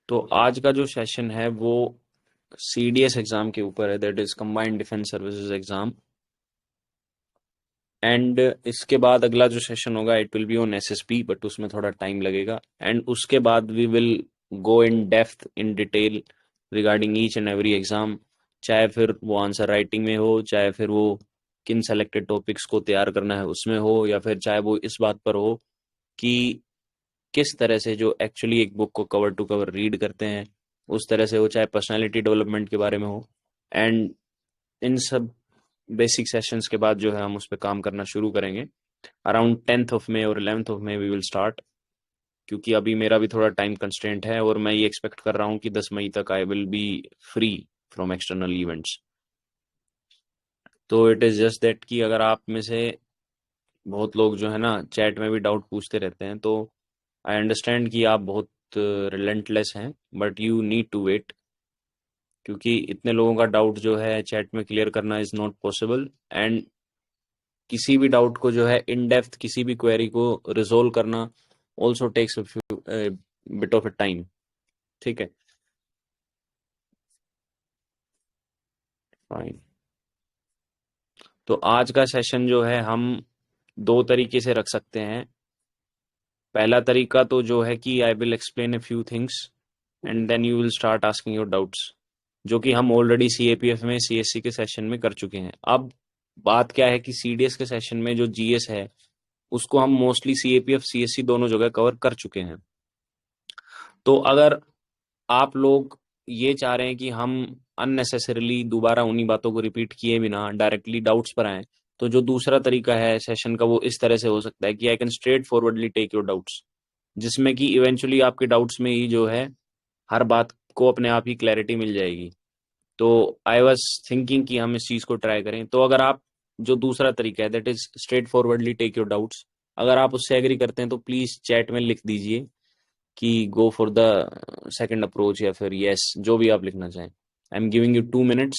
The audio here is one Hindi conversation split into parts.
तो आज का जो सेशन है वो CDS एग्जाम के ऊपर है, that is combined defence services exam. And इसके बाद अगला जो सेशन होगा it will be on SSB, but उसमें थोड़ा टाइम लगेगा। एंड उसके बाद we will go in depth in detail regarding each and every exam, चाहे फिर वो आंसर राइटिंग में हो, चाहे फिर वो किन सेलेक्टेड टॉपिक्स को तैयार करना है उसमें हो, या फिर चाहे वो इस बात पर हो कि किस तरह से जो एक्चुअली एक बुक को कवर टू कवर रीड करते हैं उस तरह से हो, चाहे पर्सनालिटी डेवलपमेंट के बारे में हो। एंड इन सब बेसिक सेशंस के बाद जो है हम उस पर काम करना शुरू करेंगे। अराउंड 10th ऑफ मई और 11th of May we will start, क्योंकि अभी मेरा भी थोड़ा टाइम कंस्ट्रेंट है और मैं ये एक्सपेक्ट कर रहा हूँ कि 10 मई तक I will be free from external events. तो इट इज़ जस्ट दैट कि अगर आप में से बहुत लोग जो है ना चैट में भी डाउट पूछते रहते हैं, तो आई अंडरस्टैंड कि आप बहुत रिलेंटलेस हैं, but you need to wait, क्योंकि इतने लोगों का डाउट जो है चैट में क्लियर करना इज नॉट पॉसिबल। एंड किसी भी डाउट को जो है इन डेप्थ किसी भी क्वेरी को रिजोल्व करना also takes bit of a time. ठीक है, फाइन। तो आज का सेशन जो है हम दो तरीके से रख सकते हैं। पहला तरीका तो जो है कि I will explain a few things and then you will start asking your doubts, जो कि हम ऑलरेडी CAPF में CSC के सेशन में कर चुके हैं। अब बात क्या है कि CDS के सेशन में जो GS है उसको हम मोस्टली CAPF CSC दोनों जगह कवर कर चुके हैं। तो अगर आप लोग ये चाह रहे हैं कि हम अननेसेसरीली दोबारा उन्हीं बातों को रिपीट किए बिना डायरेक्टली डाउट्स पर आए, तो जो दूसरा तरीका है सेशन का वो इस तरह से हो सकता है कि I can straightforwardly take your doubts, जिसमें कि इवेंचुअली आपके डाउट्स में ही जो है हर बात को अपने आप ही क्लैरिटी मिल जाएगी। तो आई वॉज थिंकिंग कि हम इस चीज़ को ट्राई करें। तो अगर आप जो दूसरा तरीका है that is straightforwardly take your doubts, अगर आप उससे एग्री करते हैं तो प्लीज़ चैट में लिख दीजिए कि go for the second approach, या फिर यस, जो भी आप लिखना चाहें। I am giving you 2 minutes.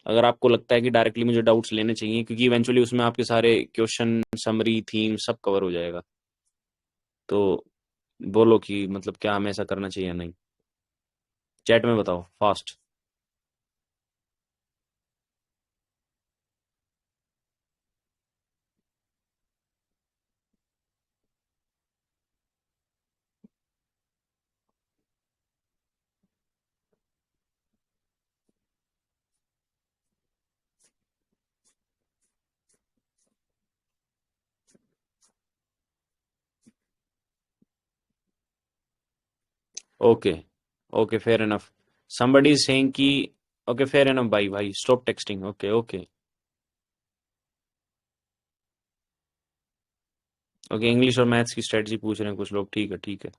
अगर आपको लगता है कि डायरेक्टली मुझे डाउट्स लेने चाहिए, क्योंकि इवेंचुअली उसमें आपके सारे क्वेश्चन समरी थीम सब कवर हो जाएगा, तो बोलो कि मतलब क्या हमें ऐसा करना चाहिए या नहीं। चैट में बताओ fast. Okay, okay, fair enough. somebody is saying कि ओके फेयर इनफ, भाई भाई stop texting. Okay, okay, okay, English और मैथ्स की स्ट्रेटजी पूछ रहे हैं कुछ लोग। ठीक है, ठीक है,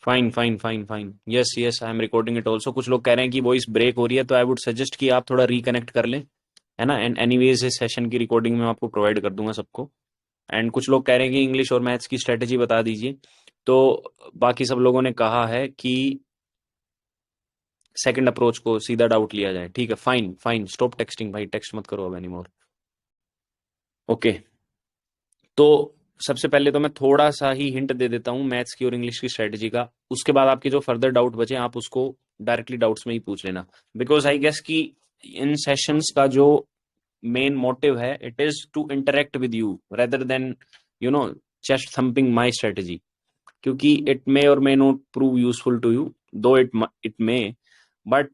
fine, fine, fine, fine, yes, yes, I am recording it also. कुछ लोग कह रहे हैं कि वॉइस ब्रेक हो रही है, तो आई वुड सजेस्ट कि आप थोड़ा रिकनेक्ट कर लें, है ना। एंड एनीवेज इस सेशन की रिकॉर्डिंग में आपको प्रोवाइड कर दूंगा सबको। एंड कुछ लोग कह रहे हैं कि इंग्लिश और मैथ्स की स्ट्रेटजी बता दीजिए। तो बाकी सब लोगों ने कहा है कि सेकंड अप्रोच को सीधा डाउट लिया जाए। ठीक है, फाइन, फाइन, स्टॉप टेक्सटिंग भाई, टेक्स्ट मत करो अब एनी मोर। ओके, तो सबसे पहले तो मैं थोड़ा सा ही हिंट दे देता हूँ मैथ्स की और इंग्लिश की स्ट्रेटजी का। उसके बाद आपके जो फर्दर डाउट बचे आप उसको डायरेक्टली डाउट्स में ही पूछ लेना, बिकॉज आई गेस कि इन सेशंस का जो मेन मोटिव है it is to interact with you rather than chest thumping my strategy, क्योंकि इट मे और may not prove useful to you, though it may, but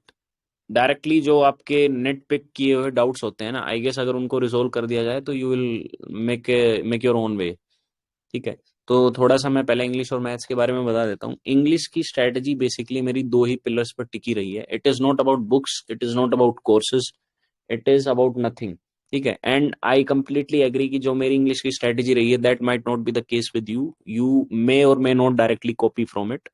directly जो आपके नेट पिक किए हुए डाउट्स होते हैं ना, आई गेस अगर उनको रिजोल्व कर दिया जाए तो you will make your own way. ठीक है, तो थोड़ा सा मैं पहले इंग्लिश और मैथ्स के बारे में बता देता हूँ। इंग्लिश की स्ट्रेटजी बेसिकली मेरी दो ही पिलर्स पर टिकी रही है। It is not about books, it is not about courses, it is about nothing. ठीक है, एंड आई कंप्लीटली एग्री कि जो मेरी इंग्लिश की स्ट्रेटजी रही है that might not be the case with you, you may और may not directly copy from it.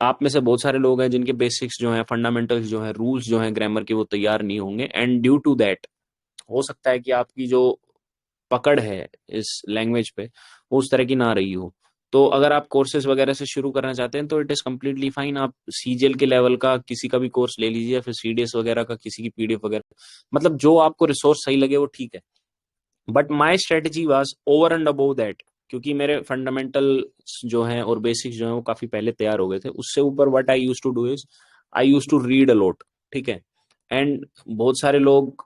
आप में से बहुत सारे लोग हैं जिनके बेसिक्स जो हैं, फंडामेंटल्स जो हैं, रूल्स जो हैं ग्रामर के, वो तैयार नहीं होंगे, एंड ड्यू टू दैट हो सकता है कि आपकी जो पकड़ है इस लैंग्वेज पे वो उस तरह की ना रही हो। तो अगर आप कोर्सेज वगैरह से शुरू करना चाहते हैं तो इट इज कम्प्लीटली फाइन, आप CGL के लेवल का किसी का भी कोर्स ले लीजिए, या फिर CDS वगैरह का किसी की PDF वगैरह, मतलब जो आपको रिसोर्स सही लगे वो ठीक है। But my strategy was over and above that, क्योंकि मेरे फंडामेंटल जो हैं और बेसिक्स जो हैं वो काफी पहले तैयार हो गए थे। उससे ऊपर what I use to do is I use to read a lot, ठीक है। एंड बहुत सारे लोग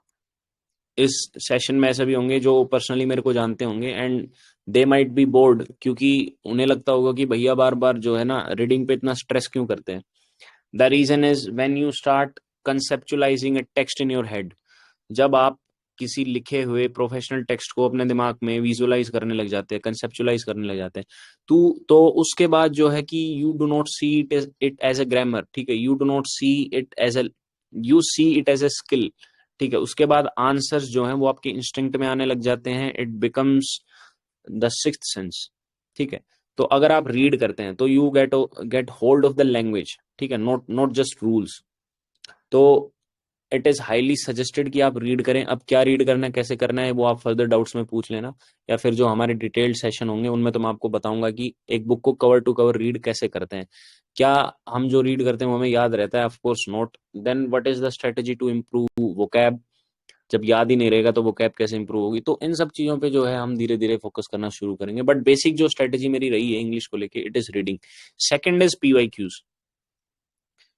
इस सेशन में ऐसे भी होंगे जो पर्सनली मेरे को जानते होंगे, and they might be board, क्योंकि उन्हें लगता होगा कि भैया बार बार जो है ना रीडिंग पे इतना स्ट्रेस क्यों करते हैं। The reason is when you start conceptualizing a text in your head, जब आप किसी लिखे हुए प्रोफेशनल टेक्स्ट को अपने दिमाग में विजुअलाइज करने लग जाते हैं, कंसेप्चुलाइज करने लग जाते हैं, तो उसके बाद जो है कि you do not see it as a grammar, ठीक है, you do not see it as a, you see it as a skill, ठीक है। उसके बाद आंसर्स जो हैं वो आपके इंस्टिंक्ट में आने लग जाते हैं, it becomes the sixth sense, ठीक है। तो अगर आप रीड करते हैं तो you get hold of the language, ठीक है, नॉट नॉट जस्ट रूल्स। तो इट इज हाईली सजेस्टेड कि आप रीड करें। अब क्या रीड करना है, कैसे करना है, वो आप फर्दर डाउट्स में पूछ लेना, या फिर जो हमारे डिटेल्ड सेशन होंगे उनमें तो मैं आपको बताऊंगा कि एक बुक को कवर टू कवर रीड कैसे करते हैं। क्या हम जो रीड करते हैं वो हमें याद रहता है? Of course not. Then what is the strategy to improve vocab? जब याद ही नहीं रहेगा तो वोकैब कैसे इंप्रूव होगी? तो इन सब चीजों पे जो है हम धीरे धीरे फोकस करना शुरू करेंगे, बट बेसिक जो स्ट्रेटेजी मेरी रही है इंग्लिश को लेके, it is reading. Second is PYQs,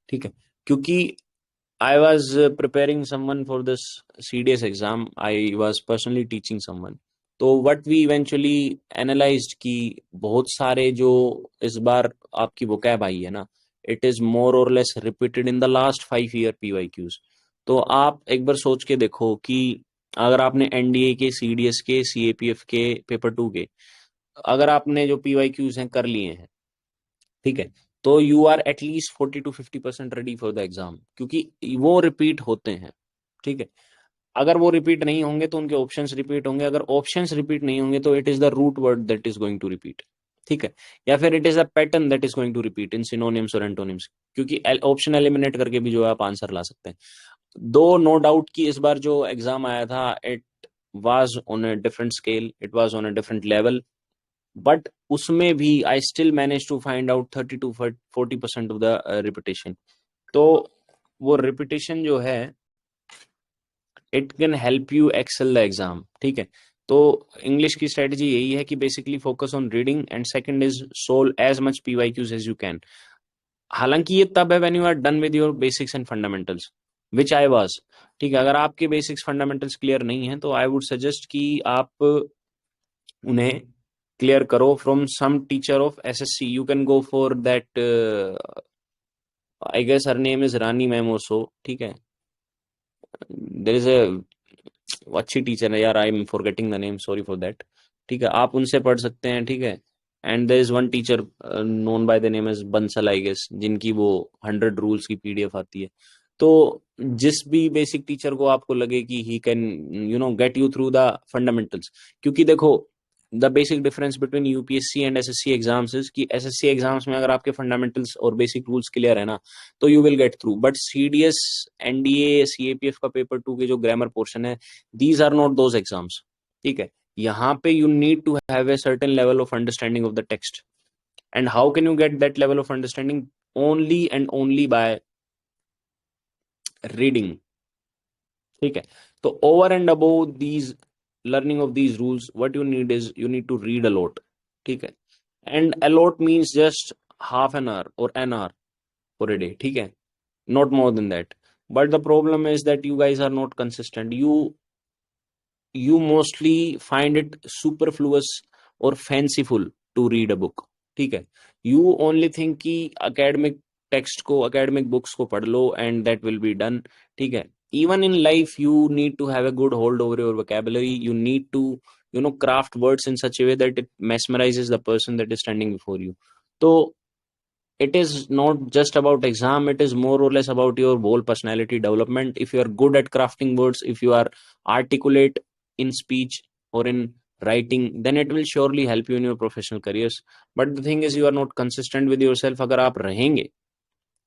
ठीक है, क्योंकि I was preparing someone for this CDS exam. I was personally teaching someone. तो what we eventually analyzed कि बहुत सारे जो इस बार आपकी vocab आई है ना, it is more or less repeated in the last 5 year PYQs। तो आप एक बार सोच के देखो कि अगर आपने NDA के, CDS के, CAPF के, पेपर 2 के, अगर आपने जो PYQs हैं कर लिए हैं, ठीक है, तो you are at least 40 to 50% ready for the exam, क्योंकि वो रिपीट होते हैं, ठीक है। अगर वो रिपीट नहीं होंगे तो उनके ऑप्शंस रिपीट होंगे, अगर ऑप्शंस रिपीट नहीं होंगे तो it is the root word that is going to repeat, ठीक है, या फिर it is a pattern that is going to repeat in synonyms और एंटोनिम्स, क्योंकि ऑप्शन एलिमिनेट करके भी जो है आप आंसर ला सकते हैं। दो नो डाउट कि इस बार जो एग्जाम आया था, it was on a different scale, it was on a different level, but उसमें भी I still manage to find out 30 to 40% of the repetition. तो वो रिपीटेशन जो है it can help you excel the exam, ठीक है। तो इंग्लिश की स्ट्रेटजी यही है कि basically focus on reading, and second is solve as much PYQs as you can. हालांकि ये तब है when you are done with your basics and fundamentals, which I was, ठीक है। अगर आपके बेसिक्स फंडामेंटल्स क्लियर नहीं है तो आई वुड सजेस्ट कि आप उन्हें क्लियर करो from some teacher of SSC. You can go for that, I guess her name is Rani ma'am और सो, ठीक है। देर इज ए अच्छी टीचर है यार, I am forgetting the name, sorry for that, ठीक है, आप उनसे पढ़ सकते हैं, ठीक है। And there is one teacher known by the name is Bansal, I guess, जिनकी वो 100 रूल्स की पीडीएफ आती है। तो जिस भी बेसिक टीचर को आपको लगे कि he can get you through the fundamentals, क्योंकि देखो the basic difference between UPSC and SSC exams is कि एसएससी एग्जाम्स में अगर आपके फंडामेंटल्स और बेसिक रूल्स क्लियर है ना तो you will get through, but CDS, NDA, CAPF का पेपर 2 के जो ग्रामर पोर्शन है, these are not those exams, ठीक है। यहाँ पे you need to have a certain level of understanding of the text, and how can you get that level of understanding? Only and only by reading, ठीक है। तो over and above these learning of these rules, what you need is you need to read a lot, ठीक है। And a lot means just half an hour और an hour for a day, ठीक है, not more than that. But the problem is that you guys are not consistent. You mostly find it superfluous or fanciful to read a book, ठीक है। You only think कि academic text को, academic books को पढ़ लो and that will be done, ठीक है। Even in life you need to have a good hold over your vocabulary. You need to craft words in such a way that it mesmerizes the person that is standing before you. तो it is not just about exam, it is more or less about your whole personality development. If you are good at crafting words, if you are articulate in speech or in writing, then it will surely help you in your professional careers. But the thing is you are not consistent with yourself. अगर आप रहेंगे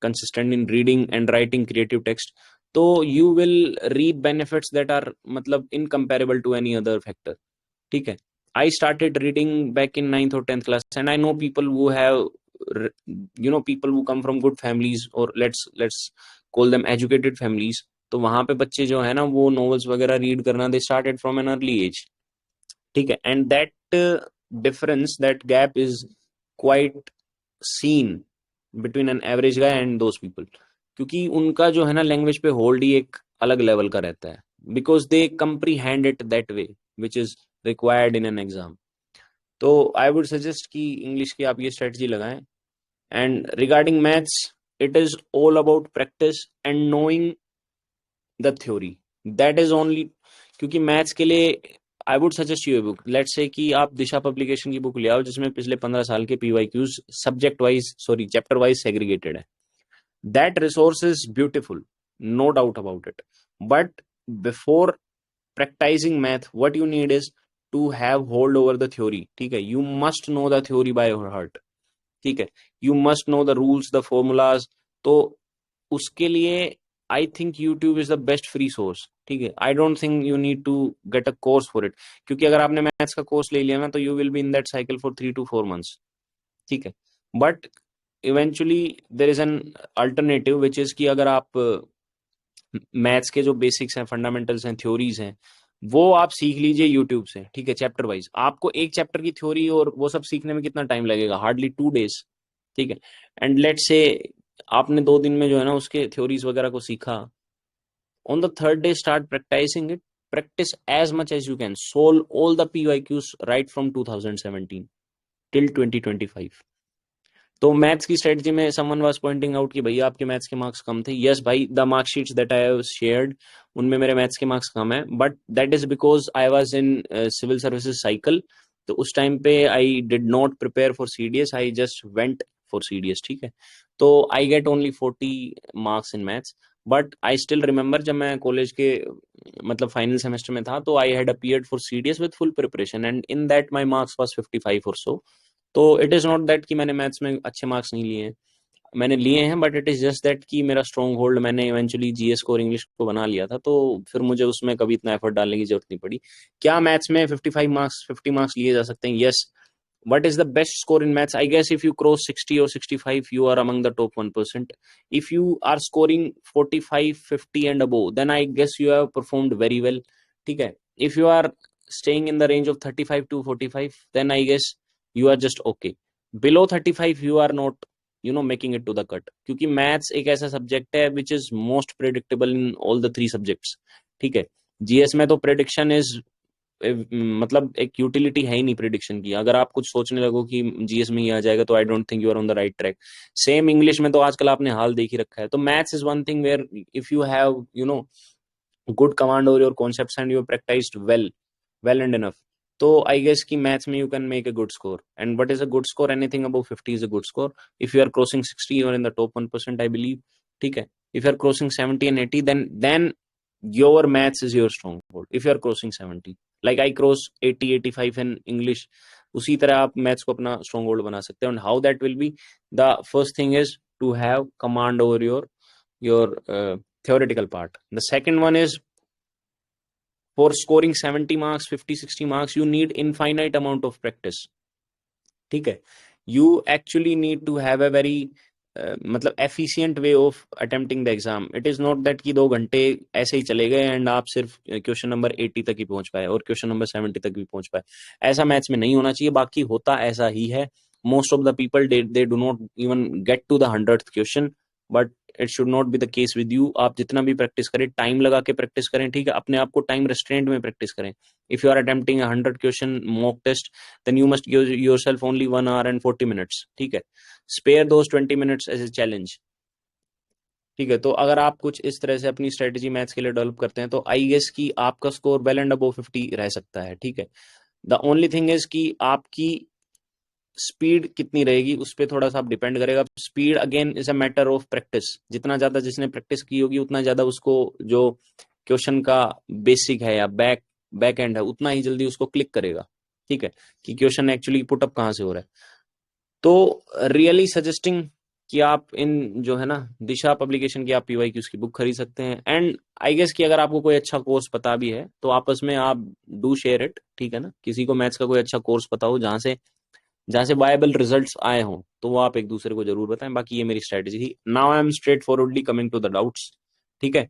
consistent in reading and writing creative text, तो you will reap benefits that are मतलब incomparable to any other factor, ठीक है। I started reading back in 9th or 10th class, and I know people who have people who come from good families, or let's call them educated families। तो वहां पे बच्चे जो है ना वो नॉवेल्स वगैरह रीड करना they started from an early age, ठीक है। And that difference, that gap is quite seen between an average guy and those people, क्योंकि उनका जो है ना लैंग्वेज पे होल्ड ही एक अलग लेवल का रहता है, because they comprehend it that way which is required in an exam. तो आई वुड सजेस्ट कि इंग्लिश की आप ये स्ट्रेटजी लगाएं. And regarding maths, it is all about practice and knowing the theory. That is only, क्योंकि मैथ्स के लिए आई would suggest U a book. Let's say कि आप दिशा पब्लिकेशन की बुक ले आओ जिसमें पिछले 15 साल के PYQs subject wise, sorry chapter wise segregated है. That resource is beautiful, no doubt about it. But before practicing math, what you need is to have hold over the theory. ठीक है, you must know the theory by your heart. ठीक है, you must know the rules, the formulas. तो उसके लिए I think YouTube is the best free source. ठीक है, I don't think you need to get a course for it. क्योंकि अगर आपने मैथ्स का कोर्स ले लिया ना तो you will be in that cycle for 3 to 4 months. ठीक है, but eventually there is an alternative which is कि अगर आप मैथ्स के जो बेसिक्स हैं, फंडामेंटल्स हैं, थ्योरीज हैं, वो आप सीख लीजिए यूट्यूब से. ठीक है, चैप्टर वाइज. आपको एक चैप्टर की थ्योरी और वो सब सीखने में कितना टाइम लगेगा? Hardly 2 days. ठीक है, एंड लेट्स से आपने 2 दिन में जो है ना उसके थ्योरीज वगैरह को सीखा. On the third day start practising it. Practice as much as you can. Solve all the PYQs right from 2017 till 2025. तो मैथ्स की स्ट्रेटजी में समवन वाज पॉइंटिंग आउट कि भैया आपके मैथ्स के मार्क्स कम थे. यस भाई, the marksheets that I have shared उनमें मेरे मैथ्स के मार्क्स कम है, but that is because I was in civil services cycle. तो उस टाइम पे I did not prepare for CDS, I just went for CDS. ठीक है, तो I get only 40 marks in maths. But I still remember जब मैं कॉलेज के मतलब फाइनल सेमेस्टर में था तो I had appeared for CDS with full preparation and in that my marks was 55 और सो. तो इट इज नॉट दैट कि मैंने मैथ्स में अच्छे मार्क्स नहीं लिए हैं, मैंने लिए हैं, but it is just that कि मेरा स्ट्रॉन्ग होल्ड मैंने इवेंचुअली GS को और इंग्लिश को बना लिया था, तो फिर मुझे उसमें कभी इतना एफर्ट डालने की जरूरत नहीं पड़ी. क्या मैथ्स में 55 मार्क्स 50 मार्क्स लिए जा सकते हैं? Yes. What is the best score in maths? I guess if you cross 60 or 65, you are among the top 1%. If you are scoring 45, 50 and above, then I guess you have performed very well. ठीक है. If you are staying in the range of 35 to 45, then I guess you are just okay. Below 35, you are not, making it to the cut. क्योंकि maths एक ऐसा subject है which is most predictable in all the 3 subjects. ठीक है. GS में तो prediction is मतलब एक यूटिलिटी है ही नहीं प्रिडिक्शन की. अगर आप कुछ सोचने लगो कि GS में ही आ जाएगा तो I don't think you are on the right track. Same English में तो आजकल आपने हाल देख ही रखा है. तो maths is one thing where if you have good command over your concepts and you practised well and enough, तो आई गेस कि मैथ्स में you can make a good score. And what is a good score? Anything above 50 is a good score. If you are crossing 60 you are in the top 1%, I believe. ठीक है, if you are crossing 70 and 80, then your maths is your stronghold. If you are crossing 70, like I cross 80 85 in English, उसी तरह आप मैथ्स को अपना stronghold बना सकते हैं. And how that will be? The first thing is to have command over your theoretical part. The second one is for scoring 70 marks 50 60 marks you need infinite amount of practice. ठीक है, you actually need to have a very मतलब efficient way of attempting the exam. It is not that कि 2 घंटे ऐसे ही चले गए एंड आप सिर्फ क्वेश्चन नंबर 80 तक ही पहुंच पाए और क्वेश्चन नंबर 70 तक भी पहुंच पाए. ऐसा मैथ्स में नहीं होना चाहिए. बाकी होता ऐसा ही है. Most of the people they do not even get to the 100th question, but it should not be the case with you. आप जितना भी प्रैक्टिस करें, टाइम लगा के प्रैक्टिस करें. ठीक है, अपने आप को टाइम रेस्ट्रेंट में प्रैक्टिस करें. If you are attempting 100 question mock test, then you must give yourself only 1 hour and 40 minutes. ठीक है, spare those 20 minutes as a challenge. ठीक है, तो अगर आप कुछ इस तरह से अपनी स्ट्रेटेजी मैथ्स के लिए डेवलप करते हैं तो आई गेस कि आपका स्कोर वेल एंड अबव 50 रह सकता है. ठीक है, द ओनली थिंग इज कि आपकी स्पीड कितनी रहेगी उस पर थोड़ा सा आप डिपेंड करेगा. Speed again is a matter of practice. जितना ज्यादा जिसने प्रैक्टिस की होगी उतना ज्यादा उसको जो क्वेश्चन का बेसिक है या बैक एंड है उतना ही जल्दी उसको क्लिक करेगा. ठीक है, कि क्वेश्चन एक्चुअली पुटअप कहाँ से हो रहा है. तो रियली सजेस्टिंग कि आप इन जो है ना दिशा पब्लिकेशन की आप PYQs की बुक खरीद सकते हैं. एंड आई गेस कि अगर आपको कोई अच्छा कोर्स पता भी है तो आपस में आप डू शेयर इट. ठीक है ना, किसी को मैथ्स का कोई अच्छा कोर्स पता हो जहां से वायबल रिजल्ट्स आए हों तो वो आप एक दूसरे को जरूर बताएं. बाकी ये मेरी स्ट्रेटेजी थी. Now I am straight forwardly coming to the doubts. ठीक है,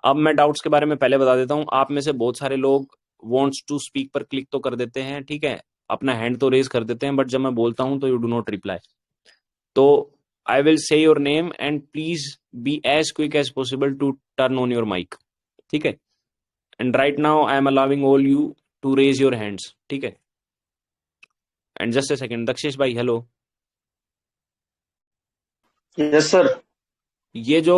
अब मैं डाउट्स के बारे में पहले बता देता हूं. आप में से बहुत सारे लोग वांट्स टू स्पीक पर क्लिक तो कर देते हैं. ठीक है, अपना हैंड तो रेज कर देते हैं, बट जब मैं बोलता हूं तो यू डू नॉट रिप्लाई. तो I will say your name and please be as quick as possible to turn on your mic. ठीक है. And right now I am allowing all you to raise your hands. ठीक है. And just a second, Dakshesh भाई हेलो. Yes sir. ये जो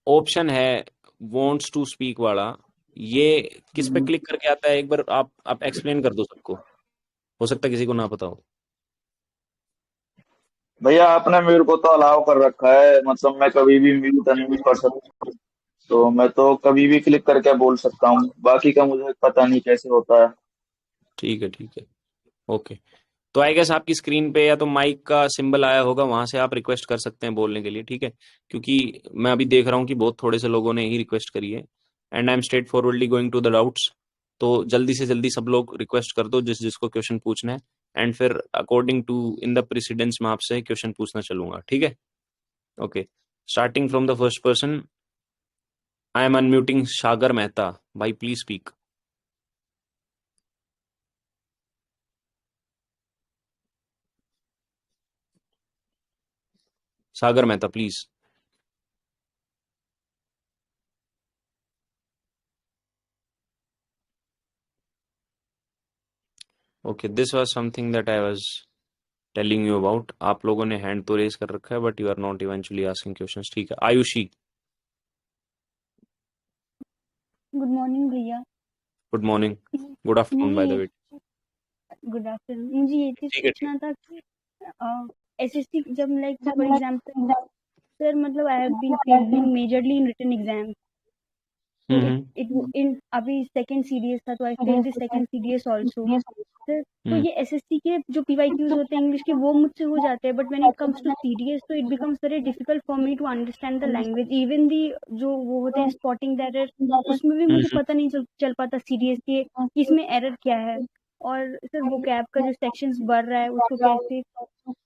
ऑप्शन है वॉन्ट्स टू स्पीक वाला, ये किस पे क्लिक करके आता है, एक बार आप एक्सप्लेन कर दो सबको, हो सकता है किसी को ना पता हो. भैया आपने मेरे को तो अलाउ कर रखा है, मतलब मैं कभी भी म्यूट अनम्यूट कर सकता हूँ, तो मैं तो कभी भी क्लिक करके बोल सकता हूँ, बाकी का मुझे पता नहीं कैसे होता है. ठीक है ठीक है. ओके. तो आई गेस आपकी स्क्रीन पे या तो माइक का सिंबल आया होगा, वहां से आप रिक्वेस्ट कर सकते हैं बोलने के लिए. ठीक है. क्योंकि मैं अभी देख रहा हूँ कि बहुत थोड़े से लोगों ने ही रिक्वेस्ट करी है. And I am straight forwardly going to the doubts. तो जल्दी से जल्दी सब लोग रिक्वेस्ट कर दो जिस जिसको क्वेश्चन पूछना है. एंड फिर according to in the precedence मैं आपसे क्वेश्चन पूछना चलूंगा. ठीक है. Okay. Starting from the first person, I am unmuting Sagar Mehta. भाई please speak. Sagar Mehta please. Okay, this was something that I was telling you about. आप लोगों ने हैंड तो रेज कर रखा है but you are not eventually asking questions. ठीक है. आयुषी. गुड मॉर्निंग भैया. Good morning. Good afternoon by the मुझे वे. Good afternoon. मुझे ये चीज ठीक है ठीक पूछना था कि एसएससी जब लाइक फॉर एग्जांपल सर, मतलब I have been failing majorly in written exam. तो है. इट इन अभी सेकंड सीडीएस था, तो I failed the second CDS also sir. तो ये एसएससी के जो पीवाईक्यूज होते हैं इंग्लिश के, वो मुझसे हो जाते हैं, but when it comes to CDS तो it becomes very difficult for me to understand the language. Even the जो वो होते हैं स्पॉटिंग द एरर, उसमें भी मुझे पता नहीं चल पाता सीडीएस के कि इसमें एरर क्या है. और सर वो कैप का जो सेक्शंस बढ़ रहा है उसको कैसे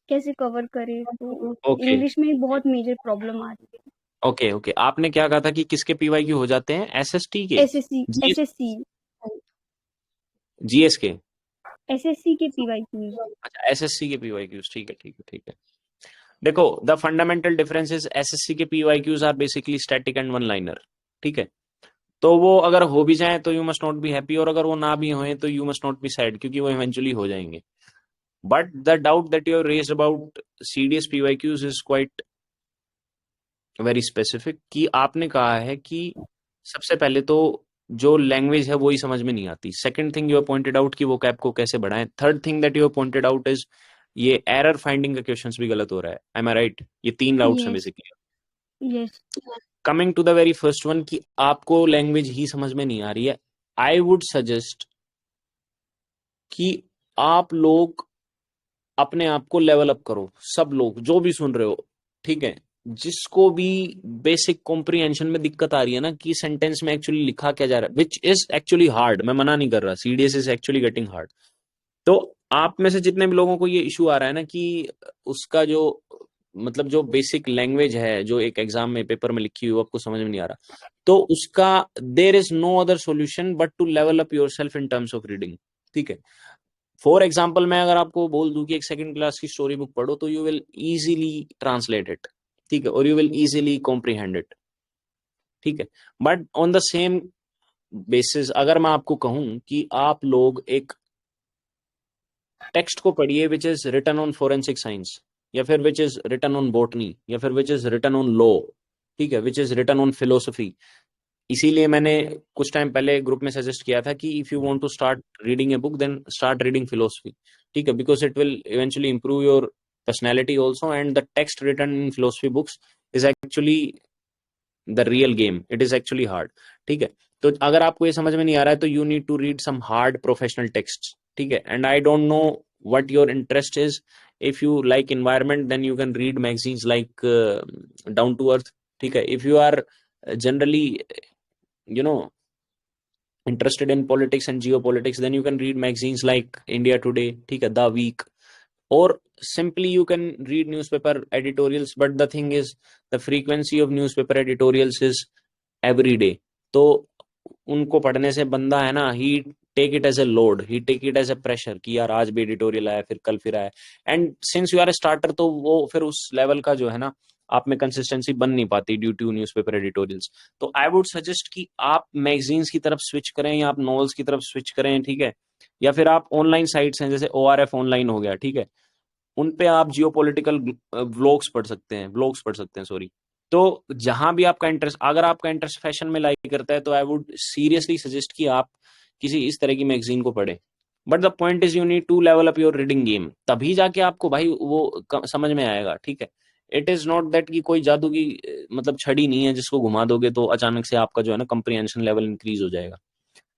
कैसे कवर करे, तो ओके इंग्लिश में बहुत मेजर प्रॉब्लम आ रही है. Okay okay. आपने क्या कहा था कि किसके पीवाईक्यू हो जाते हैं? एसएसटी के? SSC GS? एसएससी जीएस के? एसएससी के पीवाईक्यूज. अच्छा, एसएससी के पीवाईक्यूज. ठीक है ठीक है ठीक है. देखो, the fundamental difference is SSC के PYQs are basically static and one liner. ठीक है. तो वो अगर हो भी जाए तो you must not be happy, और अगर वो ना भी होए तो you must not be sad, क्योंकि वो इवेंचुअली हो जाएंगे. But the doubt that you have raised about CDS PYQs is quite very specific. कि आपने कहा है कि सबसे पहले तो जो लैंग्वेज है वो ही समझ में नहीं आती. Second thing you have pointed out कि वो कैप को कैसे बढ़ाएं. Third thing that you have pointed out is ये एरर फाइंडिंग का क्वेश्चंस भी गलत हो रहा है. Am I right? ये तीन डाउट्स हैं yes basically. Yes. Coming to the very first one कि आपको लैंग्वेज ही समझ में नहीं आ रही है, आई वुड सजेस्ट कि आप लोग अपने आप को लेवल अप करो. सब लोग जो भी सुन रहे हो, ठीक है, जिसको भी बेसिक कॉम्प्रिहेंशन में दिक्कत आ रही है ना कि सेंटेंस में एक्चुअली लिखा क्या जा रहा है, विच इज एक्चुअली हार्ड, मैं मना नहीं कर रहा, CDS is actually getting hard. तो आप में से जितने भी लोगों को ये इशू आ रहा है ना कि उसका जो मतलब जो बेसिक लैंग्वेज है जो एक एग्जाम में पेपर में लिखी हुई आपको समझ में नहीं आ रहा, तो उसका there is no other solution but to level up your self in terms of reading. ठीक है. फॉर एग्जाम्पल मैं अगर आपको बोल दूं कि एक सेकंड क्लास की स्टोरी बुक पढ़ो तो you will easily translate it. ठीक है. और you will easily comprehend it. ठीक है. But on the same basis अगर मैं आपको कहूं कि आप लोग एक टेक्स्ट को पढ़िए which is written on forensic science, या फिर which is written on botany, या फिर which is written on law, ठीक है, which is written on philosophy. इसीलिए मैंने कुछ टाइम पहले ग्रुप में सजेस्ट किया था कि if you want to start reading a book then start reading philosophy. ठीक है. Because it will eventually improve your personality also, and the text written in philosophy books is actually the real game. It is actually hard. ठीक है. तो अगर आपको ये समझ में नहीं आ रहा है तो you need to read some hard professional text. ठीक है. And I don't know what your interest is. If you like environment then you can read magazines like Down to Earth. ठीक है. If you are generally you know interested in politics and geopolitics then you can read magazines like India Today. ठीक है. The Week. Or simply you can read newspaper editorials, but the thing is the frequency of newspaper editorials is every day. तो उनको पढ़ने से बंदा है ना, he take it as a load, he take it as a pressure कि यार आज भी एडिटोरियल आया, फिर कल फिर आया। And since you are a starter, तो वो फिर उस लेवल का जो है ना, आप में कंसिस्टेंसी बन नहीं पाती ड्यू टू न्यूज़पेपर एडिटोरियल्स। तो आई वुड सजेस्ट कि आप मैगजीन्स की तरफ स्विच करें, या आप नॉवेल्स की तरफ स्विच करें, ठीक है, या फिर आप ऑनलाइन साइट्स हैं जैसे ORF ऑनलाइन हो गया, ठीक है, उन पे आप जियो पॉलिटिकल व्लॉग्स पढ़ सकते हैं, सॉरी। तो जहां भी आपका इंटरेस्ट, अगर आपका इंटरेस्ट फैशन में लाई करता है, तो आई वुड सीरियसली सजेस्ट कि आप किसी इस तरह की मैगजीन को पढ़ें। But the point is you need to level up your reading game, तभी जाके आपको भाई वो समझ में आएगा, ठीक है। इट इज नॉट दैट कि कोई जादू की मतलब छड़ी नहीं है जिसको घुमा दोगे तो अचानक से आपका जो है ना कंप्रीहेंशन लेवल इंक्रीज हो जाएगा।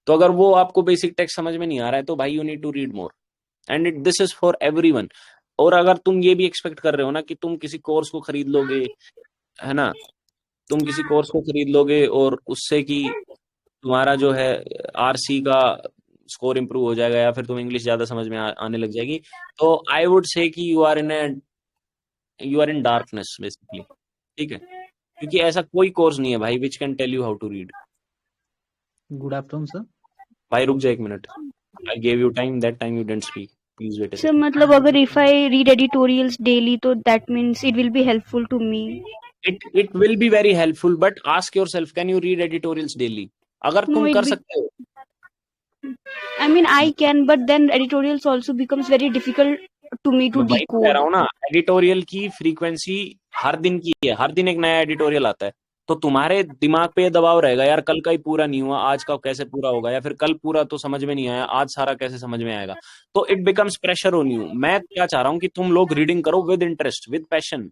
तो अगर वो आपको बेसिक टेक्स्ट समझ में नहीं आ रहा है, तो भाई you need to read more, and it this is for everyone. और अगर तुम ये भी एक्सपेक्ट कर रहे हो ना कि तुम किसी कोर्स को खरीद लोगे, है ना, तुम किसी कोर्स को खरीद लोगे और उससे कि तुम्हारा जो है RC का स्कोर इंप्रूव हो जाएगा, या फिर तुम इंग्लिश ज्यादा समझ में आने लग जाएगी, तो आई वुड से कि you are in darkness basically, ठीक है। क्योंकि ऐसा कोई कोर्स नहीं है भाई which can tell you how to read. Good afternoon sir. भाई रुक जा एक minute, I gave you time, that time you didn't speak, please wait a sir second. मतलब अगर if I read editorials daily तो that means it will be helpful to me. It will be very helpful, but ask yourself, can you read editorials daily? अगर नो तुम इट कर बी सकते हो, I mean I can but then editorials also becomes very difficult to me to मैं वही तो कह डिकोड। रहा हूँ ना, एडिटोरियल की फ्रीक्वेंसी हर दिन की है, हर दिन एक नया एडिटोरियल आता है। तो तुम्हारे दिमाग पे ये दबाव रहेगा, यार कल का ही पूरा नहीं हुआ, आज का कैसे पूरा होगा, या फिर कल पूरा तो समझ में नहीं आया, आज सारा कैसे समझ में आएगा। तो it becomes pressure on you. मैं क्या चाह रहा हूँ कि तुम लोग रीडिंग करो विद इंटरेस्ट, विद पैशन।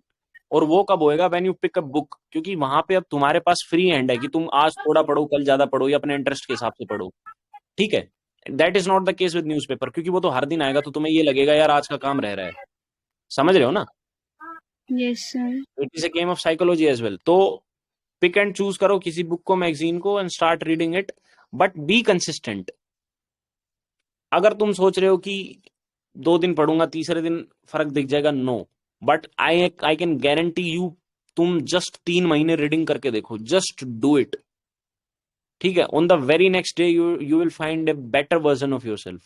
और वो कब होएगा, when you pick up book, क्योंकि वहां पे अब तुम्हारे पास फ्री हैंड है कि तुम आज थोड़ा पढ़ो, कल ज्यादा पढ़ो, या अपने इंटरेस्ट के हिसाब से पढ़ो, ठीक है। That is not the case with newspaper, क्योंकि वो तो हर दिन आएगा, तो तुम्हें ये लगेगा यार आज का काम रह रहा है, समझ रहे हो ना। Yes sir. It is a game of psychology as well. तो पिक एंड चूज करो किसी बुक को, मैगजीन को, and start reading it, but be consistent. अगर तुम सोच रहे हो कि 2 दिन पढ़ूंगा, तीसरे दिन फर्क दिख जाएगा, no. But I can guarantee you, तुम जस्ट 3 महीने रीडिंग करके देखो, जस्ट डू इट, ठीक है। On the very next day you will find a better version of your self,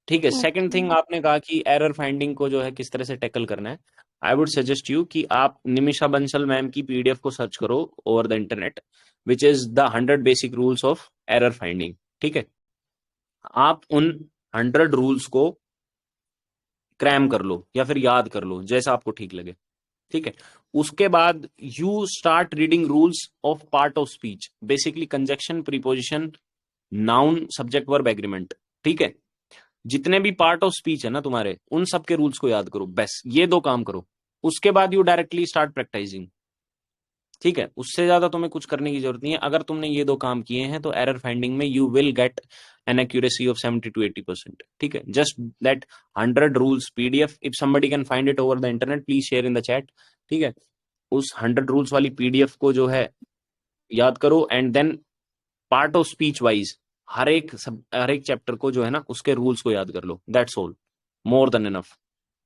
ठीक है। सेकंड थिंग, आपने कहा कि एरर फाइंडिंग को जो है किस तरह से टैकल करना है। आई वुड सजेस्ट यू कि आप निमिषा बंसल मैम की PDF को सर्च करो over the internet, which is the 100 basic rules of error finding, ठीक है। आप उन 100 रूल्स को क्रैम कर लो या फिर याद कर लो, जैसा आपको ठीक लगे, ठीक है। उसके बाद you start reading rules of part of speech, basically conjunction, preposition, noun, subject, verb, agreement, ठीक है। जितने भी पार्ट ऑफ स्पीच है ना तुम्हारे, उन सब के रूल्स को याद करो, बस ये 2 काम करो। उसके बाद यू डायरेक्टली स्टार्ट प्रैक्टिसिंग, ठीक है। उससे ज्यादा तुम्हें कुछ करने की जरूरत नहीं है। अगर तुमने ये 2 काम किए हैं, तो एरर फाइंडिंग में you will get an accuracy of 70 to 80%, ठीक है। Just that 100 rules PDF, if somebody can find it over the internet, please share in the chat, ठीक है। उस 100 रूल्स वाली PDF को जो है याद करो, and then part of speech wise हर एक चैप्टर को जो है ना, उसके रूल्स को याद कर लो, that's all, more than enough.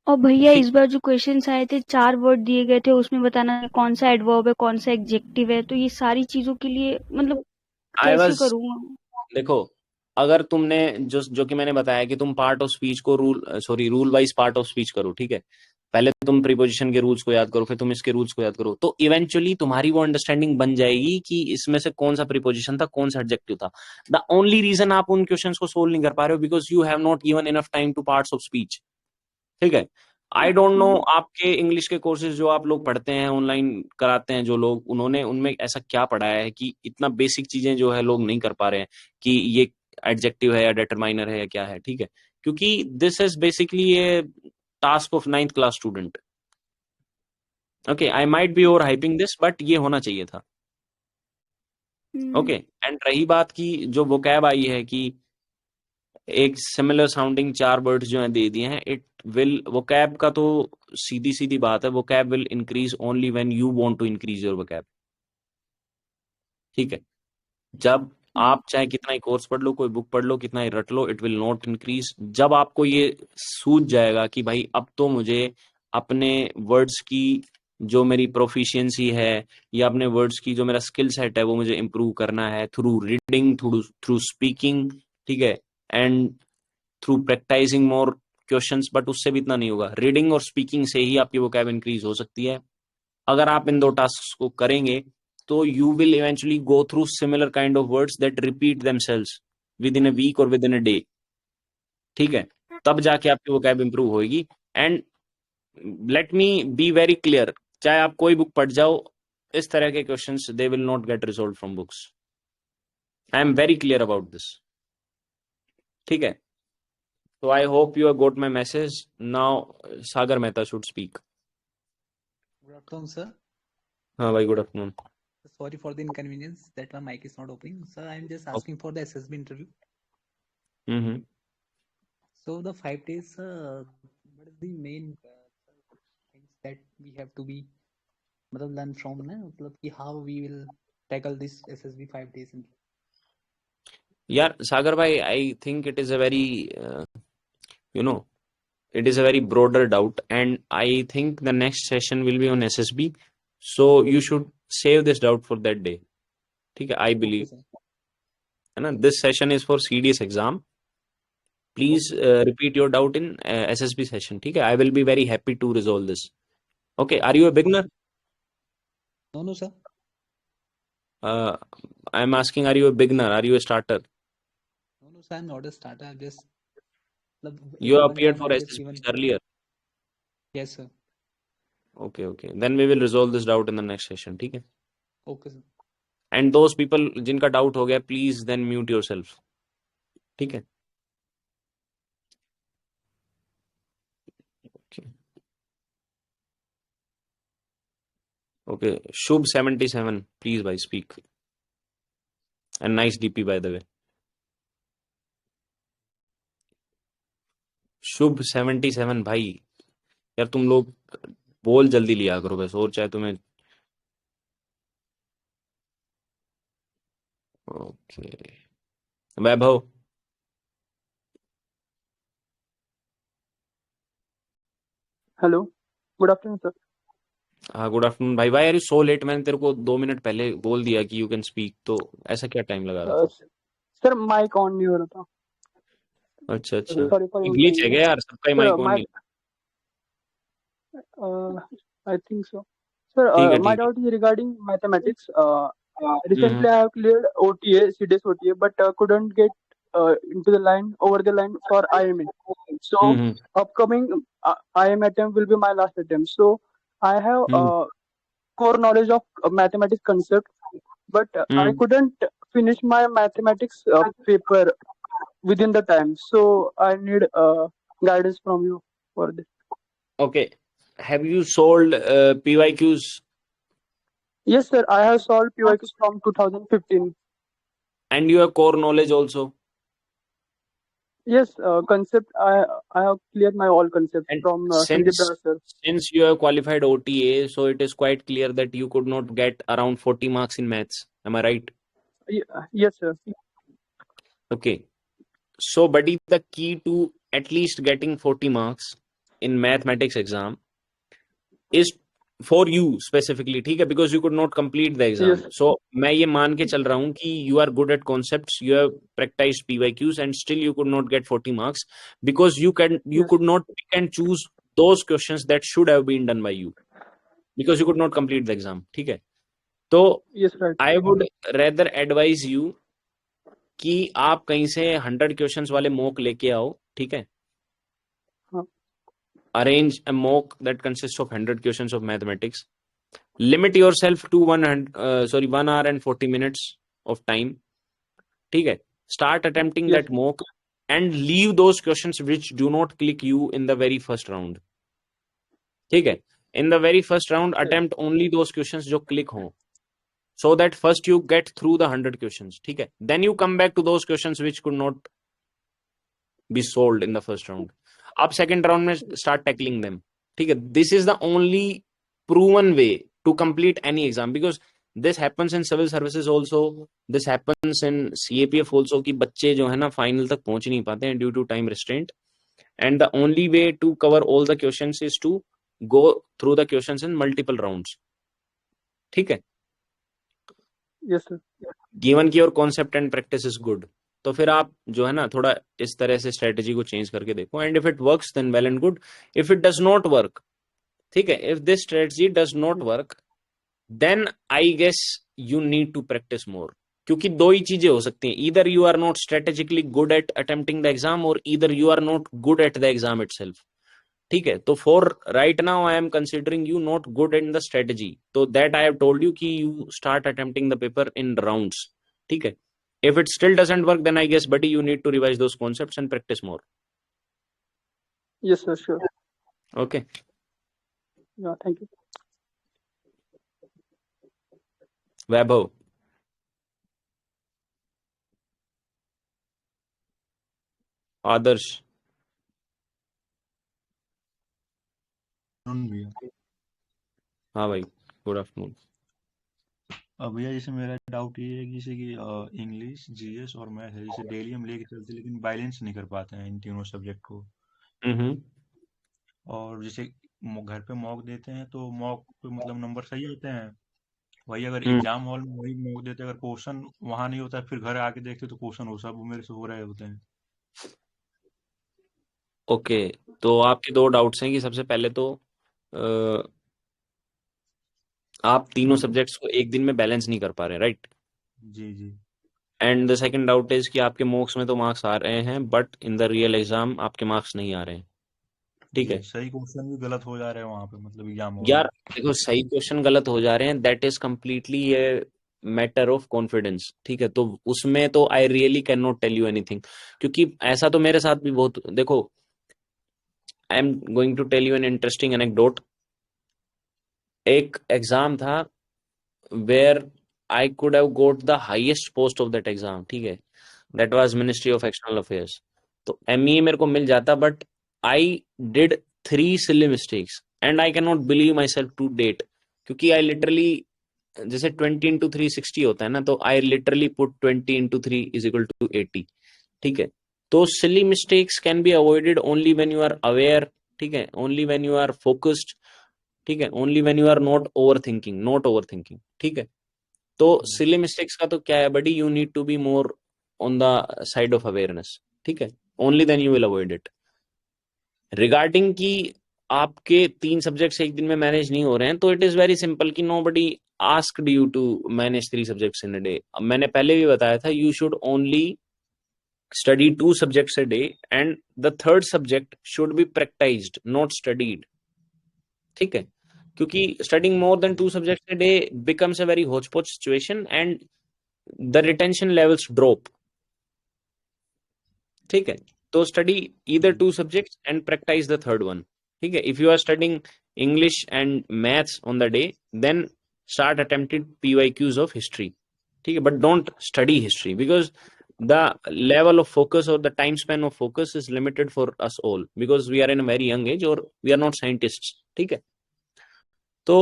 और भैया इस बार जो क्वेश्चंस आए थे 4 वर्ड दिए गए थे, उसमें बताना है कौन सा एडवर्ब है, कौन सा एडजेक्टिव है, तो ये सारी चीजों के लिए मतलब आई कैसे वाज, करूँगा? देखो, अगर तुमने जो कि मैंने बताया कि तुम पार्ट ऑफ स्पीच को rule wise part of speech करो, ठीक है। पहले तुम प्रीपोजिशन के रूल्स को याद करो, फिर तुम इसके रूल्स को याद करो, तो इवेंचुअली तुम्हारी वो अंडरस्टैंडिंग बन जाएगी कि इसमें से कौन सा प्रीपोजिशन था, कौन सा एडजेक्टिव था। द ओनली रीजन आप उन क्वेश्चंस को सोल्व नहीं कर पा रहे हो, because you have not given enough time two parts of speech, ठीक है। आई डोंट नो आपके इंग्लिश के कोर्सेज जो आप लोग पढ़ते हैं, ऑनलाइन कराते हैं जो लोग, उन्होंने उनमें ऐसा क्या पढ़ाया है कि इतना बेसिक चीजें जो है लोग नहीं कर पा रहे हैं, कि ये एडजेक्टिव है या डिटरमाइनर है या क्या है, ठीक है। क्योंकि this is basically A task of 9th class student. Okay, I might be over hyping this, but ये होना चाहिए था, ओके। एंड रही बात की जो वोकैब आई है कि एक सिमिलर साउंडिंग 4 वर्ड्स जो है दे दिए हैं, इट विल, वोकैब का तो सीधी सीधी बात है, vocab will increase only when you want to increase your vocab, ठीक है। जब आप चाहे कितना ही कोर्स पढ़ लो, कोई बुक पढ़ लो, कितना ही रट लो, इट विल नॉट इंक्रीज। जब आपको ये सूझ जाएगा कि भाई अब तो मुझे अपने वर्ड्स की जो मेरी प्रोफिशिएंसी है या अपने वर्ड्स की जो मेरा स्किल सेट है वो मुझे इम्प्रूव करना है थ्रू रीडिंग, थ्रू स्पीकिंग, ठीक है, and through practising more questions. But उससे भी इतना नहीं होगा, रीडिंग और स्पीकिंग से ही आपकी वोकैब इंक्रीज हो सकती है। अगर आप इन दो टास्क को करेंगे तो you will eventually go through similar kind of words that repeat themselves within a week और विद इन अ डे, ठीक है, तब जाके आपकी वोकैब इंप्रूव होगी। And let me be very clear, चाहे आप कोई बुक पढ़ जाओ, इस तरह के questions they will not get resolve from books. I am very clear about this, ठीक है। तो I hope you have goat my message now. Sagar Mehta should speak. Good afternoon, sir. हाँ भाई, good afternoon. Sorry for the inconvenience that my mic is not opening. Sir, I'm just asking for the SSB interview. Hmm. So the 5 days, what is the main things that we have to be मतलब learn from ना, मतलब कि how we will tackle this SSB 5 days in यार सागर भाई, I think it is a very you know it is a very broader doubt, and I think the next session will be on SSB, so you should save this doubt for that day, ठीक है, I Okay, believe, sir. है ना। This session is for CDS exam. Please repeat your doubt in SSB session, ठीक है। I will be very happy to resolve this. Okay, are you a beginner? No, sir. I am asking, are you a beginner, are you a starter? No, sir. I'm not a starter. I'm just मतलब You one appeared time for I just SSB given. earlier. Yes, sir. Okay, then we will resolve this doubt in the next session, ठीक है। Okay, sir. And those people जिनका डाउट हो गया, please then mute yourself, ठीक है। Okay, Shubh 77, please bhai speak. And nice DP by the way. Shubh 77 भाई, यार तुम लोग बोल जल्दी लिया करो बस, और चाहे तुम्हें। Okay, Vaibhav. Hello, good afternoon sir. हाँ गुड आफ्टरनून भाई। भाई यार सो लेट, मैंने तेरे को 2 मिनट पहले बोल दिया कि यू कैन स्पीक, तो ऐसा क्या टाइम लगा रहा था? सर माइक ऑन नहीं हो रहा था। अच्छा, सॉरी फॉर ग्लिच है क्या यार? सबका ही सर माइक ऑन नहीं। Mic I think so sir. ठीक है, माय ठीक है। Doubt is regarding mathematics. Hmm, Recently I have cleared OTA, CDS OTA, but couldn't get into the line over the line for IMA. So hmm, upcoming IMA attempt will be my last attempt. So I have hmm, core knowledge of mathematics concept, but I hmm. couldn't finish my mathematics paper within the time. So I need guidance from you for this. Okay, have you solved PYQs? Yes, sir. I have solved PYQs from 2015. And you have core knowledge also? Yes, concept. I have cleared my all concepts And from Sandeep Rao, sir. since you have qualified OTA, so it is quite clear that you could not get around 40 marks in maths. Am I right? Yes, sir. Okay. So, buddy, the key to at least getting 40 marks in mathematics exam is for you specifically, ठीक है, because you could not complete the exam. Yes. So, मैं ये मान के चल रहा हूँ कि you are good at concepts, you have practiced PYQs, and still you could not get 40 marks because you Yes. could not pick and choose those questions that should have been done by you because you could not complete the exam, ठीक है। तो Yes, right. I would rather advise you कि आप कहीं से 100 क्वेश्चंस वाले मॉक लेके आओ, ठीक है। हाँ. Arrange a mock that consists of 100 questions of mathematics. Limit yourself to 1 hour and 40 minutes of time, ठीक है। Start attempting Yes. that mock and leave those questions which do not click you in the very first round, ठीक है। In the very first round, attempt only those questions जो click हों, so that first you get through the 100 questions, ठीक है। Then you come back to those questions which could not be solved in the first round. आप second round में start tackling them, ठीक है। This is the only proven way to complete any exam, because this happens in civil services also, this happens in CAPF also, कि बच्चे जो है ना फाइनल तक पहुंच नहीं पाते हैं due to time restraint, and the only way to cover all the questions is to go through the questions in multiple rounds, ठीक है। Yes, sir. गिवन की और concept and practice is good, तो फिर आप जो है ना थोड़ा इस तरह से स्ट्रेटेजी को चेंज करके देखो, and if it works then well and good, if it does not work, ठीक है, if this strategy does not work then I guess you need to practise more, क्योंकि दो ही चीजें हो सकती हैं, either you are not strategically good at attempting the exam और either you are not good at the exam itself, ठीक है। तो for right now I am considering you not good in the strategy, तो that I have told you कि you start attempting the paper in rounds, ठीक है। If it still doesn't work then I guess buddy you need to revise those concepts and practise more. Yes, sir. Sure. Okay, Yeah. Thank you. Vaibhav. Adarsh. भैया हाँ भाई, गुड आफ्टरनून। भैया जैसे मेरा डाउट ये है कि जैसे कि इंग्लिश, जीएस और मैथ है, जैसे डेली हम लेके चलते हैं, लेकिन बैलेंस नहीं कर पाते हैं इन तीनों सब्जेक्ट को। और जैसे घर पे मॉक देते हैं तो मॉक पे मतलब नंबर सही आते हैं, वही अगर एग्जाम हॉल में वही मॉक देते हैं, अगर क्वेश्चन वहां नहीं होता फिर घर आके देखते तो क्वेश्चन वो सब मेरे से हो रहे होते हैं। ओके, तो आपके दो डाउट्स हैं कि सबसे पहले तो आप तीनों सब्जेक्ट्स को एक दिन में बैलेंस नहीं कर पा रहे, राइट। जी जी and the second doubt is कि आपके मॉक्स में तो मार्क्स आ रहे हैं but in the real exam आपके मार्क्स नहीं आ रहे हैं, ठीक जी, है। सही क्वेश्चन भी गलत हो जा रहे हैं वहां पे मतलब एग्जाम हॉल यार में। देखो, सही क्वेश्चन गलत हो जा रहे हैं, that is completely a matter of confidence, ठीक है। तो उसमें तो I really can not tell you anything, क्योंकि ऐसा तो मेरे साथ भी बहुत, देखो I am going to tell you an interesting anecdote. एक एग्जाम था where I could have got the highest post of that exam, ठीक है, that was ministry of external affairs. तो एमईए मेरे को मिल जाता, but I did 3 silly mistakes and I can not believe my self to date, क्योंकि आई लिटरली, जैसे 20 इंटू 360 होता है ना, तो I literally put 20 into 3 is equal to 80, ठीक है। तो silly mistakes can be avoided only when you are aware, ठीक है, only when you are focused, ठीक है, only when you are not over thinking, ठीक है। तो सिली मिस्टेक्स का तो क्या है buddy, you need to be more on the side of awareness, ठीक है, only then you will avoid it. Regarding की आपके 3 सब्जेक्ट्स एक दिन में मैनेज नहीं हो रहे हैं, तो इट इज वेरी सिंपल कि nobody asked you to manage 3 subjects in a day. मैंने पहले भी बताया था, you should only study 2 subjects a day and the third subject should be practised not studied, ठीक है, क्योंकि studying more than 2 subjects a day becomes a very hodgepodge situation and the retention levels drop, ठीक है। तो study either 2 subjects and practice the third one, ठीक है। If you are studying English and maths on the day then start attempted PYQs of history, ठीक है, but don't study history because the level of focus or the time span of focus is limited for us all because we are in a very young age or we are not scientists, ठीक है। तो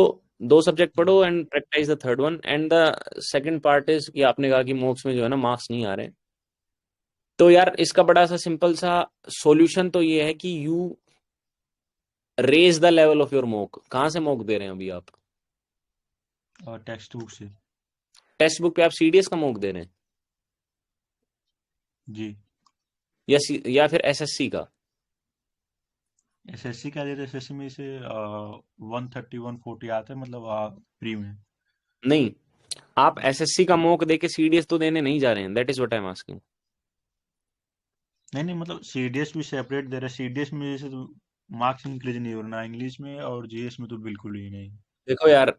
2 सब्जेक्ट पढ़ो and practice the third one, and the second part is कि आपने कहा कि मॉक्स में जो है ना मार्क्स नहीं आ रहे, तो यार इसका बड़ा सा सिंपल सा सॉल्यूशन तो ये है कि you raise the level of your mock. कहाँ से मॉक दे रहे हैं अभी आप? और टेक्स्ट बुक से। टेक्स्ट बुक पे आप CDS का मॉक दे रहे हैं जी, या फिर SSC का? एसएससी क्या देते हैं, एसएससी में से 130 140 आते हैं मतलब प्री में। नहीं, आप SSC का मॉक देके CDS तो देने नहीं जा रहे हैं, that is what I am asking. नहीं नहीं मतलब सीडीएस भी सेपरेट दे रहे हैं, सीडीएस में जैसे तो मार्क्स इंक्रीज नहीं हो रहा ना, इंग्लिश में और जीएस में तो बिल्कुल ही नहीं। देखो यार,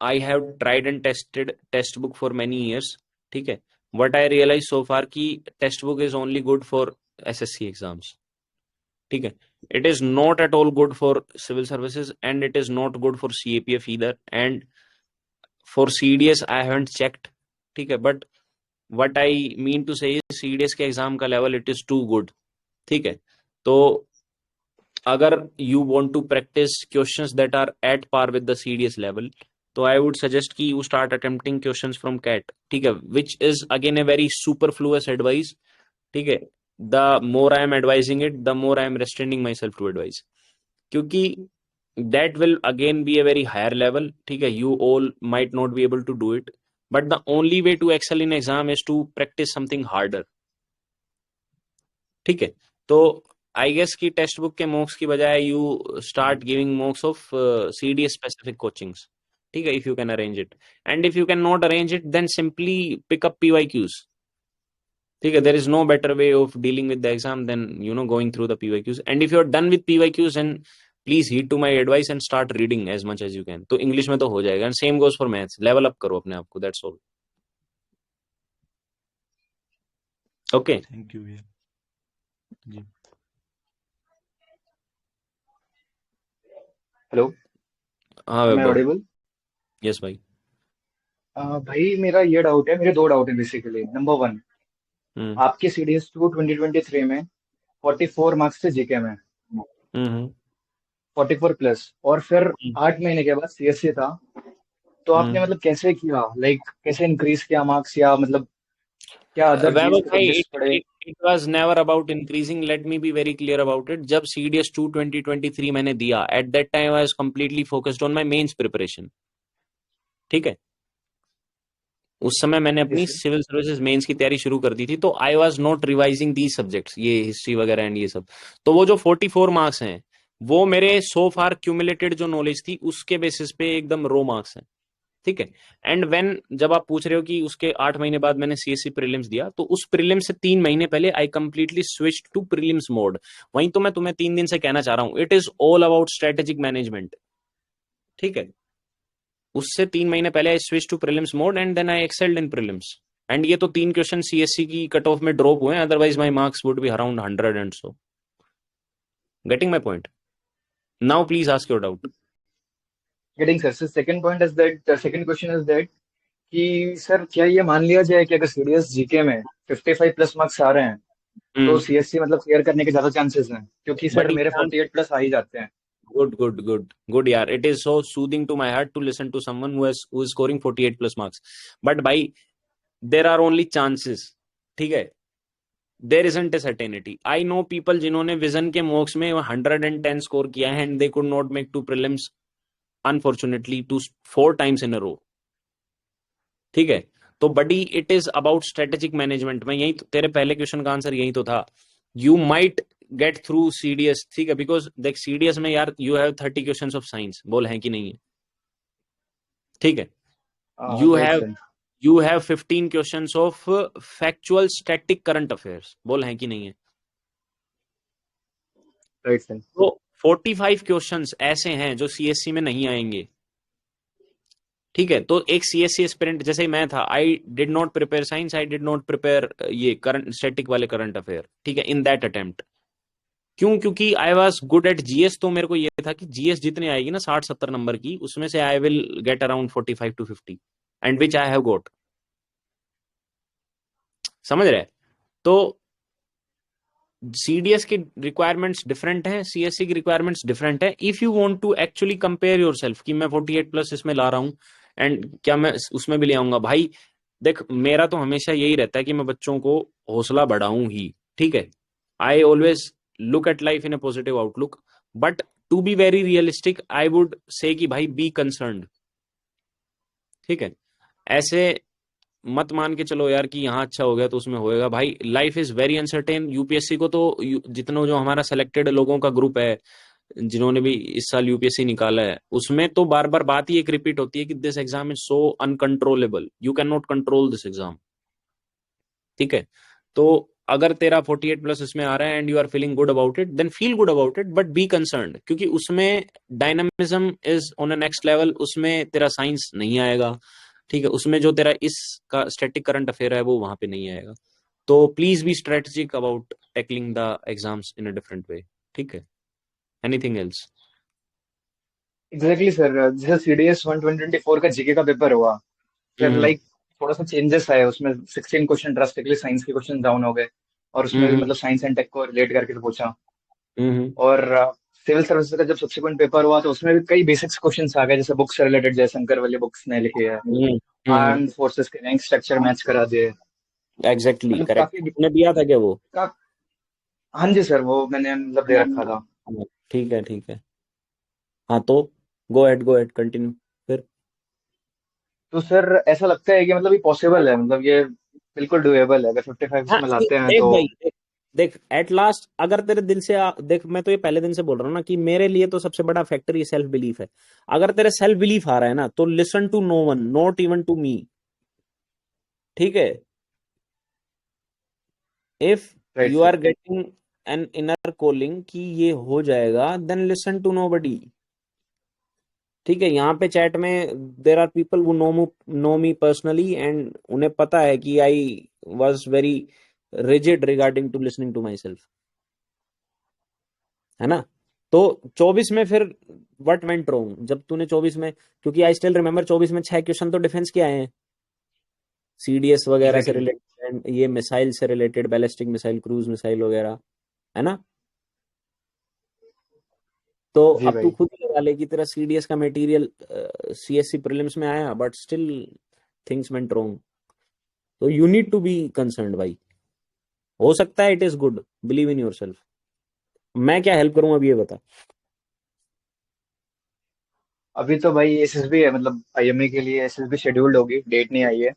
I have tried and tested text book for many years, ठीक है, what I realise so far की text book is only good for SSC exams, ठीक है। It is not at all good for civil services and it is not good for CAPF either and for CDS I haven't checked, ठीक है, but what I mean to say CDS के एग्जाम का level it is to good, ठीक है। तो अगर you want to practise questions that are at par with the CDS level, तो आई वुड सजेस्ट कि you start attempting questions from CAT, ठीक है, which is again a very superfluous advice, ठीक है। The more I am advising it the more I am restraining my self to advice, क्योंकि that will again be a very higher level. ठीक है, you all might not be able to do it, but the only way to excel in exam is to practice something harder. ठीक है, तो आई गेस कि टेक्स्ट बुक के मॉक्स की बजाय you start giving mocks of CDS specific coachings. ठीक है, if you can arrange it, and if you can not arrange it then simply pick up PYQs. ठीक है, there is no better way of dealing with the exam than going through the PYQs. And if you are done with PYQs and please heed to my advice and start reading as much as you can. तो इंग्लिश में तो हो जाएगा, and same goes for maths. Level up करो अपने आप को, that's all. Okay, thank you भैया जी. हेलो, हाँ मैं वैभव. ऑडिबल? यस भाई. भाई मेरा ये डाउट है, मेरे दो डाउट है बेसिकली. नंबर वन, हम्म आपके सीडीएस 2 2023 में 44 मार्क्स थे जीके में, हम्म 44 प्लस, और फिर 8 महीने के बाद सीएससी था. तो आपने हम्म. मतलब कैसे किया, लाइक कैसे इंक्रीज किया मार्क्स, या मतलब क्या अदर वैभव जीएस के भाई, सब्जेक्ट्स पढ़े? it was never about increasing. Let me be very clear about it. जब CDS 2 2023 मैंने दिया, at that time I was completely focused on my mains preparation. ठीक है, उस समय मैंने अपनी जैसे सिविल सर्विसेज मेंस की तैयारी शुरू कर दी थी. तो I was not revising these subjects, ये हिस्ट्री वगैरह एंड ये सब. तो वो जो 44 मार्क्स हैं वो मेरे सो फार क्यूमुलेटेड जो नॉलेज थी उसके बेसिस पे एकदम रो मार्क्स हैं. ठीक है, एंड व्हेन जब आप पूछ रहे हो कि उसके 8 महीने बाद मैंने सीएससी प्रीलिम्स दिया, तो उस प्रीलिम्स से 3 महीने पहले I completely switch to prelims mode. वहीं तो मैं तुम्हें 3 दिन से कहना चाह रहा हूं, it is all about strategic management. ठीक है, उससे 3 महीने पहले I switch to prelims mode and then I excelled in prelims. And ये तो 3 क्वेश्चन सीएससी की कट ऑफ में ड्रॉप हुए, otherwise my marks would be around 100 and so. Getting my point? Now please ask your doubt. Getting sir. Second point is that, second question is that कि सर क्या ये मान लिया जाए कि अगर सीडीएस जीके में 55 प्लस मार्क्स आ रहे हैं तो सीएससी मतलब क्लियर करने के ज्यादा चांसेस हैं? क्योंकि सर बट मेरे 48 प्लस आ ही जाते हैं. good yaar, it is so soothing to my heart to listen to someone who is scoring 48 plus marks. But by there are only chances. ठीक है, there isn't a certainty. I know people जिन्होंने विजन के मॉक्स में 110 स्कोर किया है and they could not make 2 prelims unfortunately 4 times in a row. ठीक है, तो buddy it is about strategic management. मैं यही तेरे पहले क्वेश्चन का आंसर यही तो था. You might get through CDS. ठीक है, बिकॉज देख सीडीएस में यार you have 30 questions of science. बोल है कि नहीं है? ठीक है, you have 15 questions of factual static current affairs. बोल है कि नहीं है? Right sir. तो 45 क्वेश्चंस ऐसे हैं जो सीएससी में नहीं आएंगे. ठीक है, तो एक सीएससी एस्पिरेंट जैसे मैं था, आई did not prepare science, I did not prepare ये करंट स्टैटिक वाले करंट अफेयर. ठीक है, इन दैट अटेम्प्ट. क्यों? क्योंकि I was good at GS. तो मेरे को ये था कि जीएस जितने आएगी ना 60-70 नंबर की, उसमें से I will get around 45 to 50 and which I have got. समझ रहे? तो सीडीएस की रिक्वायरमेंट्स डिफरेंट है, सीएससी की रिक्वायरमेंट्स डिफरेंट है. If you want to actually compare yourself कि मैं 48 प्लस इसमें ला रहा हूं एंड क्या मैं उसमें भी ले आऊंगा, भाई देख मेरा तो हमेशा यही रहता है कि मैं बच्चों को हौसला बढ़ाऊं ही. ठीक है, I always look at life in a positive outlook, but to be very realistic I would say कि भाई बी कंसर्न्ड. ठीक है, ऐसे मत मान के चलो यार कि यहाँ अच्छा हो गया तो उसमें होएगा. भाई life is very uncertain. UPSC को तो जितना जो हमारा सिलेक्टेड लोगों का ग्रुप है जिन्होंने भी इस साल यूपीएससी निकाला है, उसमें तो बार बार बात ही एक रिपीट होती है कि this exam is so uncontrollable, you can not control this exam. ठीक है, तो अगर तेरा 48 प्लस इसमें आ रहा है and you are feeling good about it, then feel good about it, but be concerned, क्योंकि उसमें dynamism is on a next level. उसमें तेरा साइंस नहीं आएगा. ठीक है, उसमें जो तेरा इसका स्टैटिक करंट अफेयर है वो वहां पे नहीं आएगा. तो please be strategic about tackling the exams in a different way. ठीक है, एनीथिंग एल्स? Exactly sir. जैसे सीडीएस 1 2024 का जीके का पेपर हुआ, फिर लाइक थोड़ा सा चेंजेस आए उसमें. 16 क्वेश्चन ड्रास्टिकली साइंस के क्वेश्चन डाउन हो गए, और उसमें भी मतलब साइंस एंड टेक को रिलेट करके पूछा. और सिविल सर्विसेज का जब सब्सिक्वेंट पेपर हुआ तो उसमें भी कई बेसिक्स क्वेश्चंस आ गए, जैसे बुक्स से रिलेटेड, जयशंकर वाली बुक्स ने लिखी है, आर्म्ड फोर्सेस के रैंक स्ट्रक्चर मैच करा दिए. एग्जैक्टली मतलब करेक्ट. काफी तुमने दिया था क्या वो? हाँ जी सर, वो मैंने मतलब दे रखा था. ठीक है ठीक है. हाँ तो गो अहेड कंटिन्यू फिर। तो सर ऐसा लगता है कि मतलब ये पॉसिबल है, मतलब ये बिल्कुल डुएबल है, अगर 55 हाँ इसमें लाते हैं देख तो। भाई देख, देख एट लास्ट अगर तेरे दिल से देख, मैं तो ये पहले दिन से बोल रहा हूँ ना कि मेरे लिए तो सबसे बड़ा फैक्टर ये सेल्फ बिलीफ है। अगर तेरे सेल्फ बिलीफ आ रहा है ना तो listen to no one, not even to me. ठीक है, if right you sir. Are getting an inner calling कि ये हो जाएगा, देन लिसन टू नोबडी। ठीक है, यहाँ पे चैट में देर आर पीपल वो नो मी पर्सनली एंड उन्हें पता है कि I was very rigid regarding to listening to myself, है ना। तो 24 में फिर व्हाट वेंट रॉन्ग जब तूने 24 में, क्योंकि आई स्टिल रिमेम्बर 24 में 6 क्वेश्चन तो डिफेंस के आए हैं, सीडीएस वगैरह से एग्जैक्टली। रिलेटेड, ये मिसाइल से related, ballistic missile, cruise missile वगैरह, है ना। तो जी अब तू भाई। खुद ही लगा ले कि तेरा सीडीएस का मटेरियल सीएससी प्रीलिम्स में आया but still things went wrong. तो you need to be concerned भाई, हो सकता है it is good, believe in yourself. मैं क्या हेल्प करूं अब ये बता। अभी तो भाई एसएसबी है, मतलब आईएमए के लिए एसएसबी शेड्यूल्ड होगी, डेट नहीं आई है।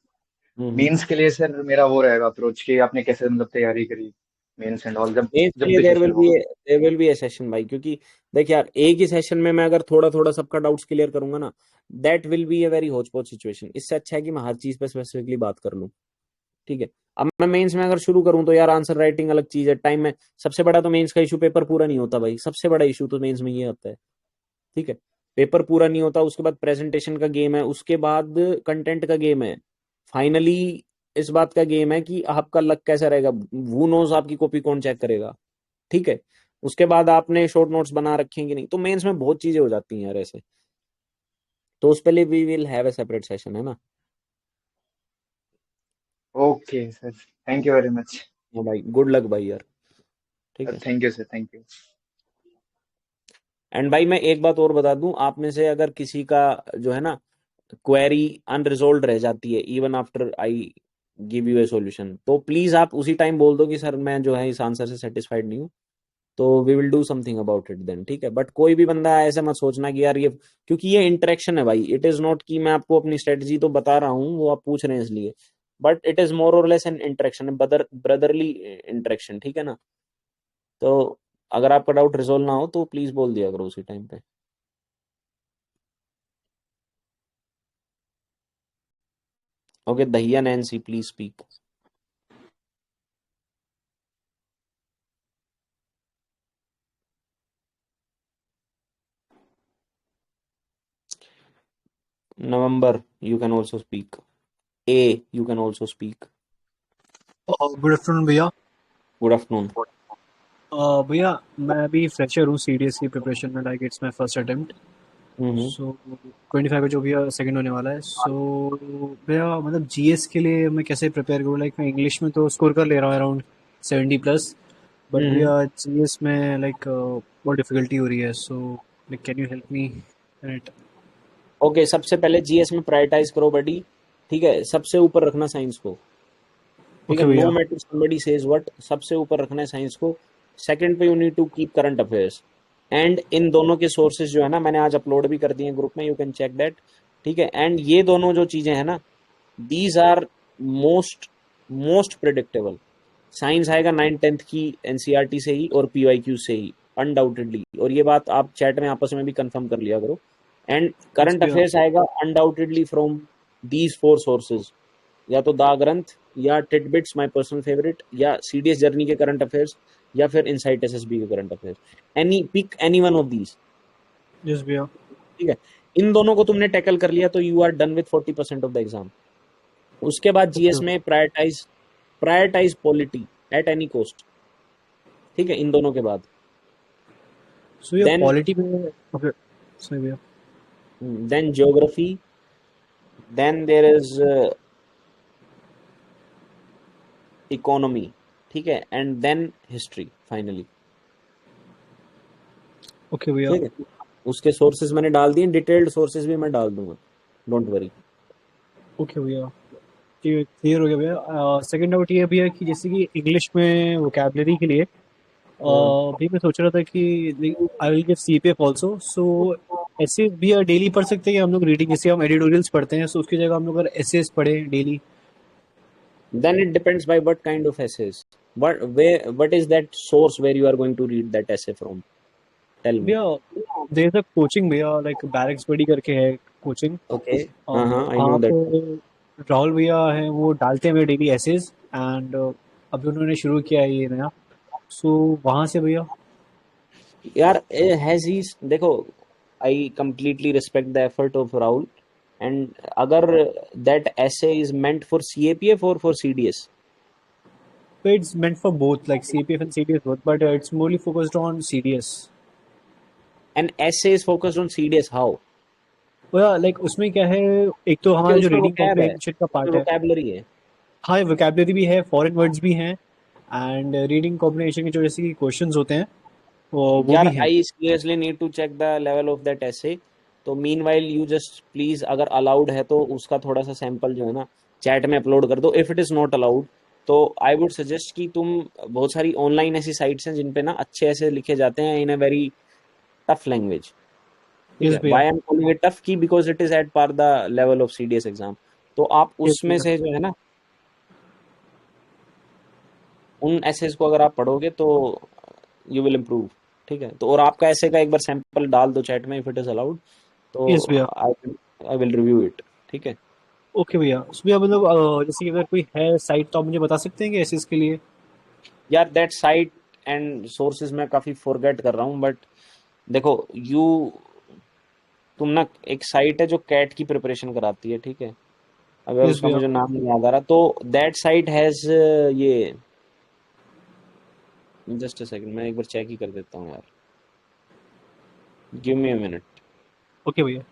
हम्म। मेंस के लिए सर मेरा वो रहेगा अप्रोच कि आपने कैसे मतलब तैयारी करी, मेंस एंड ऑल, जब मेंस के जब लिए भी सेशन हो। There will be a session भाई, क्योंकि देख यार एक ही सेशन में मैं अगर थोड़ा थोड़ा सबका डाउट्स क्लियर करूंगा ना, that will be a very होच पोच सिचुएशन। इससे अच्छा है कि मैं हर चीज पे स्पेसिफिकली बात कर लूं। ठीक है, अब मैं मेंस में अगर शुरू करूं तो यार आंसर राइटिंग अलग चीज है, टाइम में सबसे बड़ा तो मेंस का इशू पेपर पूरा नहीं होता भाई, सबसे बड़ा इशू तो मेंस में ये आता है। ठीक है, पेपर पूरा नहीं होता, उसके बाद प्रेजेंटेशन का गेम है, उसके बाद कंटेंट का गेम है, फाइनली इस बात का गेम है कि आपका लक कैसा रहेगा, वो नोज आपकी कॉपी कौन चेक करेगा। ठीक है, उसके बाद आपने शॉर्ट नोट्स बना रखेंगे नहीं, तो मेंस में बहुत चीजें हो जाती हैं यार ऐसे। तो उस पे लिए we will have a separate session, है ना। Okay sir, thank you very much. हाँ भाई, गुड लक भाई यार। ठीक है, thank you sir, thank you. And भाई मैं एक बात और बता दूं, आप में से अगर किसी का जो है ना क्वेरी अनरिजोल्व रह जाती है even after I give U A solution, तो प्लीज आप उसी टाइम बोल दो कि सर मैं जो है इस आंसर से सेटिस्फाइड नहीं हूँ, तो we will do something about it then. ठीक है, बट कोई भी बंदा ऐसे मत सोचना कि यार ये, क्योंकि ये इंटरेक्शन है भाई, इट इज नॉट कि मैं आपको अपनी स्ट्रेटजी तो बता रहा हूँ वो आप पूछ रहे हैं इसलिए, but it is more or less N interaction, brotherly interaction. ठीक है ना। तो अगर आपका डाउट रिजोल्व ना हो तो प्लीज बोल दिया करो उसी टाइम पे। Okay, Dahiya Nancy please speak. November you can also speak, a you can also speak. Good afternoon भैया। Good afternoon. भैया मैं अभी फ्रेशर हूँ सीडीएस की प्रिपरेशन में, like it's my first attempt. Hmm. So 25 का जो भैया सेकंड होने वाला है। सो भैया मतलब जीएस के लिए मैं कैसे प्रिपेयर करूँ? लाइक मैं इंग्लिश में तो स्कोर कर ले रहा हूँ अराउंड 70+, बट हम्म। भैया जीएस में लाइक बहुत डिफिकल्टी हो रही है। So like can you help me in it? Okay, सबसे पहले जीएस में प्रायोरिटाइज करो बडी। ठीक है, सबसे ऊपर रखना साइंस को। ठीक है, ओके नो भैया। मैटर समबडी सेज व्हाट, सबसे ऊपर रखना है साइंस को। सेकंड पे you need to keep current affairs, and in दोनों के सोर्सेज जो है ना मैंने आज अपलोड भी कर दिए हैं ग्रुप में, यू कैन चेक दैट। ठीक है, एंड ये दोनों जो चीजें हैं ना, these are most most predictable. Science आएगा 9th-10th की एनसीईआरटी से ही और पीवाईक्यू से ही अनडाउटेडली, और ये बात आप चैट में आपस में भी कंफर्म कर लिया करो। एंड यस करंट भैया। अफेयर्स आएगा अनडाउटेडली फ्रॉम दीज 4 सोर्सेज, या तो दा ग्रंथ, या टिटबिट्स माय पर्सनल फेवरेट, या सीडीएस जर्नी के करंट अफेयर्स, या फिर इनसाइट एसएसबी के current affairs. Any pick any one of these. Yes भैया। ठीक है, इन दोनों को तुमने टैकल कर लिया तो you are done with 40% of the exam. उसके बाद जीएस ओके। में prioritise polity at any cost. ठीक है, इन दोनों के बाद सो ये देन पॉलिटी में ओके सही भैया। Then geography, then there is economy. ठीक है, and then history finally. Okay भैया। ठीक है, उसके सोर्सेज मैंने डाल दिए, डिटेल्ड सोर्सेज भी मैं डाल दूंगा, डोंट वरी। ओके भैया, क्लियर हो गया भैया। सेकंड डाउट ये भैया कि जैसे कि इंग्लिश में वोकैबलरी के लिए भी मैं सोच रहा था कि I will give CPF also. So ऐसे भी डेली पढ़ सकते हैं कि हम लोग रीडिंग, जैसे हम एडिटोरियल्स पढ़ते हैं, तो उसकी जगह हम लोग अगर एसेस पढ़े daily? Then it depends by what kind of essays. What is that source where you are going to read that essay from? Tell me. भैया देयर इज अ कोचिंग भैया, लाइक बैरिक्स बडी करके है कोचिंग। Okay. हाँ, I वहाँ know that. पे राहुल भैया हैं, वो डालते हैं डेली एसेज, एंड अभी उन्होंने शुरू किया है ये नया, सो वहाँ से भैया। यार has he देखो, I completely respect the effort of Rahul, and अगर that essay is meant for CAPF or for CDS? So it's meant for both, like CPF and CDS both, but it's morely focused on CDS. An essay is focused on CDS, how? well, like उसमें क्या है, एक तो क्योंकि हमारा जो उसमें रीडिंग vocab है, कॉम्प्रिहेंशन का उसमें पार्ट है, vocabulary है. हाँ वोकेबलरी भी है, फॉरेन वर्ड्स भी हैं, एंड रीडिंग कॉम्प्रिहेंशन के जो जैसे कि क्वेश्चंस होते हैं वो यार भी हैं। I seriously need to check the level of that essay. तो meanwhile you just please, अगर allowed है तो उसका थोड़ा सा सैंपल जो है ना चैट में अपलोड कर दो. If it is not allowed तो आई वुड सजेस्ट कि तुम, बहुत सारी ऑनलाइन ऐसी साइट्स हैं जिन पे ना अच्छे ऐसे लिखे जाते हैं in a very tough language. ठीक यस है, भैया, why I am calling it tough की because it is at par the level of CDS exam. तो आप यस उसमें भैया, से जो है ना उन एसेज को अगर आप पढ़ोगे तो यू विल इम्प्रूव. ठीक है, तो और आपका ऐसे का एक बार सैंपल डाल दो चैट में इफ इट इज अलाउड, तो यस भैया। I will review it. ठीक है. ओके भैया, so भैया मतलब जैसे कि अगर कोई है साइट, तो आप मुझे बता सकते हैं कि एसेस के लिए? यार दैट साइट एंड सोर्सेज मैं काफी फॉरगेट कर रहा हूँ, बट देखो तुम ना, एक साइट है जो कैट की प्रिपरेशन कराती है. ठीक है, अगर यस उसका भैया। मुझे नाम नहीं याद आ रहा तो दैट साइट हैज ये, जस्ट अ सेकंड, मैं एक बार चेक ही कर देता हूँ यार. Give me a minute. Okay भैया।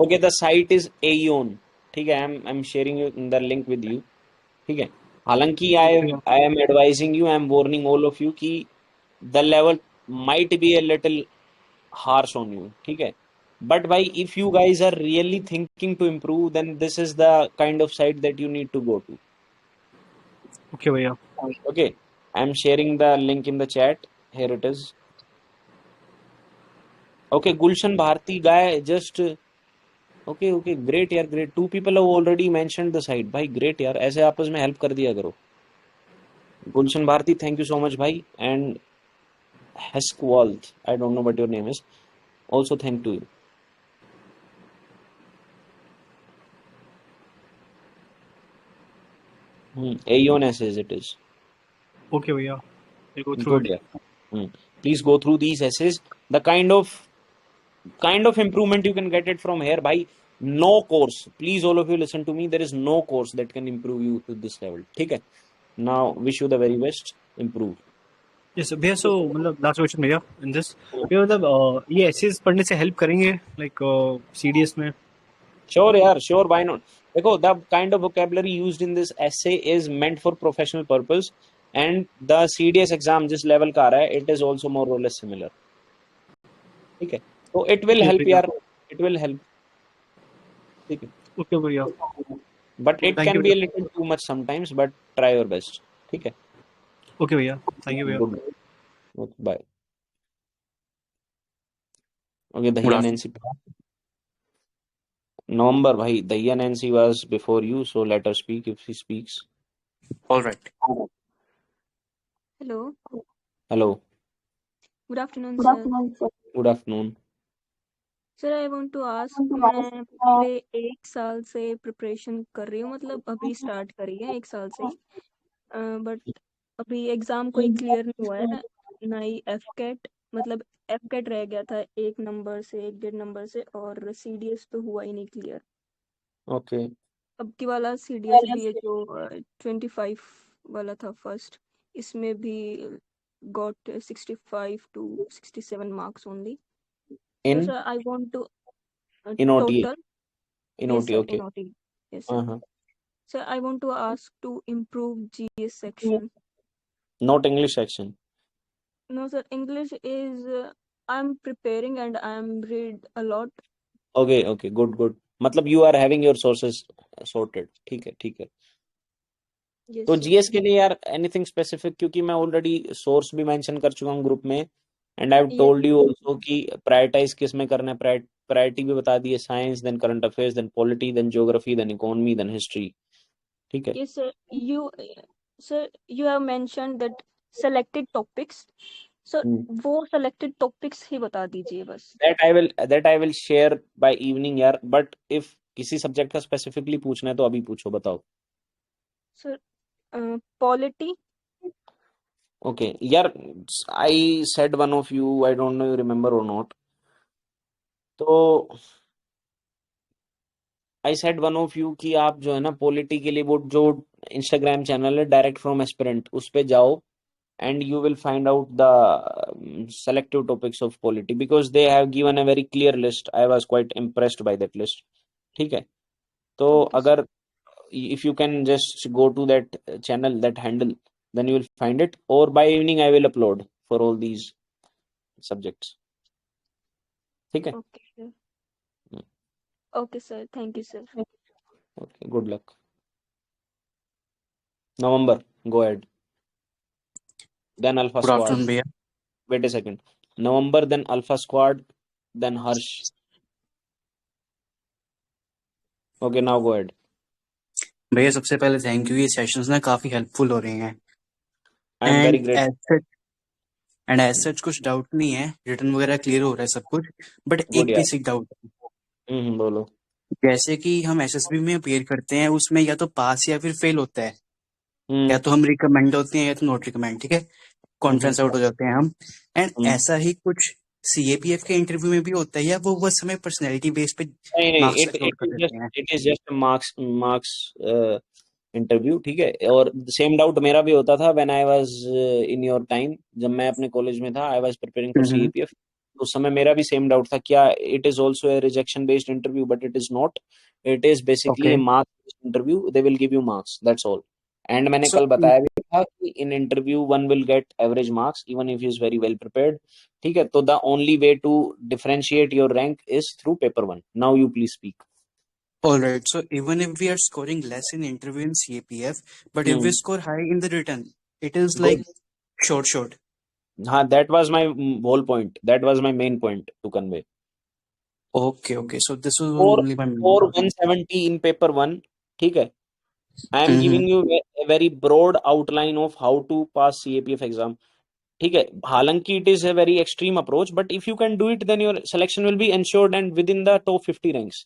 Okay, the site is Aeon. ठीक है, I am sharing you the link with you. ठीक है, हालांकि आई भैया I am advising you, I am warning all of you कि the level might be a little harsh on you. ठीक है, but भाई if you guys are really thinking to improve, then this is the kind of site that you need to go to. Okay भैया। Okay, I am sharing the link in the chat. Here it is. Okay, Gulshan Bharti guy just okay, great यार, great. Two people have already mentioned the site. भाई great यार, ऐसे आपस में help कर दिया करो. Gulshan Bharti, thank you so much भाई, and Heskwalt, I don't know what your name is, also thank to you. Aeon essays it is. Okay भैया, will go through Good, it. yeah. Please go through these essays. The kind of improvement you can get it from here by no course. Please, all of you, listen to me. There is no course that can improve you to this level. ठीक है. Now, wish you the very best. Improve. Yes भैया, सो मतलब लास्ट क्वेश्चन भैया इन दिस, भैया मतलब ये एसेस पढ़ने से हेल्प करेंगे लाइक सीडीएस में? Sure, यार. Sure, why not? देखो, the kind of vocabulary used in this essay is meant for professional purpose, and the CDS exam जिस level का आ रहा है, it is also more or less similar. ठीक है, तो it will यस help भैया। यार. It will help. ठीक है. ओके भैया, But it thank can you be a भैया। little too much sometimes, but try your best. ठीक है. ओके भैया, थैंक यू भैया। Good. Okay, bye. Okay, Good Dahiya afternoon. Nancy. November, bhai. Dahiya Nancy was before you, so let her speak if she speaks. All right. Hello, Hello. good afternoon, sir. Good afternoon. Sir I want to ask, मैं पिछले 1 साल से प्रिपरेशन कर रही हूँ, मतलब अभी स्टार्ट करी है 1 साल से ही, बट अभी एग्जाम कोई क्लियर नहीं हुआ है, ना ही एफकेट, मतलब एफकेट रह गया था 1 नंबर से 1.5 नंबर से, और सीडीएस तो हुआ ही नहीं क्लियर. Okay. अब की वाला सीडीएस भी है जो 25 वाला था फर्स्ट, इसमें भी got 65 to 67 marks only. So In sir, I want to in OTA. total. In Yes OTA. sir, Okay. in OT. Yes sir. Uh-huh. Sir, I want to ask to improve GS section. Not English section. No, sir. English is I'm preparing and I'm read a lot. Okay okay, good good, मतलब you are having your sources sorted, ठीक है ठीक है। Yes, तो sir. जीएस के लिए यार एनीथिंग स्पेसिफिक, क्योंकि मैं ऑलरेडी सोर्स भी मेंशन कर चुका हूँ ग्रुप में, and I have Yes, told you also कि प्रायोरिटाइज किस में करना है, प्रायोरिटी भी बता दी है, science, then current affairs, then polity, then geography, then economy, then history, ठीक है। yes, sir. Sir, you have mentioned that selected topics. So वो selected topics ही बता दीजिए बस. That I will share by evening यार, बट इफ किसी सब्जेक्ट का स्पेसिफिकली पूछना है तो अभी पूछो, बताओ। Sir, polity. ओके यार, I said one of you, I don't no you remember और नॉट, तो I said one of you कि आप जो है ना पॉलिटी के लिए वो जो इंस्टाग्राम चैनल है डायरेक्ट फ्रॉम एस्पिरेंट, उस पे जाओ and you will find out the selective topics of polity, because they have given a very clear list. I was quite impressed by that list, ठीक है। तो Okay, sir. अगर if you can just go to that channel, that handle, then you will find it, or by evening I will upload for all these subjects, ठीक है। Okay, sir. Okay, sir. Thank you, sir. Okay, good luck. November, go ahead. Then Alpha good Squad. Afternoon भैया। Wait a second. November, then Alpha Squad, then Harsh. Okay, now go ahead. भैया सबसे पहले थैंक यू, ये सेशंस ना काफी हेल्पफुल हो रहे हैं। I am very and grateful. As such कुछ डाउट नहीं है, रिटर्न वगैरह क्लियर हो रहा है सब कुछ, बट Good एक यार। बेसिक डाउट है। बोलो। जैसे कि हम एसएसबी में अपेयर करते हैं, उसमें या तो पास या फिर फेल होता है, या हम्म तो हम रिकमेंड होते हैं या तो नॉट रिकमेंड, ठीक है, कॉन्फ्रेंस आउट हो जाते हैं हम। एंड हम्म। ऐसा ही कुछ सीएपीएफ के इंटरव्यू में भी होता है, या वो बस हमें पर्सनैलिटी बेस पे नहीं नहीं, मार्क्स इट अलॉट इट कर इज देते जस्ट हैं? It is just marks marks interview, ठीक है। और सेम डाउट मेरा भी होता था when I was in your time, जब मैं अपने कॉलेज में था, आई वाज प्रिपेयरिंग फॉर हम्म। सीईपीएफ। उस समय मेरा भी सेम डाउट था, क्या it is also a rejection based interview, but it is not, it is basically okay, A marks based interview, they will give you marks, that's all. And मैंने सो कल बताया भी था कि in interview one will get average marks even if he is very well prepared, ठीक है। तो the only way to differentiate your rank is through paper one. Now you please speak. all right, so even if we are scoring less in interview in CAPF, but if we score high in the written, it is like Good. short. हाँ, that was my whole point. That was my main point to convey. Okay, so this was For only my main for doubt. 170 in paper one, ठीक है। I am Mhm. giving you a very broad outline of how to pass CAPF exam, ठीक है। हालांकि it is a very extreme approach, but if you can do it, then your selection will be ensured and within the top 50 ranks.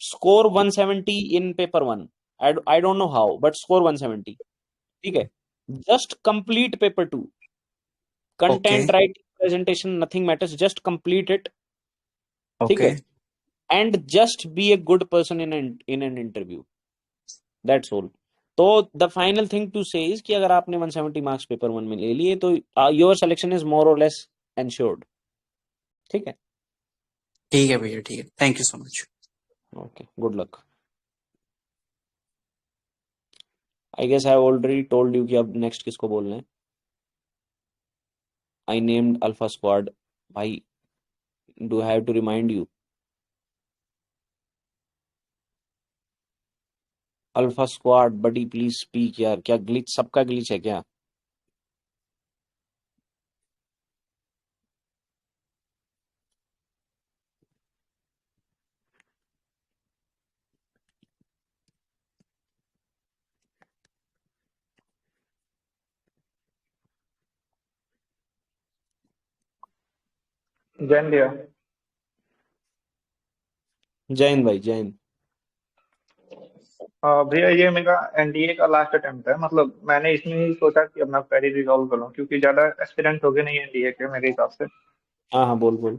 Score 170 in paper one. I don't know how, but score 170, ठीक है। Just complete paper two. Content, Okay, writing, presentation, nothing matters. Just complete it, ठीक है। okay. And just be a good person in an interview. That's all. तो the final thing to say is कि अगर आपने 170 मार्क्स पेपर वन में ले लिए तो your selection is more or less ensured, ठीक है। ठीक है भैया, ठीक है, thank you so much. Okay, good luck. I guess I have already told you कि अब next किसको बोलना है। I named Alpha Squad. भाई, do I have to remind you? Alpha squad buddy please speak यार, क्या ग्लिच, सबका ग्लिच है क्या? जैन भैया। जैन भाई, जैन। भैया ये मेरा एनडीए का लास्ट अटेम्प्ट है, मतलब मैंने इसमें ही सोचा कि अपना क्वेरी रिजॉल्व कर लूं, क्योंकि ज्यादा एस्पिरेंट हो गए नहीं एनडीए के मेरे हिसाब से। हाँ हाँ, बोल बोल।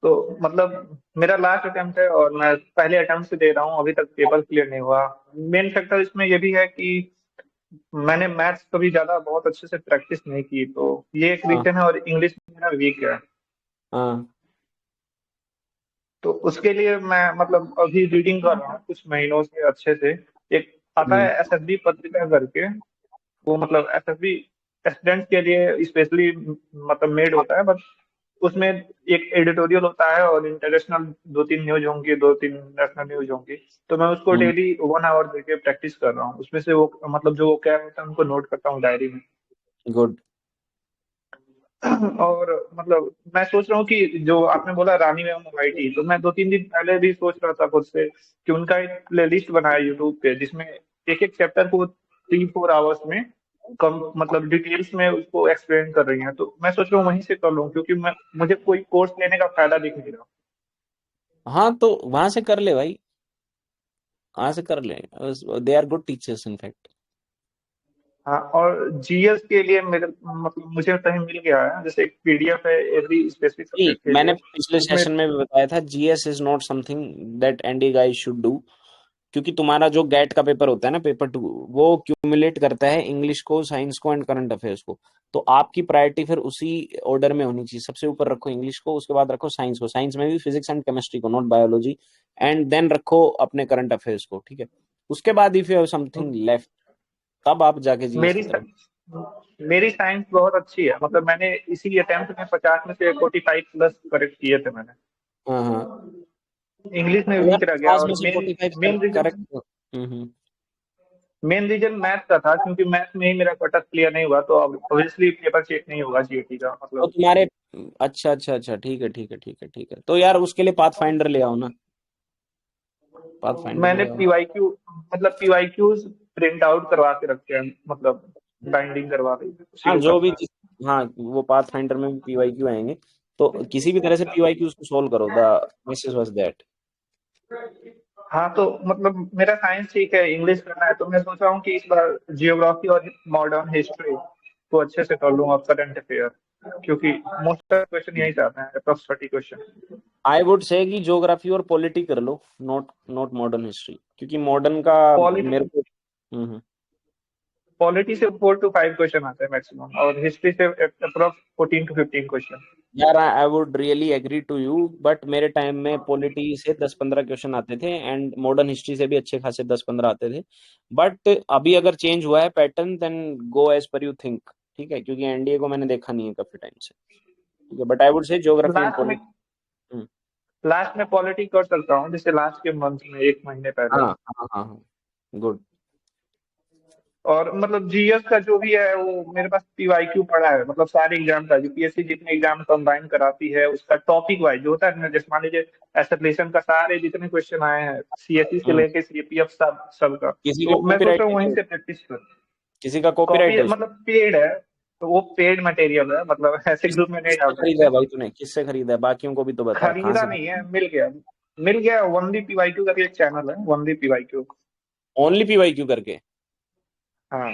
तो मतलब मेरा लास्ट अटेम्प्ट है और मैं पहले अटेम्प्ट से दे रहा हूँ, अभी तक पेपर क्लियर नहीं हुआ। मेन फैक्टर इसमें ये भी है कि मैंने मैथ्स कभी ज्यादा बहुत अच्छे से प्रैक्टिस नहीं की, तो ये एक हाँ रीजन है, और इंग्लिश मेरा वीक है। हाँ। तो उसके लिए मैं मतलब अभी रीडिंग कर रहा हूँ कुछ महीनों से अच्छे से। एक आता है एसएसबी पत्रिका करके, वो मतलब एसएसबी स्टूडेंट्स के लिए स्पेशली मतलब मेड होता है, बट उसमें एक एडिटोरियल होता है और इंटरनेशनल 2-3 न्यूज होंगी, 2-3 नेशनल न्यूज होंगी। तो मैं उसको डेली 1 आवर देके प्रैक्टिस कर रहा हूँ। उसमें से वो मतलब जो क्या होता है उनको नोट करता हूँ डायरी में। गुड। और मतलब मैं सोच रहा हूँ कि जो आपने बोला रानी मैम आईटी, तो मैं 2-3 दिन पहले भी सोच रहा था खुद से कि उनका एक प्लेलिस्ट बनाया यूट्यूब पे, जिसमें एक एक चैप्टर को 3-4 आवर्स में कम मतलब डिटेल्स में उसको एक्सप्लेन कर रही हैं। तो मैं सोच रहा हूँ वहीं से कर लूँ, क्योंकि मुझे कोई कोर्स लेने का फायदा दिख नहीं रहा। हाँ तो वहां से कर ले भाई, वहां से कर ले, they are good teachers in fact. हाँ, और जीएस के लिए मेरे मतलब मुझे कहीं मिल गया है, जैसे एक पीडीएफ है एवरी स्पेसिफिक नहीं, सब्जेक्ट के मैंने लिए। पिछले उसमें सेशन में भी बताया था, GS is not something that NDA guys should do, क्योंकि तुम्हारा जो गेट का पेपर होता है ना, पेपर 2, वो क्यूमुलेट करता है इंग्लिश को, साइंस को एंड करंट अफेयर्स को। तो आपकी प्रायोरिटी फिर उसी ऑर्डर में होनी चाहिए, सबसे ऊपर रखो इंग्लिश को, उसके बाद रखो साइंस को, साइंस में भी फिजिक्स एंड केमिस्ट्री को, नॉट बायोलॉजी, एंड देन रखो अपने करंट अफेयर्स को, ठीक है। उसके बाद if you have something left, तब आप जाके जीएस मेरी की तरफ। मेरी साइंस बहुत अच्छी है, मतलब मैंने इसी अटेम्प्ट में 50 में से 45 प्लस करेक्ट किए थे मैंने। हाँ हाँ, इंग्लिश में तो यार वीक रह गया, 50 और में से मेन 45 मेन रीजन करेक्ट। हम्म। मेन रीजन मैथ का था, क्योंकि मैथ में ही मेरा कट ऑफ क्लियर नहीं हुआ, तो अब ऑब्वियसली पेपर चेक नहीं होगा जीएटी का तो मतलब। तुम्हारे, अच्छा अच्छा अच्छा, ठीक है ठीक है ठीक है ठीक है, तो यार उसके लिए पाथ फाइंडर ले आओ ना, पाथ फाइंडर मैंने ले आओ। पीवाईक्यू मतलब पीवाईक्यूज प्रिंट आउट करवा के रखे हैं, मतलब बाइंडिंग करवा दी, उसी हाँ को जो भी करना है। हाँ वो पाथ फाइंडर में भी पीवाईक्यू आएंगे, तो किसी भी तरह से पीवाईक्यूज को सोल्व करो, द मेसेज वाज दैट। हाँ, तो मतलब मेरा साइंस ठीक है, इंग्लिश करना है, तो मैं सोच रहा हूँ कि इस बार जियोग्राफी और मॉडर्न हिस्ट्री को अच्छे से कर लूँ, और करंट अफेयर, क्योंकि मोस्ट ऑफ क्वेश्चन यही से आते हैं, approx 30 question. I would say कि ज्योग्राफी और पॉलिटी कर लो, नॉट नॉट मॉडर्न हिस्ट्री, क्योंकि मॉडर्न का पॉलिटी मेरे को पॉलिटी से 4 to 5 क्वेश्चन आते हैं मैक्सिमम, और हिस्ट्री से अप्रॉक्स 14 to 15 क्वेश्चन। यार I would really agree to you, but मेरे टाइम में पॉलिटी से 10-15 क्वेश्चन आते थे, एंड मॉडर्न हिस्ट्री से भी अच्छे खासे 10-15 आते थे। बट अभी अगर चेंज हुआ है pattern, then go as per you think, ठीक है, क्योंकि एनडीए को मैंने देखा नहीं है काफी टाइम से, ठीक है। बट आई वुड से ज्योग्राफी एंड लास्ट में पॉलिटी। लास्ट में पॉलिटी कर सकता हूँ, जैसे लास्ट के मंथ में 1 महीने पहले। हाँ हाँ हाँ हाँ, गुड। और मतलब जीएस का जो भी है वो मेरे पास पीवाईक्यू पड़ा है, मतलब सारे एग्जाम का, यूपीएससी जितने एग्जाम कंबाइन कराती है उसका टॉपिक वाइज जो होता है ना, जैसे मान लीजिए एसोसिएशन का सारे जितने क्वेश्चन आए हैं, सीएससी से लेके सीपीएफ सबका, किसी का तो मैं सोच कॉपीराइट रहा हूँ है वहीं तो, से प्रैक्टिस कर। किसी का कॉपीराइट कॉपी है उसमें। मतलब पेड है, तो वो पेड मटेरियल है, मतलब ऐसे ग्रुप में नहीं किससे डाल खरीदा है सकते। भाई तूने, किससे खरीदा है, बाकियों को भी तो बता कहाँ खरीदा से। नहीं है, मिल गया ओनली पीवाईक्यू का भी एक चैनल है, ओनली पीवाईक्यू। ओनली पीवाईक्यू करके हाँ,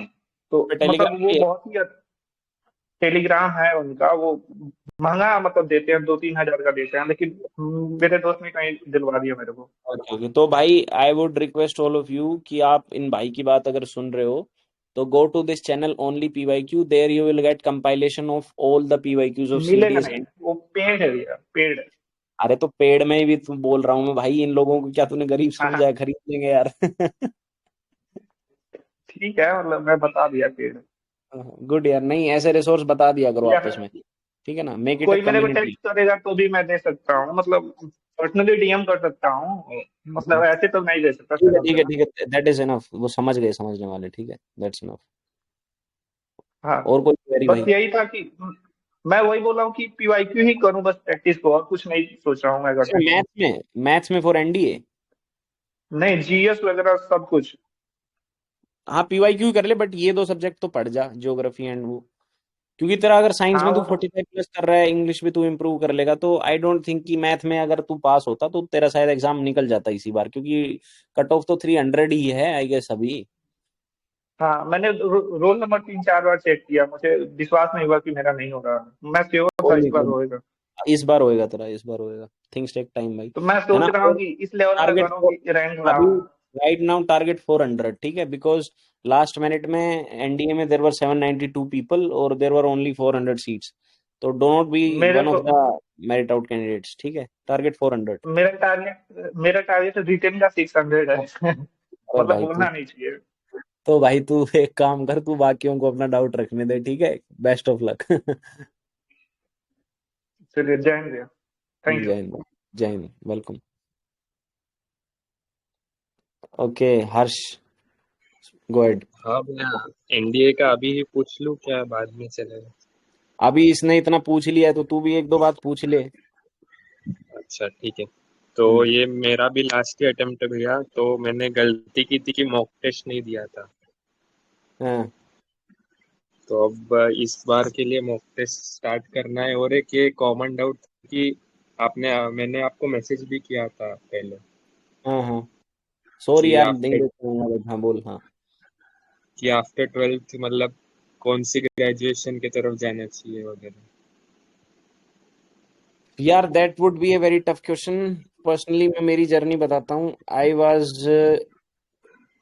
तो पे मतलब टेलीग्राम वो पे। बहुत ही टेलीग्राम है उनका, वो महंगा मतलब देते हैं, 2-3 हजार का देते हैं, लेकिन मेरे दोस्त ने कहीं दिलवा दिया मेरे को। ओके ओके, तो भाई I would request all of you कि आप इन भाई की बात अगर सुन रहे हो, तो go to this channel only PYQ, there you will get compilation of all the PYQs of मिलेगा सीडीएस नहीं, एंड। वो पेड है भैया, पेड है। अरे तो पेड़ में भी तू बोल रहा हूँ मैं भाई, इन लोगों को क्या तूने गरीब हाँ समझा हाँ, है, खरीद लेंगे यार। ठीक है, मतलब मैं बता दिया पेड है। गुड यार, नहीं ऐसे रिसोर्स बता दिया करो या आपस फिर में, ठीक है ना, मेक इट अ कोई मेरे को कम्युनिटी। टेक्स्ट करेगा तो भी मैं दे सकता हूँ, मतलब पर्सनली डीएम कर सकता हूँ, मतलब ऐसे तो नहीं दे सकता ठीक है शर्म ठीक से है ना। ठीक है, दैट इज इनफ, वो समझ गए समझने वाले, ठीक है, दैट्स इनफ। हाँ, और कोई क्वेरी बस भाई। यही था कि मैं वही बोल रहा हूँ कि पीवाईक्यू ही करूँ बस प्रैक्टिस को, और कुछ नहीं सोच रहा हूँ मैं करने को। मैथ्स में फॉर एनडीए। नहीं, जीएस वगैरह सब कुछ। हाँ पीवाईक्यू कर ले, बट ये दो सब्जेक्ट तो पढ़ जा, ज्योग्राफी एंड वो, क्योंकि तेरा अगर साइंस हाँ, में तू वो तो 45 प्लस कर रहा है, इंग्लिश भी तू इम्प्रूव कर लेगा, तो आई डोंट थिंक कि मैथ में अगर तू पास होता तो तेरा शायद एग्जाम निकल जाता इसी बार, क्योंकि कट ऑफ तो 300 ही है आई गेस अभी। हाँ, मैंने रोल नंबर 3-4 बार चेक किया, मुझे विश्वास नहीं हुआ कि मेरा नहीं हो रहा, मैं श्योर था कोई इस नहीं बार कोई होएगा। नहीं, इस बार होएगा तेरा, इस बार होएगा, थिंग्स टेक टाइम भाई, तो मैं है सोच ना। रहा हूँ और कि इस लेवल में टारगेट करूँ कि रैंक अभी लाऊं। राइट नाउ टारगेट 400, ठीक है, बिकॉज लास्ट मिनट में एनडीए में देर वर 792 पीपल और देर वर ओनली 400 सीट्स, तो डो नॉट बी मेरे वन को of the merit out candidates, ठीक है, टारगेट 400। मेरा टारगेट रिटेन का 600 है। अरे मतलब भाई तू बोलना नहीं चाहिए। तो भाई तू एक काम कर, तू बाकियों को अपना डाउट रखने दे, ठीक है? Best of luck. चलिए, जय हिंद भैया, थैंक यू। जय हिंद, जय हिंद, वेलकम। ओके हर्ष, गो अहेड। हाँ भैया, एनडीए का अभी ही पूछ लूं क्या, बाद में चलेगा? अभी इसने इतना पूछ लिया है तो तू भी एक दो बात पूछ ले। अच्छा ठीक है। तो ये मेरा भी लास्ट ही अटेम्प्ट है भैया, तो मैंने गलती की थी कि मॉक टेस्ट नहीं दिया था। हाँ तो अब इस बार के लिए मॉक टेस्ट स्टार्ट करना है। और एक ये कॉमन डाउट कि मैंने आपको मैसेज भी किया था पहले हाँ हाँ, सॉरी कि यार नहीं आफ्टर देख पाऊंगा, बट हाँ बोल। हाँ कि आफ्टर 12th मतलब कौन सी ग्रेजुएशन की तरफ जाना चाहिए वगैरह। यार, that would be a very tough question. Personally मैं मेरी जर्नी बताता हूँ। I was,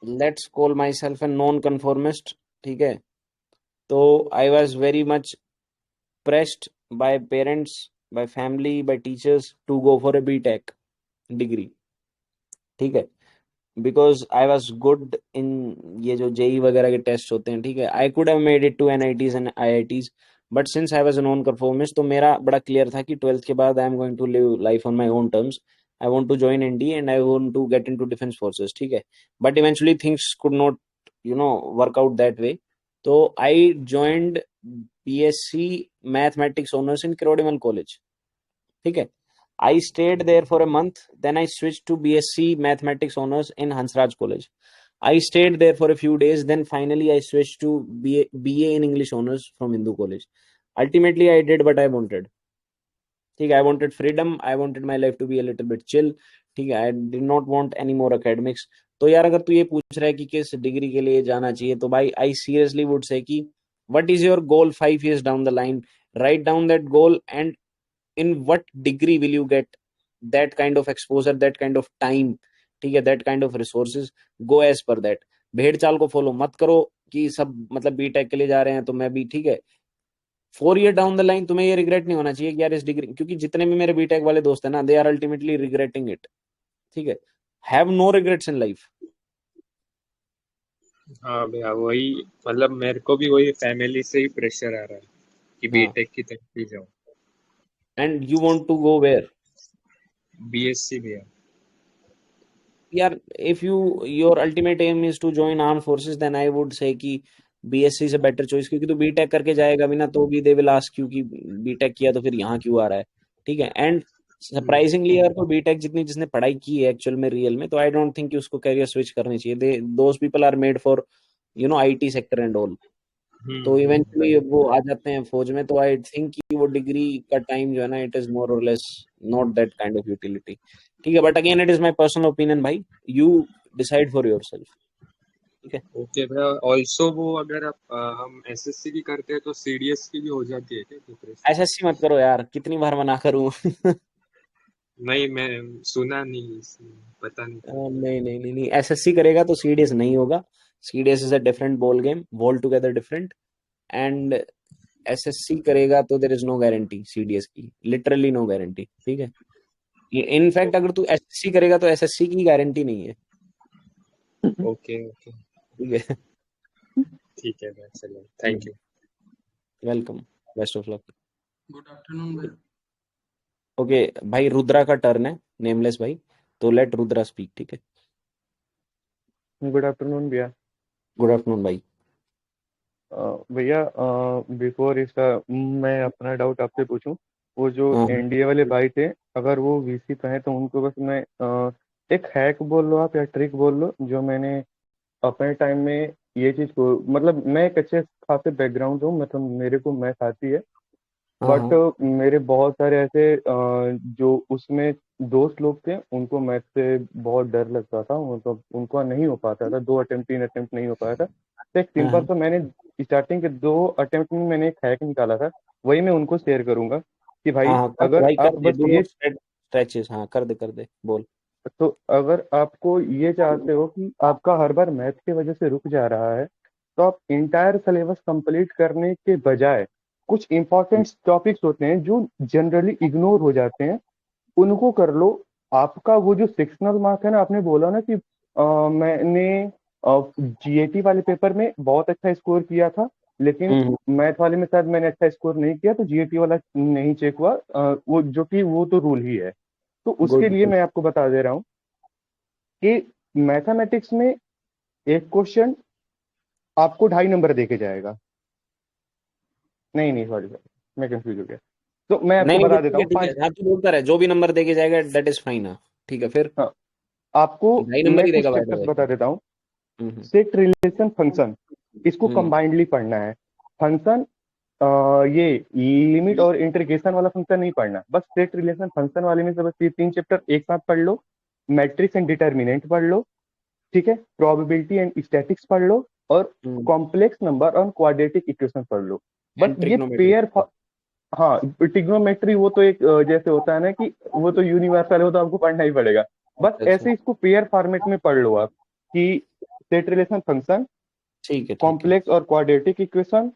let's call my self a non conformist, ठीक है? तो आई was very much pressed by parents, by family, by teachers to go for a BTech degree, ठीक है? Because I was good in ये जो जेई वगैरह के टेस्ट होते हैं, ठीक है? I could have made it to NITs and IITs, but since I was non conformist तो मेरा बड़ा क्लियर था कि 12th के बाद I am going to live life on my own terms. I want to join ND and I want to get into defence forces, ठीक है? But eventually things could not work out that way. तो I joined BSc mathematics honours in Kirorimal college, ठीक है? I stayed there for a month. Then I switched to BSc Mathematics Honors in Hansraj College. I stayed there for a few days. Then finally I switched to BA in English Honors from Hindu College. Ultimately, I did what I wanted. ठीक है? I wanted freedom. I wanted my life to be a little bit chill. ठीक है? I did not want any more academics. तो यार अगर तू ये पूछ रहा है कि किस डिग्री के लिए जाना चाहिए, तो भाई I seriously would say कि what is your goal 5 years down the line? Write down that goal and in what degree will you get that kind of exposure, that kind of time, ठीक है? that kind of resources, go as per that. भेड़ चाल को फॉलो मत करो कि सब मतलब बीटेक के लिए जा रहे हैं तो मैं भी, ठीक है? 4 year डाउन द लाइन तुम्हें ये रिग्रेट नहीं होना चाहिए कि यार इस डिग्री, क्योंकि जितने भी मेरे बीटेक वाले दोस्त हैं ना, they are ultimately regretting it, ठीक है? Have no regrets in life. हाँ भैया, वही मतलब मेरे को भी वही फैमिली से ही प्रेशर आ रहा है कि हाँ, बीटेक की तरफ ही जाऊँ। And you want to go where? BSc भैया। यार if your ultimate aim is to join arm forces, then I would say कि BSc से बेटर चॉइस, क्योंकि तू बीटेक करके जाएगा भी ना तो भी दे विल आस्क यू कि बीटेक किया तो फिर यहाँ क्यों आ रहा है, ठीक है? एंड सरप्राइजिंगली अगर कोई बीटेक जितनी जिसने पढ़ाई की है एक्चुअल में रियल में, तो आई डोंट थिंक कि उसको कैरियर स्विच करनी चाहिए। They those people are made for IT sector and all. तो इवेंचुअली वो आ जाते हैं फौज में। तो आई थिंक कि वो डिग्री का टाइम जो है ना, it is more or less not that kind of utility, ठीक है? But again it is my personal opinion भाई, यू डिसाइड फॉर योरसेल्फ, ठीक है? ओके भैया, ऑल्सो वो अगर हम एसएससी की करते हैं तो सीडीएस की भी हो जाती है क्या प्रिपरेशन? SSC मत करो यार, कितनी बार मना करूं। नहीं, मैं सुना नहीं, पता नहीं था। नहीं नहीं नहीं नहीं, SSC करेगा तो CDS नहीं होगा। CDS is a different ball game, altogether different. And SSC करेगा तो there is no guarantee CDS की, लिटरली नो गारंटी, ठीक है? इनफैक्ट अगर तू SSC करेगा तो SSC की गारंटी नहीं है, ओके ओके, ठीक है? ठीक है भैया, चलो, thank you. Welcome, best of luck. Good afternoon भैया। ओके भाई, रुद्रा का टर्न है, नेमलेस भाई, तो लेट रुद्रा स्पीक, ठीक है? गुड आफ्टरनून भैया। गुड आफ्टरनून भाई। भैया, बिफोर इसका मैं अपना डाउट आपसे पूछूं। वो जो हाँ एनडीए वाले भाई थे, अगर वो वीसी पे हैं तो उनको बस मैं एक हैक बोल लो आप या ट्रिक बोल लो, जो मैंने अपने टाइम में ये चीज़ को, मतलब मैं एक अच्छे खासे बैकग्राउंड हूँ, मतलब मेरे को मैथ आती है। हाँ बट हाँ मेरे बहुत सारे ऐसे जो उसमें दोस्त लोग थे, उनको मैथ से बहुत डर लगता था, मतलब उनको नहीं हो पाता था, 2 अटेम्प्ट 3 अटेम्प्ट नहीं हो पाया था। तो एक हाँ सिंपल हाँ सा मैंने स्टार्टिंग के 2 अटेम्प्ट में मैंने एक हैक निकाला था, वही मैं उनको शेयर करूंगा कि भाई हाँ, कर दे अगर भाई, कर आप दे, बस डू ये, नॉट स्ट्रेचेस। हाँ कर दे बोल। तो अगर आपको ये चाहते हो कि आपका हर बार मैथ की वजह से रुक जा रहा है, तो आप इंटायर सिलेबस कंप्लीट करने के बजाय कुछ इंपॉर्टेंट टॉपिक्स होते हैं जो जनरली इग्नोर हो जाते हैं, उनको कर लो। आपका वो जो सेक्शनल मार्क है ना, आपने बोला ना कि मैंने जीएटी वाले पेपर में बहुत अच्छा स्कोर किया था, लेकिन मैथ वाले में शायद मैंने अच्छा स्कोर नहीं किया, तो जीएटी वाला नहीं चेक हुआ। वो जो कि वो तो रूल ही है। तो उसके गुड लिए गुड। मैं आपको बता दे रहा हूँ कि मैथमेटिक्स में एक क्वेश्चन आपको 2.5 नंबर दे के जाएगा। नहीं नहीं, सॉरी सॉरी, मैं कंफ्यूज हो गया। तो मैं नहीं आपको नहीं बता ठीक देता है हूँ ठीक है, 5। हाँ तू बोलता रहे, जो भी नंबर देके जाएगा दैट इज फाइन। हाँ ठीक है, फिर हाँ, आपको 2.5 नंबर मैं ही कुछ देगा बाय द चैप्टर्स वे। बता देता हूँ। हम्म सेट रिलेशन फंक्शन, इसको हम्म कंबाइंडली पढ़ना है। फंक्शन ये लिमिट और इंटीग्रेशन वाला फंक्शन नहीं पढ़ना, बस सेट रिलेशन फंक्शन वाले में से बस ये 3 चैप्टर एक साथ पढ़ लो। मैट्रिक्स एंड डिटर्मिनेंट पढ़ लो, ठीक है। प्रोबेबिलिटी एंड स्टैटिक्स पढ़ लो, और हम्म। कॉम्प्लेक्स नंबर और क्वाड्रेटिक इक्वेशन पढ़ लो। बस एंड ये ट्रिग्नोमेट्री। पेयर, हाँ, ट्रिग्नोमेट्री वो तो एक जैसे होता है ना कि वो तो यूनिवर्सल है, वो तो आपको पढ़ना ही पड़ेगा। बस अच्छा ऐसे इसको पेयर फॉर्मेट में पढ़ लो आप, कि सेट रिलेशन फंक्शन, ठीक है ठीक है, कॉम्प्लेक्स और quadratic equation,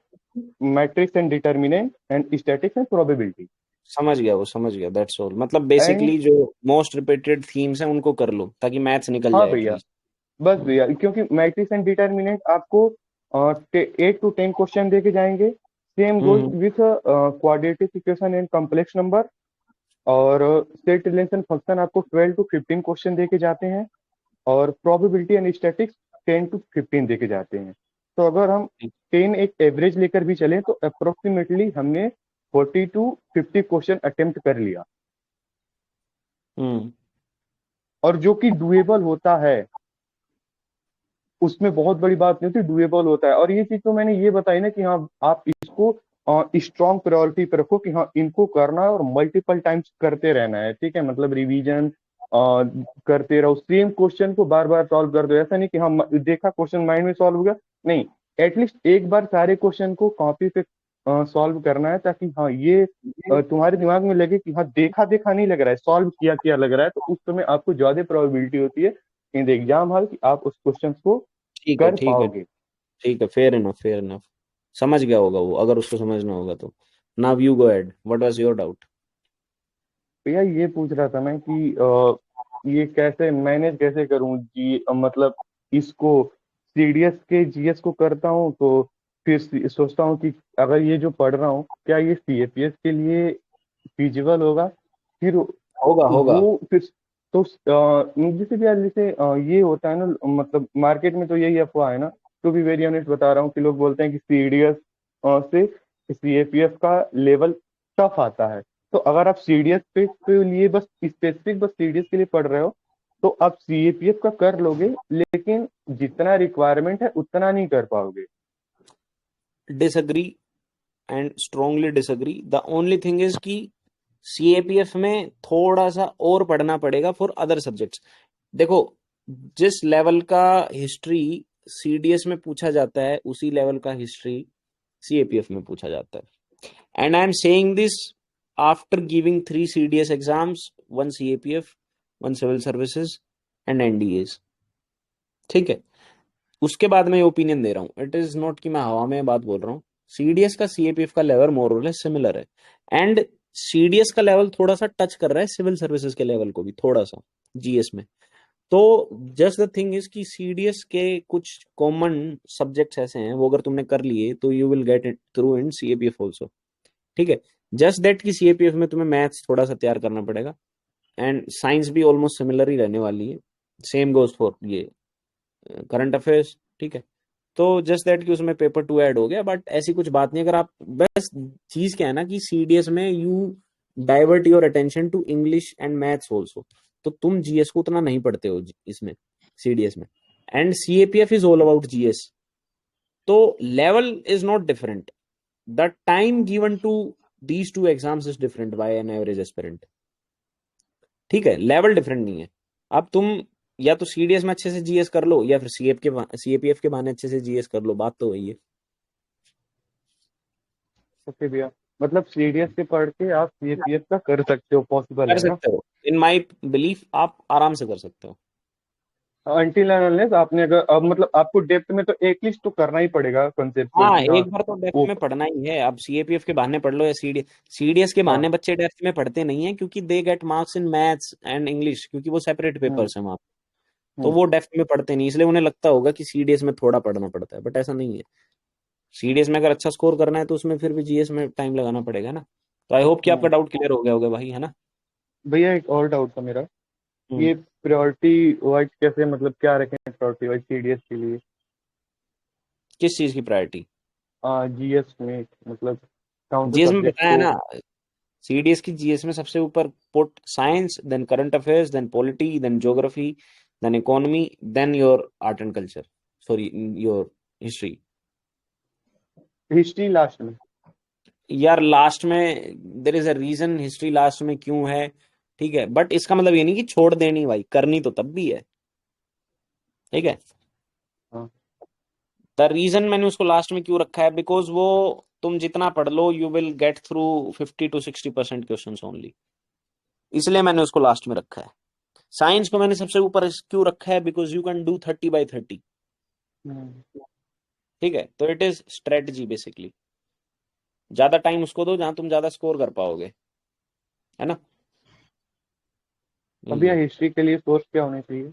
matrix and determinant, and statics and probability. समझ गया, वो समझ गया, दैट्स ऑल। मतलब एंड बेसिकली जो मोस्ट रिपीटेड थीम्स हैं उनको कर लो ताकि मैथ्स निकल हाँ जाए भैया, एटलीस्ट। बस भैया, क्योंकि मैट्रिक्स एंड डिटर्मिनेंट आपको 8 to 10 क्वेश्चन दे के जाएंगे। Same goes hmm. With quadratic equation and complex number. और सेट रिलेशन फंक्शन आपको 12 to 15 क्वेश्चन दे के जाते हैं। और प्रोबेबिलिटी एंड स्टैटिक्स 10 to 15 दे के जाते हैं। तो अगर हम 10 एक एवरेज लेकर भी चलें तो अप्रोक्सीमेटली हमने 40 to 50 क्वेश्चन अटेम्प्ट कर लिया, हम्म। और जो कि डुएबल होता है। उसमें बहुत बड़ी बात नहीं होती, डुएबल होता है। और ये चीज तो मैंने ये बताई ना कि हाँ, आप इसको स्ट्रॉन्ग प्रायोरिटी पे रखो कि हाँ, इनको करना है और मल्टीपल टाइम्स करते रहना है, ठीक है। मतलब रिवीजन करते रहो, सेम क्वेश्चन को बार बार सॉल्व कर दो। ऐसा नहीं कि हाँ, देखा क्वेश्चन माइंड में सॉल्व हो गया, नहीं। एटलीस्ट एक बार सारे क्वेश्चन को कॉपी पे सॉल्व करना है, ताकि हाँ, ये तुम्हारे दिमाग में लगे कि हाँ, देखा देखा नहीं लग रहा है, सॉल्व किया किया लग रहा है। तो उस समय आपको ज्यादा प्रोबेबिलिटी होती है इन द एग्जाम हॉल कि आप उस क्वेश्चन को ठीक है कर ठीक है पाओगे। ठीक है, फेयर इनफ फेयर इनफ। समझ गया होगा वो, अगर उसको समझना होगा तो। Now you go ahead, what was your doubt? भैया ये पूछ रहा था मैं कि ये कैसे मैनेज कैसे करूं जी, मतलब इसको सीडीएस के जीएस को करता हूं, तो फिर सोचता हूं कि अगर ये जो पढ़ रहा हूं, क्या ये सीएपीएस के लिए फिजिबल होगा। फिर होगा होगा। वो फिर तो जैसे भी यार, जैसे ये होता है ना, मतलब मार्केट में तो यही अफवाह है ना। टू बी वेरी ऑनेस्ट बता रहा हूँ कि लोग बोलते हैं कि सीडीएस से सीएपीएफ का लेवल टफ आता है। तो अगर आप सीडीएस पे लिए बस स्पेसिफिक बस सीडीएस के लिए पढ़ रहे हो, तो आप सीएपीएफ का कर लोगे, लेकिन जितना रिक्वायरमेंट है उतना नहीं कर पाओगे। Disagree and strongly disagree. The only thing is कि सीएपीएफ में थोड़ा सा और पढ़ना पड़ेगा फॉर अदर सब्जेक्ट्स। देखो, जिस लेवल का हिस्ट्री सीडीएस में पूछा जाता है उसी लेवल का हिस्ट्री सीएपीएफ में पूछा जाता है। And I am saying this after giving 3 CDS exams, 1 CAPF, 1 civil services and NDS. ठीक है, उसके बाद मैं ये ओपिनियन दे रहा हूँ। इट इज नॉट कि मैं हवा में बात बोल रहा हूँ। सीडीएस का सीएपीएफ का level more or less similar है। एंड सीडीएस का लेवल थोड़ा सा टच कर रहा है सिविल सर्विसेज के लेवल को भी, थोड़ा सा जीएस में। तो जस्ट द थिंग इज कि सीडीएस के कुछ कॉमन सब्जेक्ट्स ऐसे हैं, वो अगर तुमने कर लिए तो you will get it through in CAPF also. ठीक है, जस्ट दैट कि सीएपीएफ में तुम्हें मैथ्स थोड़ा सा तैयार करना पड़ेगा, एंड साइंस भी ऑलमोस्ट सिमिलर ही रहने वाली है। सेम गोज फॉर ये करंट अफेयर्स। ठीक है, तो जस्ट दैट कि उसमें पेपर 2 ऐड हो गया, बट ऐसी कुछ बात नहीं। अगर आप बस चीज क्या है ना कि सीडीएस में you divert your attention to English and maths also, तो तुम जीएस को उतना नहीं पढ़ते हो इसमें, सीडीएस में। And CAPF is all about GS, तो level is not different. The time given to these two exams is different by an average aspirant. ठीक है, लेवल डिफरेंट नहीं है। अब तुम या तो सीडीएस में अच्छे से जीएस कर लो, या फिर सीएपीएफ के बहाने अच्छे से जीएस कर लो, बात तो वही है। ओके भैया, मतलब सीडीएस से पढ़ के आप सीएपीएफ का कर सकते हो, पॉसिबल कर है ना। सकते हो, इन माई बिलीफ आप आराम से कर सकते हो। अनटिल एंड अनलेस आपने अगर अब मतलब आपको डेप्थ में तो एटलीस्ट तो करना ही पड़ेगा कंसेप्चुअल हाँ, कि हाँ एक बार तो डेप्थ वो। में पढ़ना ही है। अब सीएपीएफ के बहाने पढ़ लो या सीडीएस के हाँ। बहाने बच्चे डेप्थ में पढ़ते नहीं है, क्योंकि they get marks in maths and English, क्योंकि वो सेपरेट हम्म पेपर्स हैं वहाँ। तो वो डेप्थ में पढ़ते नहीं, इसलिए उन्हें लगता होगा कि सीडीएस में थोड़ा पढ़ना पड़ता है, बट ऐसा नहीं है। सीडीएस में अगर अच्छा स्कोर करना है तो उसमें फिर भी जीएस में टाइम लगाना पड़ेगा ना। तो आई होप कि आपका डाउट क्लियर हो गया होगा भाई, है ना। भैया एक और डाउट था मेरा, हम्म। ये प्रायोरिटी वाइज कैसे, मतलब क्या रखें प्रायोरिटी वाइज सीडीएस के लिए, किस चीज की प्रायोरिटी? जीएस में, मतलब काउंट जीएस में सब्जेक्ट बताया को। ना, सीडीएस की जीएस में सबसे ऊपर put science, then current affairs, then polity, then geography, then economy, then your art and culture, sorry your history. History last में। यार लास्ट में there is a reason history last में क्यों है, ठीक है, बट इसका मतलब ये नहीं कि छोड़ देनी भाई, करनी तो तब भी है, ठीक है। हाँ। द रीजन मैंने उसको लास्ट में क्यों रखा है, बिकॉज वो तुम जितना पढ़ लो you will get through 50 to 60% question only, इसलिए मैंने उसको लास्ट में रखा है। साइंस को मैंने सबसे ऊपर क्यों रखा है, बिकॉज यू कैन डू 30/30, ठीक है। तो इट इज स्ट्रेटजी बेसिकली, ज्यादा टाइम उसको दो जहां तुम ज्यादा स्कोर कर पाओगे, है ना। अब यही यह है। हिस्ट्री के लिए सोर्स क्या होने चाहिए?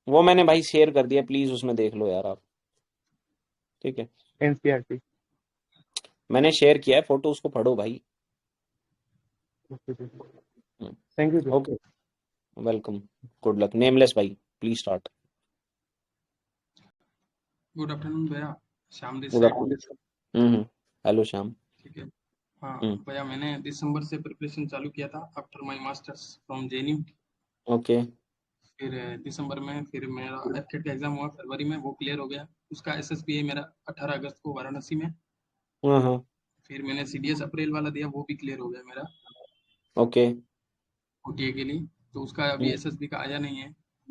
वो मैंने भाई शेयर कर दिया, प्लीज उसमें देख लो यार आप, ठीक है। एनसीईआरटी। मैंने शेयर किया है फोटो, उसको पढ़ो भाई। Thank you. Okay, welcome, good luck. Nameless भाई, प्लीज स्टार्ट। गुड आफ्टरनून भैया, Shyam this good side. Afternoon. Hello Shyam. ठीक है। हाँ भैया, मैंने दिसंबर से प्रिपरेशन चालू किया था after my masters from JNU. Okay. फिर दिसंबर में फिर मेरा एफकेट का एग्जाम हुआ फरवरी में, वो क्लियर हो गया। उसका एसएसबी है मेरा 18 अगस्त को वाराणसी में। हाँ। फिर मैंने सीडीएस अप्रैल वाला दिया, वो भी क्लियर हो गया मेरा ओके। ओटीए के लिए। तो उसका अभी एसएसबी का आया नहीं है।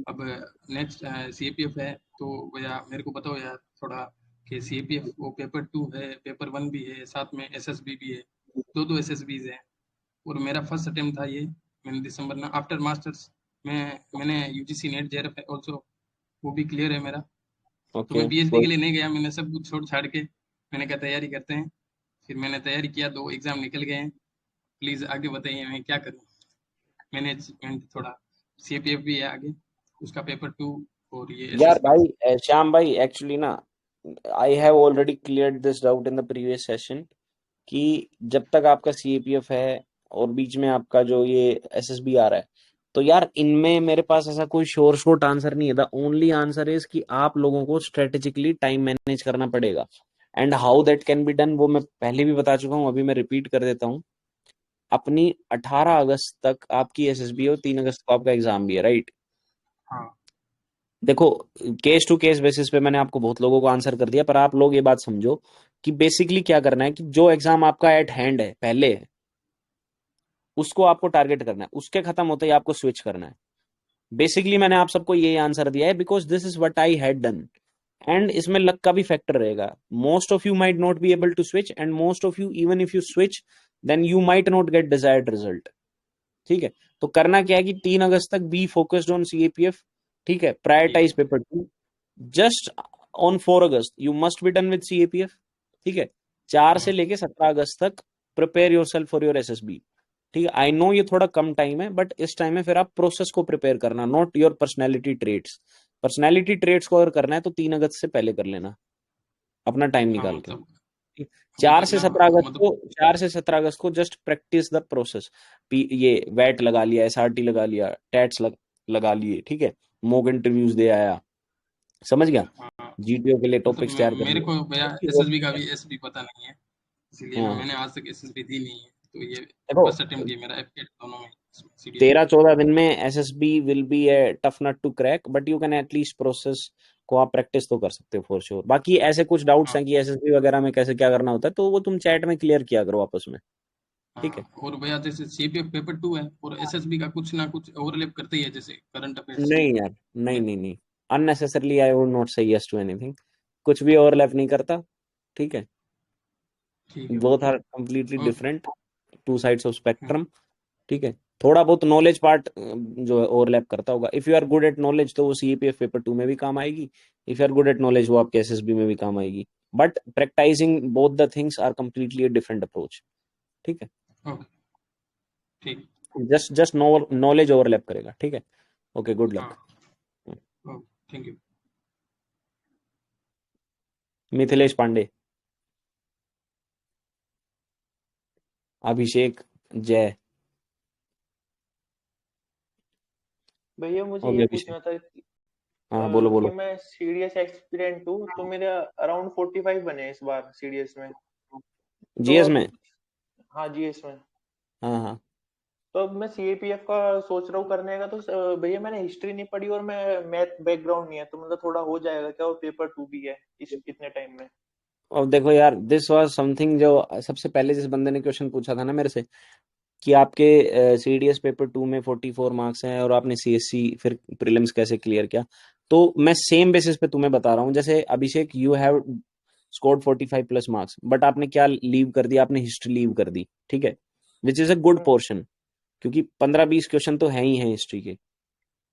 अब नेक्स्ट सीएपीएफ है, तो भैया मेरे को बताओ यार थोड़ा कि सीएपीएफ वो पेपर 2 है, पेपर 1 भी है, साथ में एसएसबी भी है, दो एसएसबीज हैं। और मेरा फर्स्ट अटेम्प्ट था ये। मैंने दिसंबर में आफ्टर मास्टर्स में मैंने यूजीसी नेट जेआरएफ ऑल्सो, वो भी क्लियर है मेरा। तो ओके। मैं पीएचडी के लिए नहीं गया, मैंने सब कुछ छोड़ छाड़ के मैंने कहा तैयारी करते हैं। फिर मैंने तैयारी किया, 2 एग्जाम निकल गए हैं। प्लीज आगे बताइए मैं क्या करूँ। मैनेजमेंट थोड़ा, सीपीएफ भी है आगे, उसका पेपर 2 और ये यार एसएसबी। भाई श्याम भाई, एक्चुअली ना I have already cleared this doubt in the previous session कि जब तक आपका सीएपीएफ है और बीच में आपका जो ये एसएसबी आ रहा है, तो यार इनमें मेरे पास ऐसा कोई श्योर शॉर्ट आंसर नहीं है। द ओनली आंसर इज कि आप लोगों को स्ट्रेटेजिकली टाइम मैनेज करना पड़ेगा, and how that can be done वो मैं पहले भी बता चुका हूँ, अभी मैं रिपीट कर देता हूँ। अपनी 18 अगस्त तक आपकी एसएसबी है और 3 अगस्त को आपका एग्जाम भी है, राइट। हाँ देखो, केस टू केस बेसिस पे मैंने आपको बहुत लोगों को आंसर कर दिया, पर आप लोग ये बात समझो कि बेसिकली क्या करना है कि जो एग्जाम आपका एट हैंड है पहले, उसको आपको टारगेट करना है, उसके खत्म होते ही आपको स्विच करना है। बेसिकली मैंने आप सबको यही आंसर दिया है, because this is what I had done. And इसमें लक का भी फैक्टर रहेगा। Most of you might not be able to switch, and most of you even if you switch then you might not get desired result, ठीक है। तो करना क्या है कि 3 अगस्त तक बी फोकस्ड ऑन सीएपीएफ, ठीक है। Prioritise paper 2 just on 4 August you must be done with CAPF, ठीक है। 4 से लेके 17 अगस्त तक prepare yourself for your SSB, ठीक है। आई नो ये थोड़ा कम टाइम है, बट इस टाइम में फिर आप प्रोसेस को प्रिपेयर करना, not your personality traits. Personality traits को अगर करना है तो 3 अगस्त से पहले कर लेना, अपना टाइम हाँ निकाल के। मतलब 4 से ना 17 अगस्त मतलब को 4 से 17 अगस्त को जस्ट प्रैक्टिस द प्रोसेस। ये वैट लगा लिया, एसआरटी लगा लिया, टैट्स लगा लिए, ठीक है। मॉक इंटरव्यूज दे आया, समझ गया। हाँ जीटीओ के लिए मतलब टॉपिक्स तैयार कर मेरे को भैया लिए। एसएसबी का भी एसबी पता नहीं है, इसलिए हाँ मैंने आज तक एसएसबी दी नहीं है। तो ये देखो, फर्स्ट अटेम्प्ट ये मेरा एफकेट दोनों में सीडीएस 13-14 दिन में SSB will be a tough nut to crack, but you can at least process को आप प्रैक्टिस तो कर सकते हो फॉर श्योर। बाकी ऐसे कुछ डाउट्स हैं कि एसएसबी वगैरह में कैसे क्या करना होता है, तो वो तुम चैट में क्लियर किया करो आपस में, ठीक है। और भैया जैसे सीपीएफ पेपर 2 है और एसएसबी का कुछ ना कुछ ओवरलैप करते ही है, जैसे करंट अफेयर्स। नहीं यार, नहीं, अननेसेसरली आई वुड नॉट से यस टू एनीथिंग। कुछ भी ओवरलैप नहीं करता, ठीक है। ठीक है बोथ आर कंप्लीटली और different, two sides of spectrum, ठीक है। थोड़ा बहुत नॉलेज पार्ट जो है ओवरलैप करता होगा। If you are good at knowledge तो वो सीपीएफ पेपर 2 में भी काम आएगी, if you are good at knowledge वो आपके एसएसबी में भी काम आएगी, but practising both the things are completely different approach, ठीक है। ओके ठीक जस्ट नॉलेज ओवरलैप करेगा, ठीक है। Okay, good luck. हाँ okay. Thank you. Mithilesh Pandey, Abhishek Jai. भैया मुझे हो ये गया अभिषेक? पूछना था कि हाँ बोलो कि बोलो। मैं सीडीएस एक्सपीरियंट हूँ, तो मेरे अराउंड 45 बने हैं इस बार सीडीएस में। तो जीएस अब में? हाँ जीएस में। हाँ हाँ। तो अब मैं सीएपीएफ का सोच रहा हूँ करने का, तो भैया मैंने हिस्ट्री नहीं पढ़ी और मैं मैथ बैकग्राउंड नहीं है, तो मतलब थोड़ा हो जाएगा क्या? वो पेपर 2 भी है इस इतने टाइम में? अब देखो यार, दिस वाज समथिंग जो सबसे पहले जिस बंदे ने क्वेश्चन पूछा था ना मेरे से कि आपके सीडीएस पेपर 2 में 44 मार्क्स हैं और आपने सीएससी फिर प्रीलिम्स कैसे क्लियर किया, तो मैं सेम बेसिस पे तुम्हें बता रहा हूँ। जैसे Abhishek, you have scored 45 plus marks, but आपने क्या लीव कर दिया? आपने हिस्ट्री लीव कर दी, ठीक है, which is a good portion, क्योंकि 15-20 क्वेश्चन तो है ही हैं हिस्ट्री के,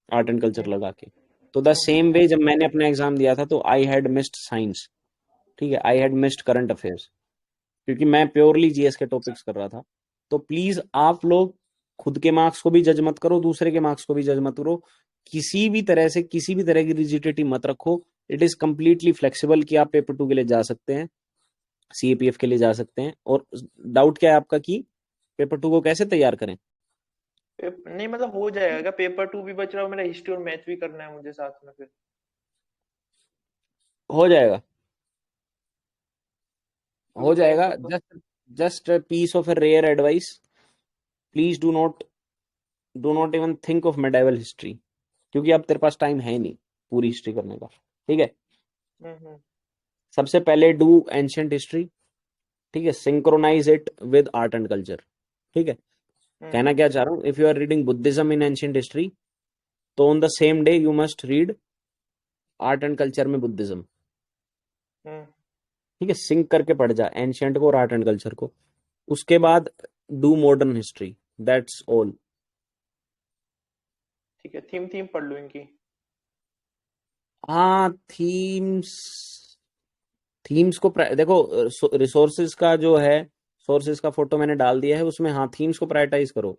आर्ट एंड कल्चर लगा के। तो द सेम वे जब मैंने अपना एग्जाम दिया था तो आई हैड मिस्ड साइंस, ठीक है, I had missed current affairs, क्योंकि मैं प्योरली जीएस के टॉपिक्स कर रहा था। तो प्लीज आप लोग खुद के मार्क्स को भी जज मत करो, दूसरे के मार्क्स को भी जज मत करो, किसी भी तरह से किसी भी तरह की रिजिडिटी मत रखो। इट इज कंप्लीटली फ्लेक्सिबल कि आप पेपर 2 के लिए जा सकते हैं, सीएपीएफ के लिए जा सकते हैं। और डाउट क्या है आपका कि पेपर 2 को कैसे तैयार करें? नहीं मतलब हो जाएगा क्या? पेपर 2 भी बच रहा है, मेरा हिस्ट्री और मैथ भी करना है मुझे साथ में फिर। हो जाएगा, हो जाएगा। तो just just piece of a rare advice, please do not even think of medieval history, क्योंकि अब तेरे पास टाइम है ही नहीं पूरी हिस्ट्री करने का, ठीक है। हम्म। सबसे पहले डू एंशियंट हिस्ट्री, ठीक है, synchronise it with art and culture, ठीक है। कहना क्या चाह रहा हूँ, if you are reading Buddhism in ancient history, तो on the same day you must read art and culture में बुद्धिज्म, ठीक है। सिंक करके पढ़ जा एंशियंट को और आर्ट एंड कल्चर को। उसके बाद do modern history, that's all. ठीक है, थीम पढ़ लूँ इनकी। हाँ, थीम्स को देखो, रिसोर्सेज का जो है, सोर्सेज का फोटो मैंने डाल दिया है उसमें। हाँ, थीम्स को प्रायोरिटाइज करो,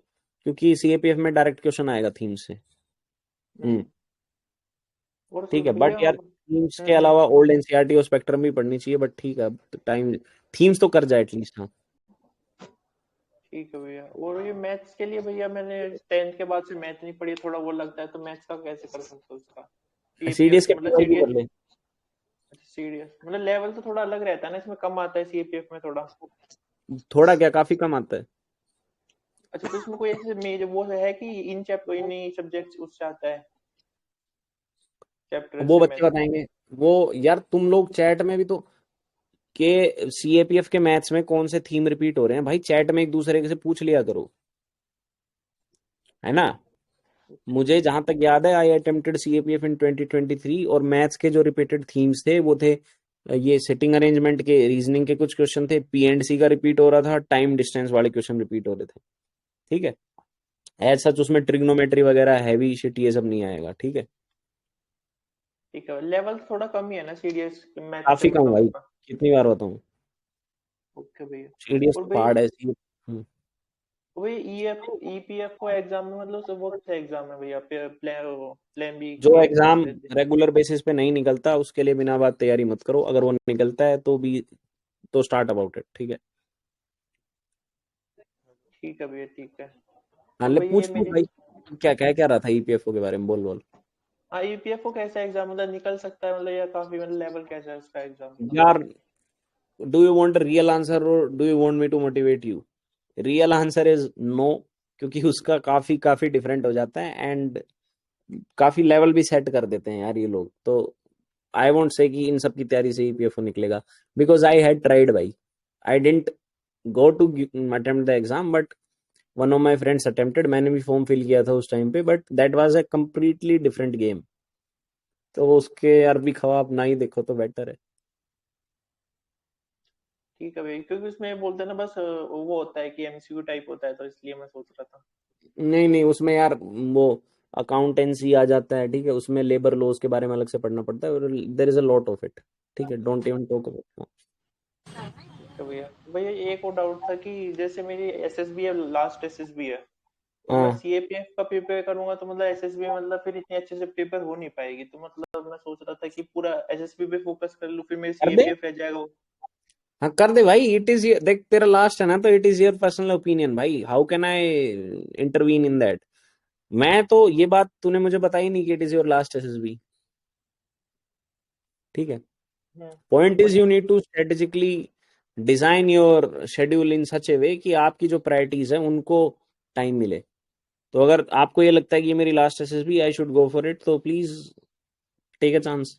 क्योंकि सीएपीएफ में डायरेक्ट क्वेश्चन आएगा थीम्स से। और ठीक है, भैया बट यार थीम्स के अलावा ओल्ड एनसीईआरटी और स्पेक्ट्रम भी पढ़नी चाहिए, बट ठीक है, टाइम, थीम्स तो कर जाए एटलीस्ट। हाँ ठीक है भैया। और ये मैथ्स के लिए भैया मैंने 10th के बाद से मैथ नहीं पढ़ी, थोड़ा वो लगता है, तो मैथ्स का कैसे कर सकते हो उसका? सीडीएस के मतलब पेपर भी कर ले। सीडीएस मतलब लेवल तो थोड़ा अलग रहता है ना, इसमें कम आता है सीएपीएफ में थोड़ा। थोड़ा क्या, काफी कम आता है। अच्छा, तो इसमें कोई ऐसे मेजर वो है कि इन सब्जेक्ट्स उससे आता है चैप्टर वो से बच्चे मैथ? बताएंगे। वो यार तुम लोग चैट में भी तो के सीएपीएफ के मैथ्स में कौन से थीम रिपीट हो रहे हैं भाई, चैट में एक दूसरे से पूछ लिया करो, है ना। मुझे जहां तक याद है, आई अटेम्प्टेड सीएपीएफ इन 2023, और मैथ्स के जो रिपीटेड थीम्स थे वो थे ये सिटिंग अरेंजमेंट के, रीजनिंग के कुछ क्वेश्चन थे, पी एंड सी का रिपीट हो रहा था, टाइम डिस्टेंस वाले क्वेश्चन रिपीट हो रहे थे, ठीक है। एज सच उसमें ट्रिग्नोमेट्री वगैरह हैवी शिट ये सब नहीं आएगा, ठीक है। ठीक है, लेवल थोड़ा कम ही है ना सीडीएस मैथ्स का काफी कम मतलब भाई, उसका? कितनी बार बताऊं, ओके भैया। सीडीएस और तो भैया हार्ड है। वही ईपीएफ को एग्जाम में मतलब वो कैसा एग्जाम है भैया? प्लान बी जो के एग्जाम एग्जाम देते? रेगुलर बेसिस पे नहीं निकलता उसके लिए बिना बात तैयारी मत करो, अगर वो निकलता है तो भी तो स्टार्ट अबाउट इट, ठीक है। ठीक है भैया, ठीक है। हाँ और ले, भैया ये पूछ पूछ मेरी भाई, तू क्या कह रहा था ईपीएफओ के बारे में, बोल बोल। हाँ, ईपीएफ को कैसा एग्जाम मतलब निकल सकता है मतलब, या काफी मतलब लेवल कैसा है उसका एग्जाम का? यार, do you want real answer और do you want me to motivate you? Real answer is no, क्योंकि उसका काफी काफी डिफरेंट हो जाता है, एंड काफी लेवल भी सेट कर देते हैं यार ये लोग। तो आई वोंट से कि इन सब की तैयारी से ईपीएफओ निकलेगा, बिकॉज आई हैड ट्राइड भाई। I didn't go to attempt the exam, but one of my friends attempted, मैंने भी फॉर्म फिल किया था उस टाइम पे, but that was a completely different game. तो उसके अरबी ख्वाब ना ही देखो तो बेटर है। ठीक है भैया, क्योंकि उसमें बोलते हैं ना बस वो होता है कि एमसीक्यू टाइप होता है, तो इसलिए मैं सोच रहा था। नहीं नहीं, उसमें यार वो अकाउंटेंसी आ जाता है, ठीक है, उसमें लेबर लॉज के बारे में अलग से पढ़ना पड़ता है, और there is a lot of it, ठीक है, डोंट इवन टॉक अबाउट। ठीक है भैया। भैया एक और डाउट था कि जैसे मेरी एसएसबी है, लास्ट एसएसबी है, तो मैं हाँ सीएपीएफ का प्रिपेयर करूंगा तो मतलब एसएसबी मतलब फिर इतनी अच्छे से प्रिपेयर हो नहीं पाएगी, तो मतलब मैं सोच रहा था कि पूरा एसएसबी पे फोकस कर लूं, फिर मेरी कर दे, सीएपीएफ रह जाएगा। हाँ कर दे भाई। इट इज, देख तेरा लास्ट है ना, तो it is your personal opinion भाई, how can I intervene in that. मैं तो ये बात तूने मुझे बताई नहीं कि it is your last SSB, ठीक है। Point is you need to strategically design your schedule in such a way कि आपकी जो प्रायोरिटीज है उनको टाइम मिले। तो अगर आपको ये लगता है कि ये मेरी last SSB, I should go for it, तो प्लीज टेक अ चांस।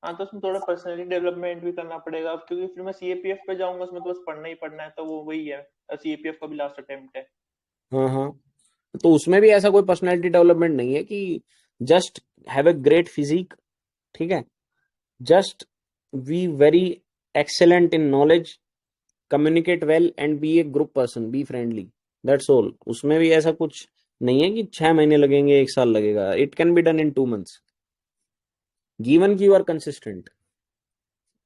हाँ, तो उसमें थोड़ा पर्सनली डेवलपमेंट भी करना पड़ेगा अब, क्योंकि फिर मैं सीएपीएफ पे जाऊंगा, उसमें तो बस पढ़ना ही पढ़ना है, तो वो वही है, सीएपीएफ का भी लास्ट अटेम्प्ट है। हाँ हाँ, तो उसमें भी ऐसा कोई पर्सनैलिटी डेवलपमेंट नहीं है कि just have a great physique, ठीक है, just be very excellent in knowledge, communicate well and be a group person, be friendly, that's all. उसमें भी ऐसा कुछ नहीं है कि 6 महीने लगेंगे, 1 साल लगेगा, it can be done in 2 months, given की यू आर कंसिस्टेंट।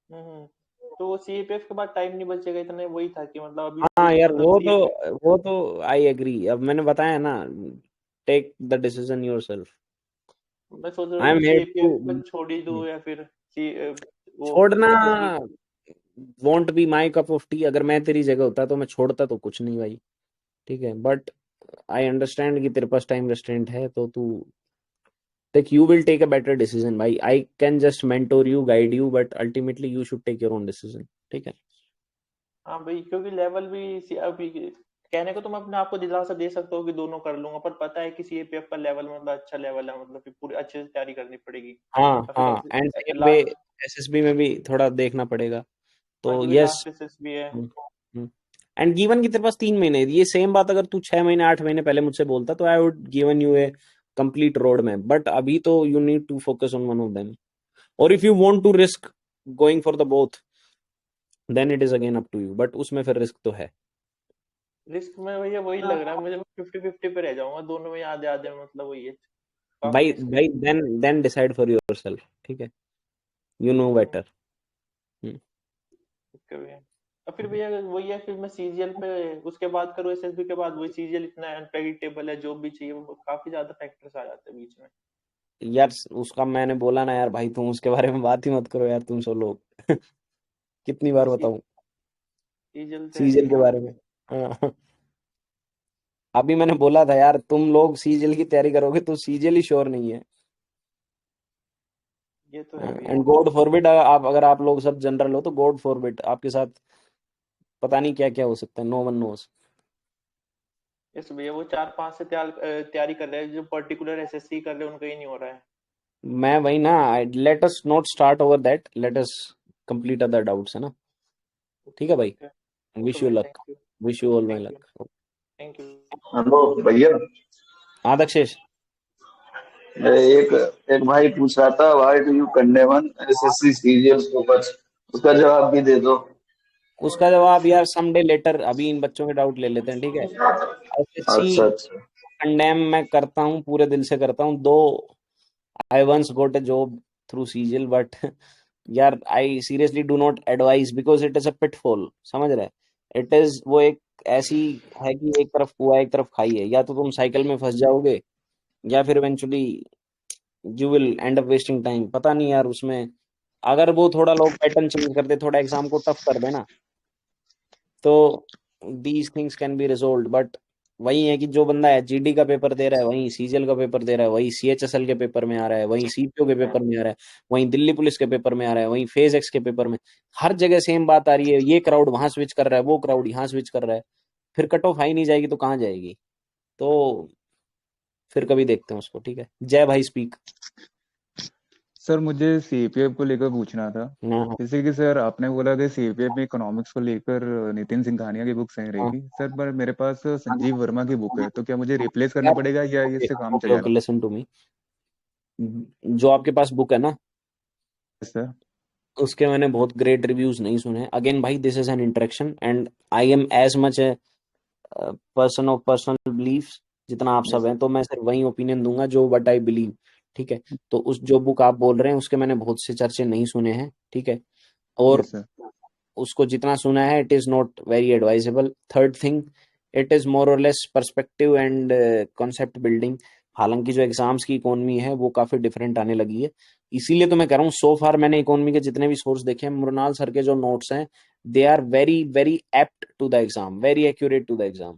हम्म तो वो सीएपीएफ के बाद टाइम नहीं बचेगा इतना, वही था कि मतलब अभी हाँ से यार, मतलब सीएपीएफ वो तो आई एग्री। अब मैंने बताया ना, take the decision yourself. मैं सोच रहा आई हूँ एम कि हेयर सीएपीएफ को टू, छोड़ ही दूं या फिर वो छोड़ना SSB. Want be my cup of T. अगर मैं तेरी जगह होता तो मैं छोड़ता तो कुछ नहीं भाई, ठीक है। बट आई अंडरस्टैंड कि तेरे पास टाइम रेस्ट्रेंट है, तो तू देख, you will take a better decision भाई। I can just mentor you, guide you, but ultimately you should take your own decision, ठीक है। हाँ भाई, क्योंकि लेवल भी अभी कहने को तो मैं अपने आप को दिलासा दे सकता हूँ कि दोनों कर लूंगा, पर पता है कि सीएपीएफ का लेवल मतलब अच्छा लेवल है, मतलब फिर पूरी अच्छे से तैयारी करनी पड़ेगी। हाँ और हाँ, एंड फिर सेम वे लास्ट, एसएसबी में भी थोड़ा देखना पड़ेगा, हाँ तो क्योंकि यस। लास्ट एसएसबी है। एंड गिवन की तेरे पास 3 महीने, ये सेम बात अगर तू 6 महीने 8 महीने पहले मुझसे बोलता तो I would given you a complete road map, but अभी तो you need to focus on one of them, और if you want to risk going for the both, then it is again up to you, but उसमें फिर रिस्क तो है रिस्क में भैया वही लग रहा है मुझे, 50-50 पे रह जाऊंगा दोनों में, आधे आधे, मतलब वही है, काफी भाई। रिस्क है। भाई देन डिसाइड फॉर योरसेल्फ, ठीक है, यू नो बेटर। ओके भैया। और फिर भैया वही है, फिर मैं सीजीएल पे उसके बाद करूँ एसएसबी के बाद, वही सीजीएल इतना अनप्रेडिक्टेबल है, जो भी चाहिए वो काफी ज्यादा फैक्टर्स आ जाते हैं बीच में। यार उसका मैंने बोला ना यार भाई, तुम उसके बारे में बात ही मत करो यार, तुम सब लोग कितनी बार बताऊं सीजीएल तो है सीजन ही। के बारे में। हाँ, अभी मैंने बोला था यार, तुम लोग सीजल की तैयारी करोगे तो सीजल ही श्योर नहीं है। ये तो है भैया। एंड गॉड फॉरबिड, आप अगर आप लोग सब जनरल हो तो गॉड फॉरबिड आपके साथ पता नहीं क्या क्या हो सकता है, नो वन नोस। यस भैया, वो 4-5 से तैयारी कर रहे हैं, जो पर्टिकुलर एसएससी कर रहे हैं उनका ही नहीं हो रहा है। मैं वही ना, let us not start over that, let us complete other doubts, है ना, ठीक है भाई। ओके ओके विश यू भैया, luck, thank you. Wish you all my thank you. Luck. Thank you. Hello भैया, हाँ दक्षेश, एक एक भाई पूछ रहा था, why do you condemn SSC serials paper? उसका जवाब भी दे दो। उसका जवाब यार समडे लेटर, अभी इन बच्चों के डाउट ले लेते हैं, ठीक है। एसएससी अच्छा अच्छा। कंडेम मैं करता हूँ, पूरे दिल से करता हूँ, though I once got a job through सीजल, बट यार I seriously do not advise because it is a pitfall, समझ रहे। इट इज वो एक ऐसी है कि एक तरफ कुआ एक तरफ खाई है, या तो तुम साइकिल में फंस जाओगे, या फिर eventually you will and up wasting time. पता नहीं यार उसमें, अगर वो थोड़ा लोग पैटर्न चेंज कर दे, थोड़ा एग्जाम को टफ कर देना, तो these things can be resolve. But वही है कि जो बंदा है जीडी का पेपर दे रहा है, वहीं सीजीएल का पेपर दे रहा है, वहीं सीएचएसएल के पेपर में आ रहा है, वहीं सीपीओ के पेपर में आ रहा है, वहीं दिल्ली पुलिस के पेपर में आ रहा है, वहीं फेज एक्स के पेपर में, हर जगह सेम बात आ रही है, ये क्राउड वहां स्विच कर रहा है, वो क्राउड यहाँ स्विच कर रहा है, फिर कट ऑफ हाई नहीं जाएगी तो कहाँ जाएगी। तो फिर कभी देखते हैं उसको, ठीक है। जय भाई स्पीक। सर मुझे सीपीएफ को लेकर पूछना था। हाँ जैसे कि सर आपने बोला कि सीपीएफ में इकोनॉमिक्स को लेकर नितिन सिंघानिया की बुक सही हाँ, रहेगी सर, पर मेरे पास संजीव वर्मा की बुक है, तो क्या मुझे रिप्लेस करना यार पड़ेगा या ओके इससे काम ओके चलेगा? Okay, listen to me. जो आपके पास बुक है ना, सर उसके मैंने बहुत ग्रेट रिव्यूज नहीं सुने। अगेन भाई, this is an interaction and I am as much a person of personal belief जितना आप सब यस हैं, तो मैं सिर्फ वही ओपिनियन दूंगा जो वट आई बिलीव, ठीक है। तो उस जो बुक आप बोल रहे हैं उसके मैंने बहुत से चर्चे नहीं सुने हैं, ठीक है, और यस सर उसको जितना सुना है it is not very advisable. Third thing it is more or less perspective and concept building. हालांकि जो एग्जाम्स की इकोनॉमी है वो काफी डिफरेंट आने लगी है, इसीलिए तो मैं कह रहा हूँ सो फार मैंने इकोनॉमी के जितने भी सोर्स देखे हैं, मृणाल सर के जो नोट्स हैं they are very very apt to the exam, very accurate to the exam.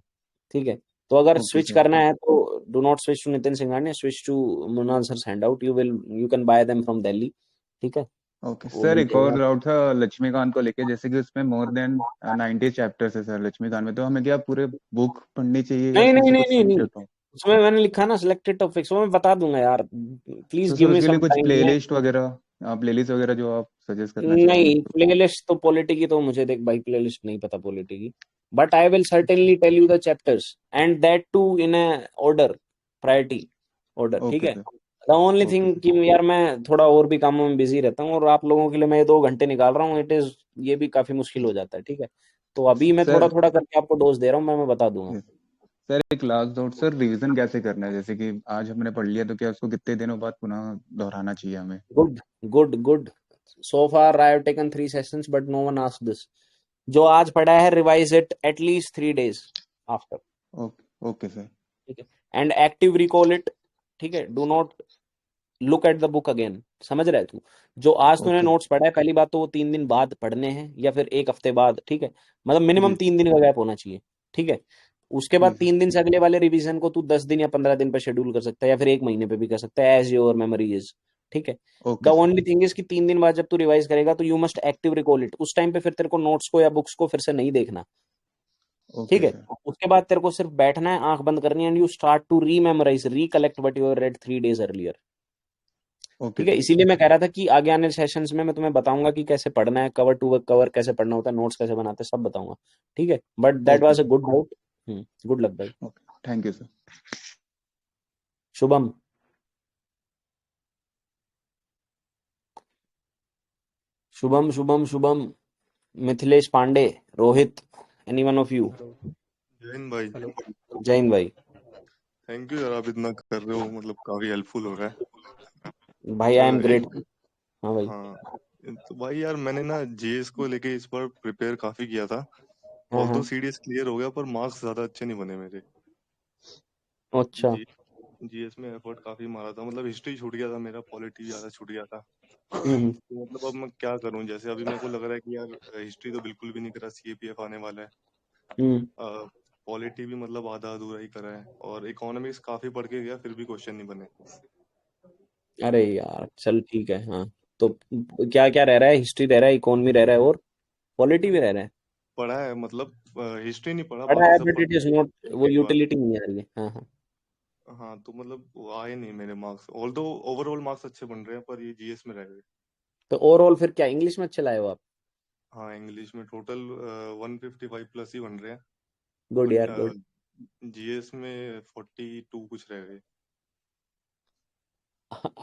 ठीक है, तो अगर ओके स्विच सर। करना है तो do not switch to Nitin Singhania, switch to Mrinal sir handout, you can buy them from Delhi. ठीक है, ओके वो सर, मिल एक और जाएगा। डाउट था लक्ष्मीकांत को लेके, जैसे कि उसमें मोर देन 90 चैप्टर्स है सर लक्ष्मीकांत में, तो हमें क्या पूरे बुक पढ़नी चाहिए या नहीं उसमें नहीं से नहीं कुछ नहीं सिलेक्ट नहीं, करता हूँ? उसमें मैंने लिखा ना सिलेक्टेड टॉपिक्स, वो मैं बता दूंगा यार, प्लीज तो सर गिव मी उसके लिए सम कुछ टाइम। प्लेलिस्ट वगैरह, प्लेलिस्ट वगैरह जो आप सजेस्ट करना चाहें नहीं, मेरे को? प्लेलिस्ट तो पॉलिटी की तो मुझे देख भाई, प्लेलिस्ट नहीं पता पॉलिटी की, but I will certainly tell you the chapters and that too in a order, priority order. ठीक ओके है, sir. The only okay thing sir. कि यार मैं थोड़ा और भी कामों में बिजी रहता हूँ, और आप लोगों के लिए मैं ये 2 घंटे निकाल रहा हूँ, इट इज ये भी काफी मुश्किल हो जाता है। ठीक है, तो अभी मैं थोड़ा सर थोड़ा करके आपको डोज दे रहा हूँ, मैं बता दूंगा। सर एक लास्ट डाउट सर, रिवीजन कैसे करना है? जैसे कि आज हमने पढ़ लिया तो क्या उसको कितने दिनों बाद पुनः दोहराना चाहिए हमें? Good good good, so far I have taken 3 sessions but no one asked this. जो आज पढ़ा है revise it at least 3 days after. Okay okay sir. ठीक है, एंड एक्टिव रिकॉल इट। ठीक है, do not look at the book again. समझ रहा है तू? जो आज तूने ओके नोट्स पढ़ा है, पहली बात तो वो 3 दिन बाद पढ़ने हैं या फिर एक हफ्ते बाद। ठीक है, मतलब मिनिमम जी 3 दिन का गैप होना चाहिए। ठीक है, उसके बाद जी सर। 3 दिन से अगले वाले रिवीजन को तू 10 दिन या 15 दिन पे शेड्यूल कर सकता है, या फिर एक महीने पे भी कर सकता है, एज योर मेमोरी इज। ठीक है, the okay sir. Only thing is कि 3 दिन बाद जब तू रिवाइज करेगा तो you must active recall it. उस टाइम पे फिर तेरे को नोट्स को या बुक्स को फिर से नहीं देखना। ठीक ओके है, सर। उसके बाद तेरे को सिर्फ बैठना है, आंख बंद करनी है, and you start to rememorise, recollect what you read 3 days earlier. Okay ठीक है, सर। इसीलिए मैं कह रहा था कि आगे आने सेशंस में मैं तुम्हें बताऊंगा कि कैसे पढ़ना है, कवर टू कवर कैसे पढ़ना होता है, नोट्स कैसे बनाते हैं, सब बताऊंगा। ठीक है, but that okay was a sir. Good doubt. Good luck भाई। Okay, thank you sir. Shubham. Shubham Shubham Shubham, Mithilesh Pandey, Rohit, any one of you? Hello. Jain भाई। हेलो। जैन भाई। थैंक यू यार, आप इतना कर रहे हो, मतलब काफी हेल्पफुल हो रहा है। भाई आई एम ग्रेट। एक हाँ भाई। हाँ, तो भाई यार मैंने ना जीएस को लेके इस बार प्रिपेयर काफी किया था। हाँ ऑल दो हाँ, सीडीएस क्लियर हो गया, पर मार्क्स ज्यादा अच्छे नहीं बने मेरे। अच्छा। जी जीएस में एफर्ट काफी मारा था, मतलब हिस्ट्री छूट गया था मेरा, पॉलिटी ज्यादा छूट गया था। हम्म तो मतलब अब मैं क्या करूं? जैसे अभी मेरे को लग रहा है कि यार हिस्ट्री तो बिल्कुल भी नहीं करा, सीएपीएफ आने वाला है। हम्म। पॉलिटी भी मतलब आधा अधूरा ही करा है, और इकोनॉमिक्स काफी पढ़ के गया, फिर भी क्वेश्चन नहीं बने। अरे यार चल ठीक है, हाँ। तो क्या क्या रह रहा है? हिस्ट्री रह रहा है, इकोनॉमी रह रहा है, और पॉलिटी भी रह रहा है। पढ़ा है, मतलब हिस्ट्री नहीं पढ़ा, पढ़ा बाकी है सब बट पढ़ इट इज लिया नॉट, वो एक बार। यूटिलिटी नहीं आ रही है। हाँ हाँ। हाँ, तो मतलब वो आए नहीं मेरे मार्क्स, ऑल दो ओवरऑल मार्क्स अच्छे बन रहे हैं, पर ये जीएस में रह गए। तो ओवरऑल फिर क्या इंग्लिश में अच्छे लाए हो आप? हाँ, इंग्लिश में टोटल 155 प्लस ही बन रहे हैं, गुड यार, गुड। पर जीएस में 42 कुछ रह गए।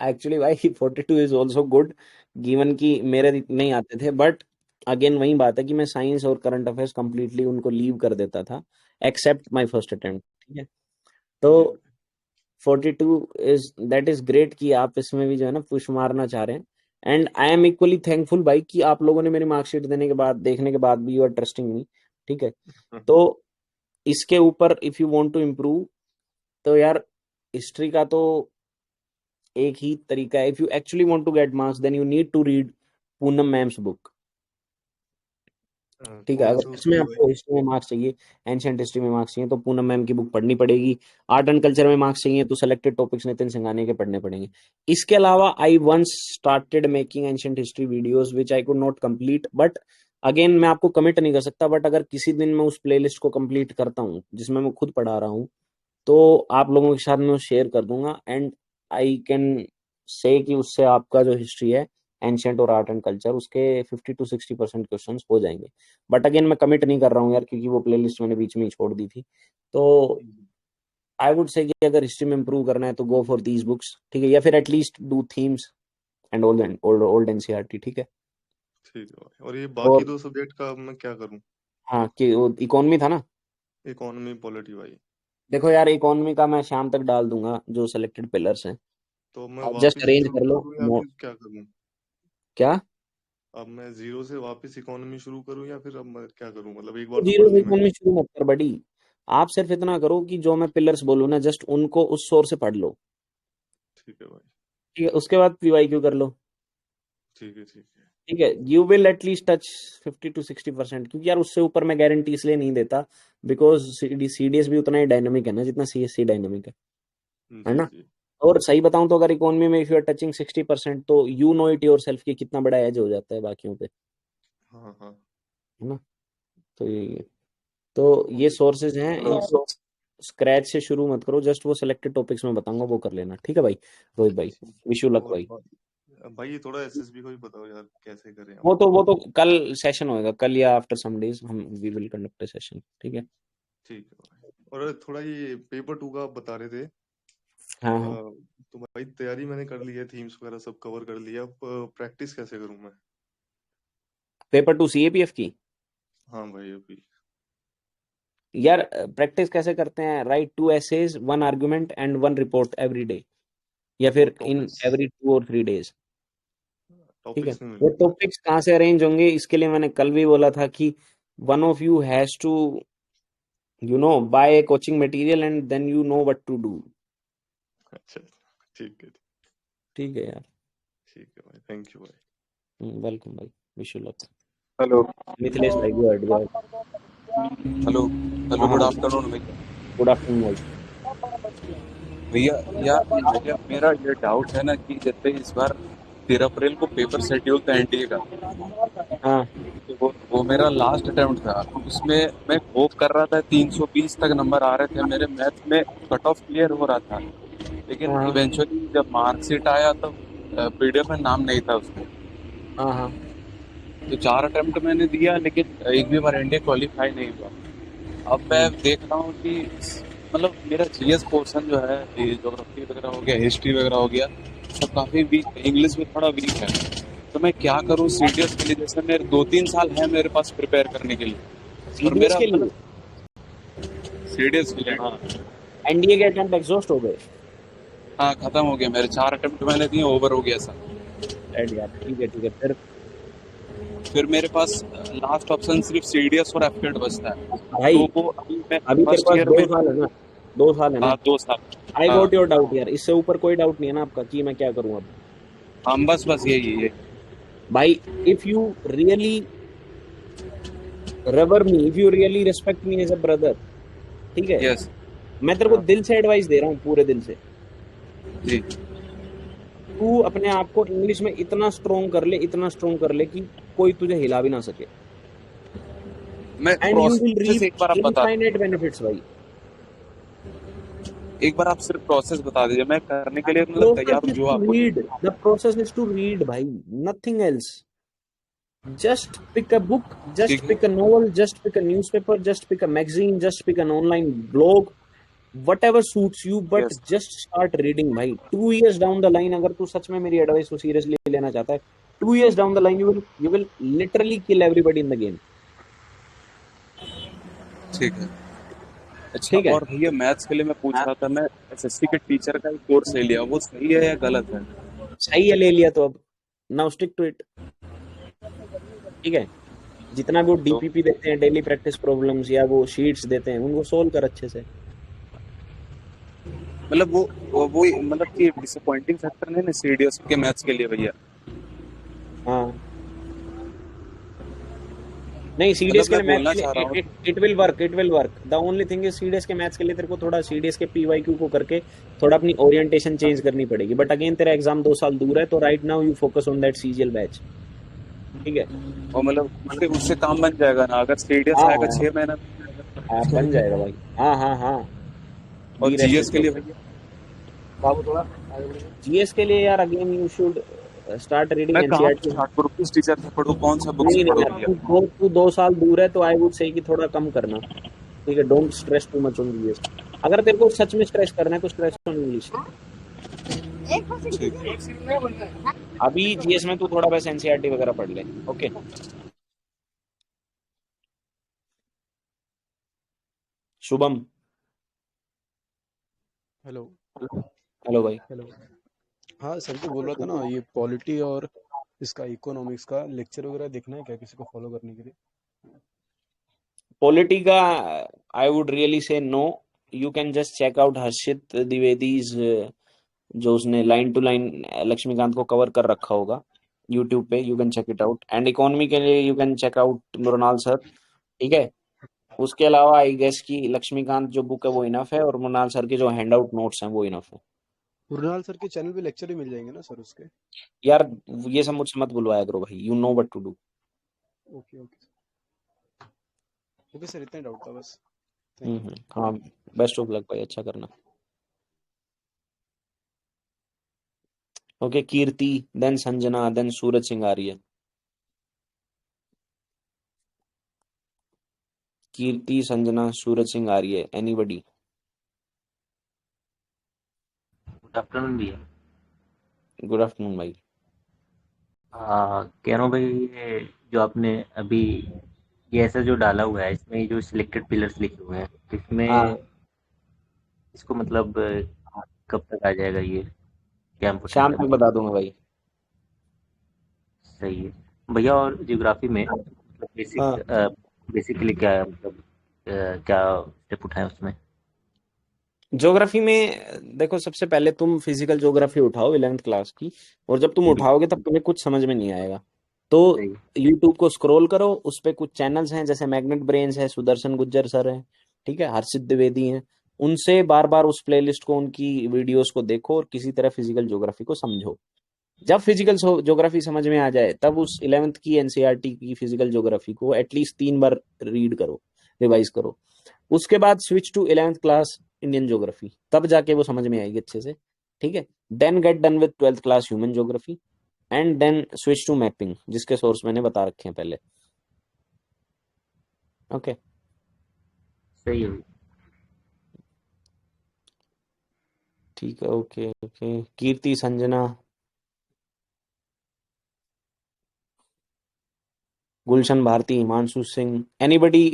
एक्चुअली भाई 42 इज ऑल्सो गुड, गिवन कि मेरे नहीं आते थे, बट अगेन वही बात है कि मैं साइंस और करंट अफेयर्स कंप्लीटली उनको लीव कर देता था, एक्सेप्ट माय फर्स्ट अटेम्प्ट। ठीक है, तो जी 42 इज, दैट इज ग्रेट कि आप इसमें भी जो है ना पुश मारना चाह रहे हैं। And I am equally thankful भाई कि आप लोगों ने मेरी मार्कशीट देने के बाद, देखने के बाद भी यू आर ट्रस्टिंग मी। ठीक है, तो इसके ऊपर if you want to improve, तो यार हिस्ट्री का तो एक ही तरीका है। If you actually want to get marks then you need to read Poonam ma'am's book. ठीक है, कौन अगर सा इसमें उसकी भाई? आपको हिस्ट्री में मार्क्स चाहिए, एंशियंट हिस्ट्री में मार्क्स चाहिए, तो पूनम मैम की बुक पढ़नी पड़ेगी। आर्ट एंड कल्चर में मार्क्स चाहिए तो सेलेक्टेड टॉपिक्स नितिन सिंघानिया के पढ़ने पड़ेंगे। इसके अलावा I once started making ancient history videos which I could not complete, but again मैं आपको कमिट नहीं कर सकता, बट अगर किसी दिन मैं उस प्लेलिस्ट को कंप्लीट करता हूँ जिसमें मैं खुद पढ़ा रहा हूँ, तो आप लोगों के साथ मैं शेयर कर दूंगा, एंड आई कैन से कि उससे आपका जो हिस्ट्री है, एंशियंट और आर्ट एंड कल्चर, उसके 50 to 60% क्वेश्चन हो जाएंगे। बट अगेन मैं कमिट नहीं कर रहा हूँ यार, क्योंकि वो प्लेलिस्ट मैंने बीच में ही छोड़ दी थी। तो आई वुड से कि अगर हिस्ट्री में इंप्रूव करना है तो गो फॉर दीज बुक्स। ठीक है, या फिर at least do themes and old NCERT. ठीक है, ठीक है भाई, और ये और बाकी दो सब्जेक्ट का अब मैं क्या करूँ? हाँ कि वो इकोनॉमी था ना। इकोनॉमी, पॉलिटी भाई। देखो यार, इकोनॉमी का मैं शाम तक डाल दूंगा जो सेलेक्टेड पिलर्स हैं, तो मैं आप जस्ट वापस अरेंज जीरो कर से लो। करूँ या फिर क्या करूँ? क्या? अब मैं जीरो से वापस इकोनॉमी शुरू करूँ या फिर अब मैं क्या करूँ? मतलब एक बार तो जीरो पढ़ से ली मैंने। इकोनॉमी शुरू मत कर बड़ी, आप सिर्फ इतना करो कि जो मैं पिलर्स बोलूँ ना जस्ट उनको उस सोर्स से पढ़ लो, ठीक है भाई, ठीक है, उसके बाद पीवाईक्यू कर लो, ठीक है, ठीक है। ठीक है। You will at least touch 50 to 60%, क्योंकि यार उससे ऊपर मैं गारंटी इसलिए नहीं देता बिकॉज सीडीएस भी उतना ही डायनामिक है ना जितना सीएससी डायनामिक है जी ना। जी। और सही बताऊं तो अगर इकोनॉमी में इफ यू आर टचिंग 60% तो you know it your self कि कितना बड़ा एज हो जाता है बाकियों पे, हाँ हाँ। है ना। तो तो ये ओके। सोर्सेज हैं, ये स्क्रैच से शुरू मत करो, जस्ट वो सिलेक्टेड टॉपिक्स में बताऊंगा वो कर लेना, ठीक है भाई रोहित भाई, ठीक। विश यू लक और भाई। भाई ये थोड़ा एसएसबी को भी बताओ यार, कैसे करें हम। वो तो कल सेशन होएगा, कल या आफ्टर सम डेज हम we will conduct a session, ठीक है। ठीक है भाई। और थोड़ा ये पेपर 2 का आप बता रहे थे, हाँ हाँ, तो भाई तैयारी मैंने कर ली है, थीम्स वगैरह सब कवर कर लिया, अब प्रैक्टिस कैसे करूं मैं। पेपर 2 सीएपीएफ की। हाँ भाई अभी। यार प्रैक्टिस कैसे करते हैं, write 2 essays 1 argument and 1 report every day, या तो फिर इन टॉपिक्स एवरी 2 or 3 days, ठीक है। टॉपिक्स नहीं वो मिल रहे। टॉपिक्स कहाँ से अरेंज होंगे इसके लिए मैंने कल भी बोला था कि one of you has to buy a coaching material and then you know what to do, अच्छा, ठीक है, ठीक है यार। ठीक है भाई, थैंक यू भाई। वेलकम भाई, wish you luck. Hello Mithilesh भाई go ahead, go ahead. Hello hello, हाँ गुड हाँ, आफ्टरनून भैया। गुड आफ्टरनून भाई। भैया यार भैया मेरा ये डाउट है ना कि जैसे इस बार 13 अप्रैल को पेपर शेड्यूल था एनडीए का, हाँ तो वो मेरा लास्ट अटेम्प्ट था। उसमें मैं होप कर रहा था 320 तक नंबर आ रहे थे मेरे, मैथ में कट ऑफ क्लियर हो रहा था, लेकिन हाँ इवेंचुअली जब मार्कशीट आया तो पीडीएफ में नाम नहीं था उसमें। हाँ हाँ, तो 4 अटेम्प्ट मैंने दिया लेकिन एक भी बार एनडीए क्वालिफाई नहीं हुआ। अब मैं देख रहा हूँ कि मतलब मेरा जीएस पोर्शन जो है, ज्योग्राफी वगैरह हो गया, हिस्ट्री वगैरह हो गया, सब काफी वीक है, इंग्लिश में थोड़ा वीक है। तो मैं क्या करूँ सीडीएस के लिए? जैसे मेरे 2-3 साल है मेरे पास प्रिपेयर करने के लिए, और सीडीएस मेरा के लिए। सीडीएस के लिए हाँ एनडीए के अटेम्प्ट एग्जॉस्ट हो गए। हाँ खत्म हो गया, मेरे 4 अटेम्प्ट मैंने दिए, ओवर हो गया सर। एड यार, ठीक है ठीक है। फिर मेरे पास लास्ट ऑप्शन सिर्फ सीडीएस और एफकेट बचता है। भाई तो वो अभी मैं अभी तेरे फर्स्ट पास ईयर दो में, साल है ना, 2 साल है ना। हाँ 2 साल, आई हाँ गॉट योर डाउट यार, इससे ऊपर कोई डाउट नहीं है ना आपका कि मैं क्या करूं अब। हाँ बस यही भाई if you really revere me, if you really respect me as a brother, ठीक है, यस मैं तेरे को दिल से एडवाइस दे रहा हूँ, पूरे दिल से। जी। तू अपने आप को इंग्लिश में इतना स्ट्रोंग कर ले, इतना स्ट्रोंग कर ले कि कोई तुझे हिला भी ना सके, मैं एंड यू विल प्रोसेस एक बार रीप आप बता इनफाइनाइट बेनिफिट्स भाई। एक बार आप सिर्फ प्रोसेस बता दीजिए, मैं करने के लिए मतलब तैयार हूँ जो आप बोलिए। The process is to read भाई, nothing else. Just pick a book, just ठीक है, pick a novel, just pick a newspaper, just pick a magazine, just pick an online blog, whatever suits you, but yes just start reading भाई। 2 years down the line अगर तू सच में मेरी एडवाइस को सीरियसली लेना चाहता है, 2 years down the line you will literally kill everybody in the game, ठीक है। अच्छा, ठीक है। और भैया मैथ्स के लिए मैं पूछ रहा था, मैं एसएससी के टीचर का एक कोर्स ले लिया, वो सही है या गलत है? सही है, ले लिया तो अब नाउ स्टिक टू इट, ठीक है। जितना भी वो तो डीपीपी देते हैं, डेली प्रैक्टिस प्रॉब्लम्स, या वो शीट्स देते हैं, उनको सोल्व कर अच्छे से। मतलब वो मतलब कि डिसअपॉइंटिंग फैक्टर नहीं ना सीडीएस के मैथ्स के लिए भैया? हाँ नहीं, सीडीएस मतलब के मैं लिए बोलना मैथ्स चाह के रहा हूँ, लिए it will work, it will work. The only thing is CDS के मैथ्स के लिए तेरे को थोड़ा सीडीएस के पीवाईक्यू को करके थोड़ा अपनी ओरिएंटेशन चेंज करनी पड़ेगी, बट अगेन तेरा एग्जाम 2 साल दूर है, तो right now you focus on that CGL batch, ठीक है। और मतलब उससे काम बन जाएगा ना अगर सीडीएस हाँ आएगा हाँ 6 महीना हाँ, बन जाएगा भाई। हाँ हाँ हाँ, और बी जीएस रेस्ट के लिए एश्योर्ड। भैया? बाबू थोड़ा जीएस के लिए यार again you should start reading मैं कहाँ एनसीईआरटी। स्टार्ट करूँ, किस टीचर से पढ़ूँ, कौन सा बुक से नहीं पढ़ूँ यार, भैया? तू 2 साल दूर है, तो आई वुड से कि थोड़ा कम करना, ठीक है। Don't stress too much on GS. अगर तेरे को सच में स्ट्रेस करना है तो स्ट्रेस ऑन इंग्लिश। अभी जीएस में तू थोड़ा बस एनसीईआरटी वगैरह पढ़ ले, ओके। शुभम, हेलो हेलो भाई। हेलो। हाँ सर, तो बोल रहा था ना, ये पॉलिटी और इसका इकोनॉमिक्स का लेक्चर वगैरह देखना है क्या किसी को फॉलो करने के लिए? पॉलिटी का I would really say no, you can just check out Harshit Dwivedi's, जो उसने लाइन टू लाइन लक्ष्मीकांत को कवर कर रखा होगा यूट्यूब पे, you can check it out. And economy के लिए you can check out Mrinal sir, ठीक है। उसके अलावा आई गेस कि लक्ष्मीकांत जो बुक है वो इनफ है, और मृणाल सर के जो हैंड आउट नोट्स हैं वो इनफ है। मुरनाल सर के चैनल पे लेक्चर भी मिल जाएंगे ना सर उसके? यार ये सब मुझसे मत बुलवाया करो भाई, you know what to do. Okay okay okay sir, इतना डाउट था बस। Thank you. हाँ, बेस्ट ऑफ लक भाई, अच्छा करना। Okay, Kirti, then Sanjana, then Suraj Singh Arya. Kirti, Sanjana, Suraj Singh Arya, anybody? Good afternoon भैया। गुड आफ्टरनून भाई। कह रहा हूँ भाई, ये जो आपने अभी ये ऐसा जो डाला हुआ है, इसमें जो सिलेक्टेड पिलर्स लिखे हुए हैं, इसमें हाँ, इसको मतलब कब तक आ जाएगा ये, क्या इम्पोर्टेंस शाम है तक मतलब? बता दूंगा भाई। सही है भैया। और ज्योग्राफी में मतलब हाँ, बेसिकली क्या है, मतलब क्या स्टेप उठाए उसमें? ज्योग्राफी में देखो, सबसे पहले तुम फिजिकल ज्योग्राफी उठाओ 11th क्लास की, और जब तुम उठाओगे तब तुम्हें कुछ समझ में नहीं आएगा। तो सही। यूट्यूब को स्क्रॉल करो, उस पे कुछ चैनल्स हैं, जैसे मैग्नेट ब्रेन्स है, सुदर्शन गुज्जर सर है, ठीक है, हर्षित द्विवेदी हैं। उनसे बार बार उस प्लेलिस्ट को, उनकी वीडियोस को देखो, और किसी तरह फिजिकल ज्योग्राफी को समझो। जब फिजिकल ज्योग्राफी समझ में आ जाए, तब उस 11th की एनसीईआरटी की फिजिकल ज्योग्राफी को एटलीस्ट 3 बार रीड करो, रिवाइज करो। उसके बाद switch to 11th class Indian geography, तब जाके वो समझ में आएगी अच्छे से, ठीक है। Then get done with 12th class human geography, and then switch to mapping, जिसके सोर्स मैंने बता रखे हैं पहले। ओके, सही है। ठीक है, okay okay. Kirti, Sanjana, Gulshan Bharti, Himanshu Singh, anybody?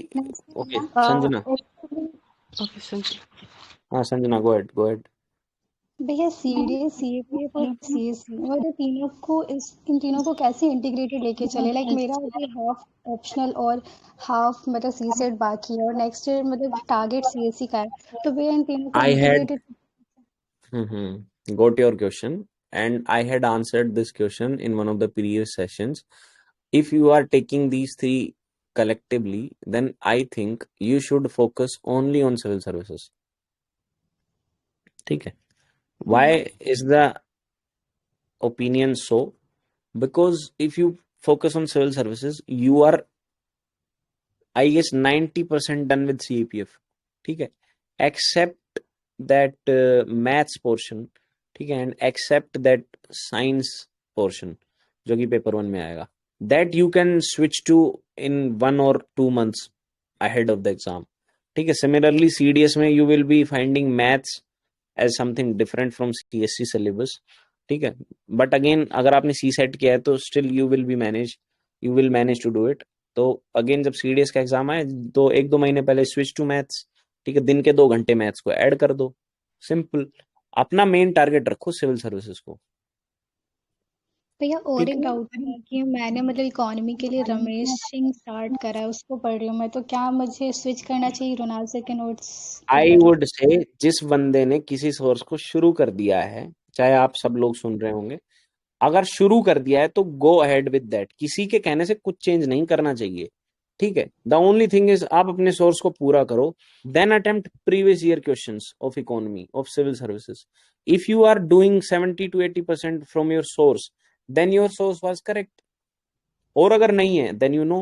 Okay, Sanjana. Okay Sanjana. हाँ Sanjana, go ahead, go ahead. भैया सीडीएस, सीएपीएफ और सीएससी मतलब इन तीनों को कैसे इंटीग्रेटेड लेके चले? लाइक मेरा अभी हाफ ऑप्शनल और हाफ मतलब सी सेट बाकी है, और नेक्स्ट ईयर मतलब टारगेट सीएससी का है, तो भैया इन तीनों को I had integrated. got your question, and I had answered this question in one of the previous sessions. If you are taking these three collectively, then I think you should focus only on civil services. ठीक है? Why is the opinion so? Because if you focus on civil services, you are, I guess, 90% done with CAPF. ठीक है? Except that maths portion, ठीक है, and except that science portion, जो कि पेपर 1 में आएगा, that you can switch to in 1 or 2 months ahead of the exam. ठीक है? Similarly, CDS में you will be finding maths as something different from CSC syllabus. ठीक है? But again, अगर आपने C set किया है तो still you will manage to do it. तो अगेन जब CDS का एग्जाम आए तो 1-2 महीने पहले स्विच टू मैथ्स, ठीक है, दिन के 2 घंटे मैथ्स को ऐड कर दो, सिंपल। अपना मेन टारगेट रखो सिविल सर्विसेज को। भैया और ठीक एक है? डाउट है कि मैंने मतलब इकोनॉमी के लिए रमेश सिंह स्टार्ट करा है, उसको पढ़ रही हूँ मैं, तो क्या मुझे स्विच करना चाहिए रोनाल्ड सर के नोट्स के आई लिए? वुड से, जिस बंदे ने किसी सोर्स को शुरू कर दिया है, चाहे आप सब लोग सुन रहे होंगे, अगर शुरू कर दिया है तो गो अहेड विद दैट। किसी के कहने से कुछ चेंज नहीं करना चाहिए, ठीक है। द ओनली थिंग इज आप अपने सोर्स को पूरा करो, then attempt previous year questions of economy, of civil services. If you are doing 70 to 80% from your source, then your source was correct. और अगर नहीं है, then you know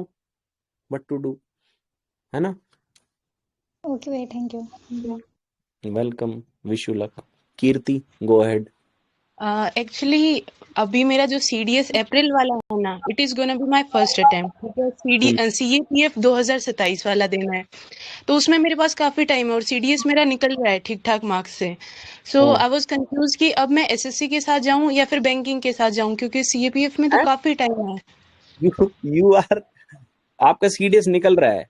what to do, है ना? ओके भैया, thank you. Welcome, wish you luck. Kirti, go ahead. Actually अभी मेरा जो सीडीएस अप्रैल वाला है ना, it is gonna be my first attempt, because CAPF 2027 वाला देना है, तो उसमें मेरे पास काफी टाइम है, और सीडीएस मेरा निकल रहा है ठीक ठाक मार्क्स से। सो आई वाज कंफ्यूज कि अब मैं एसएससी के साथ जाऊं या फिर बैंकिंग के साथ जाऊं, क्योंकि सीएपीएफ में तो काफी टाइम है। यू आर, आपका सीडीएस निकल रहा है?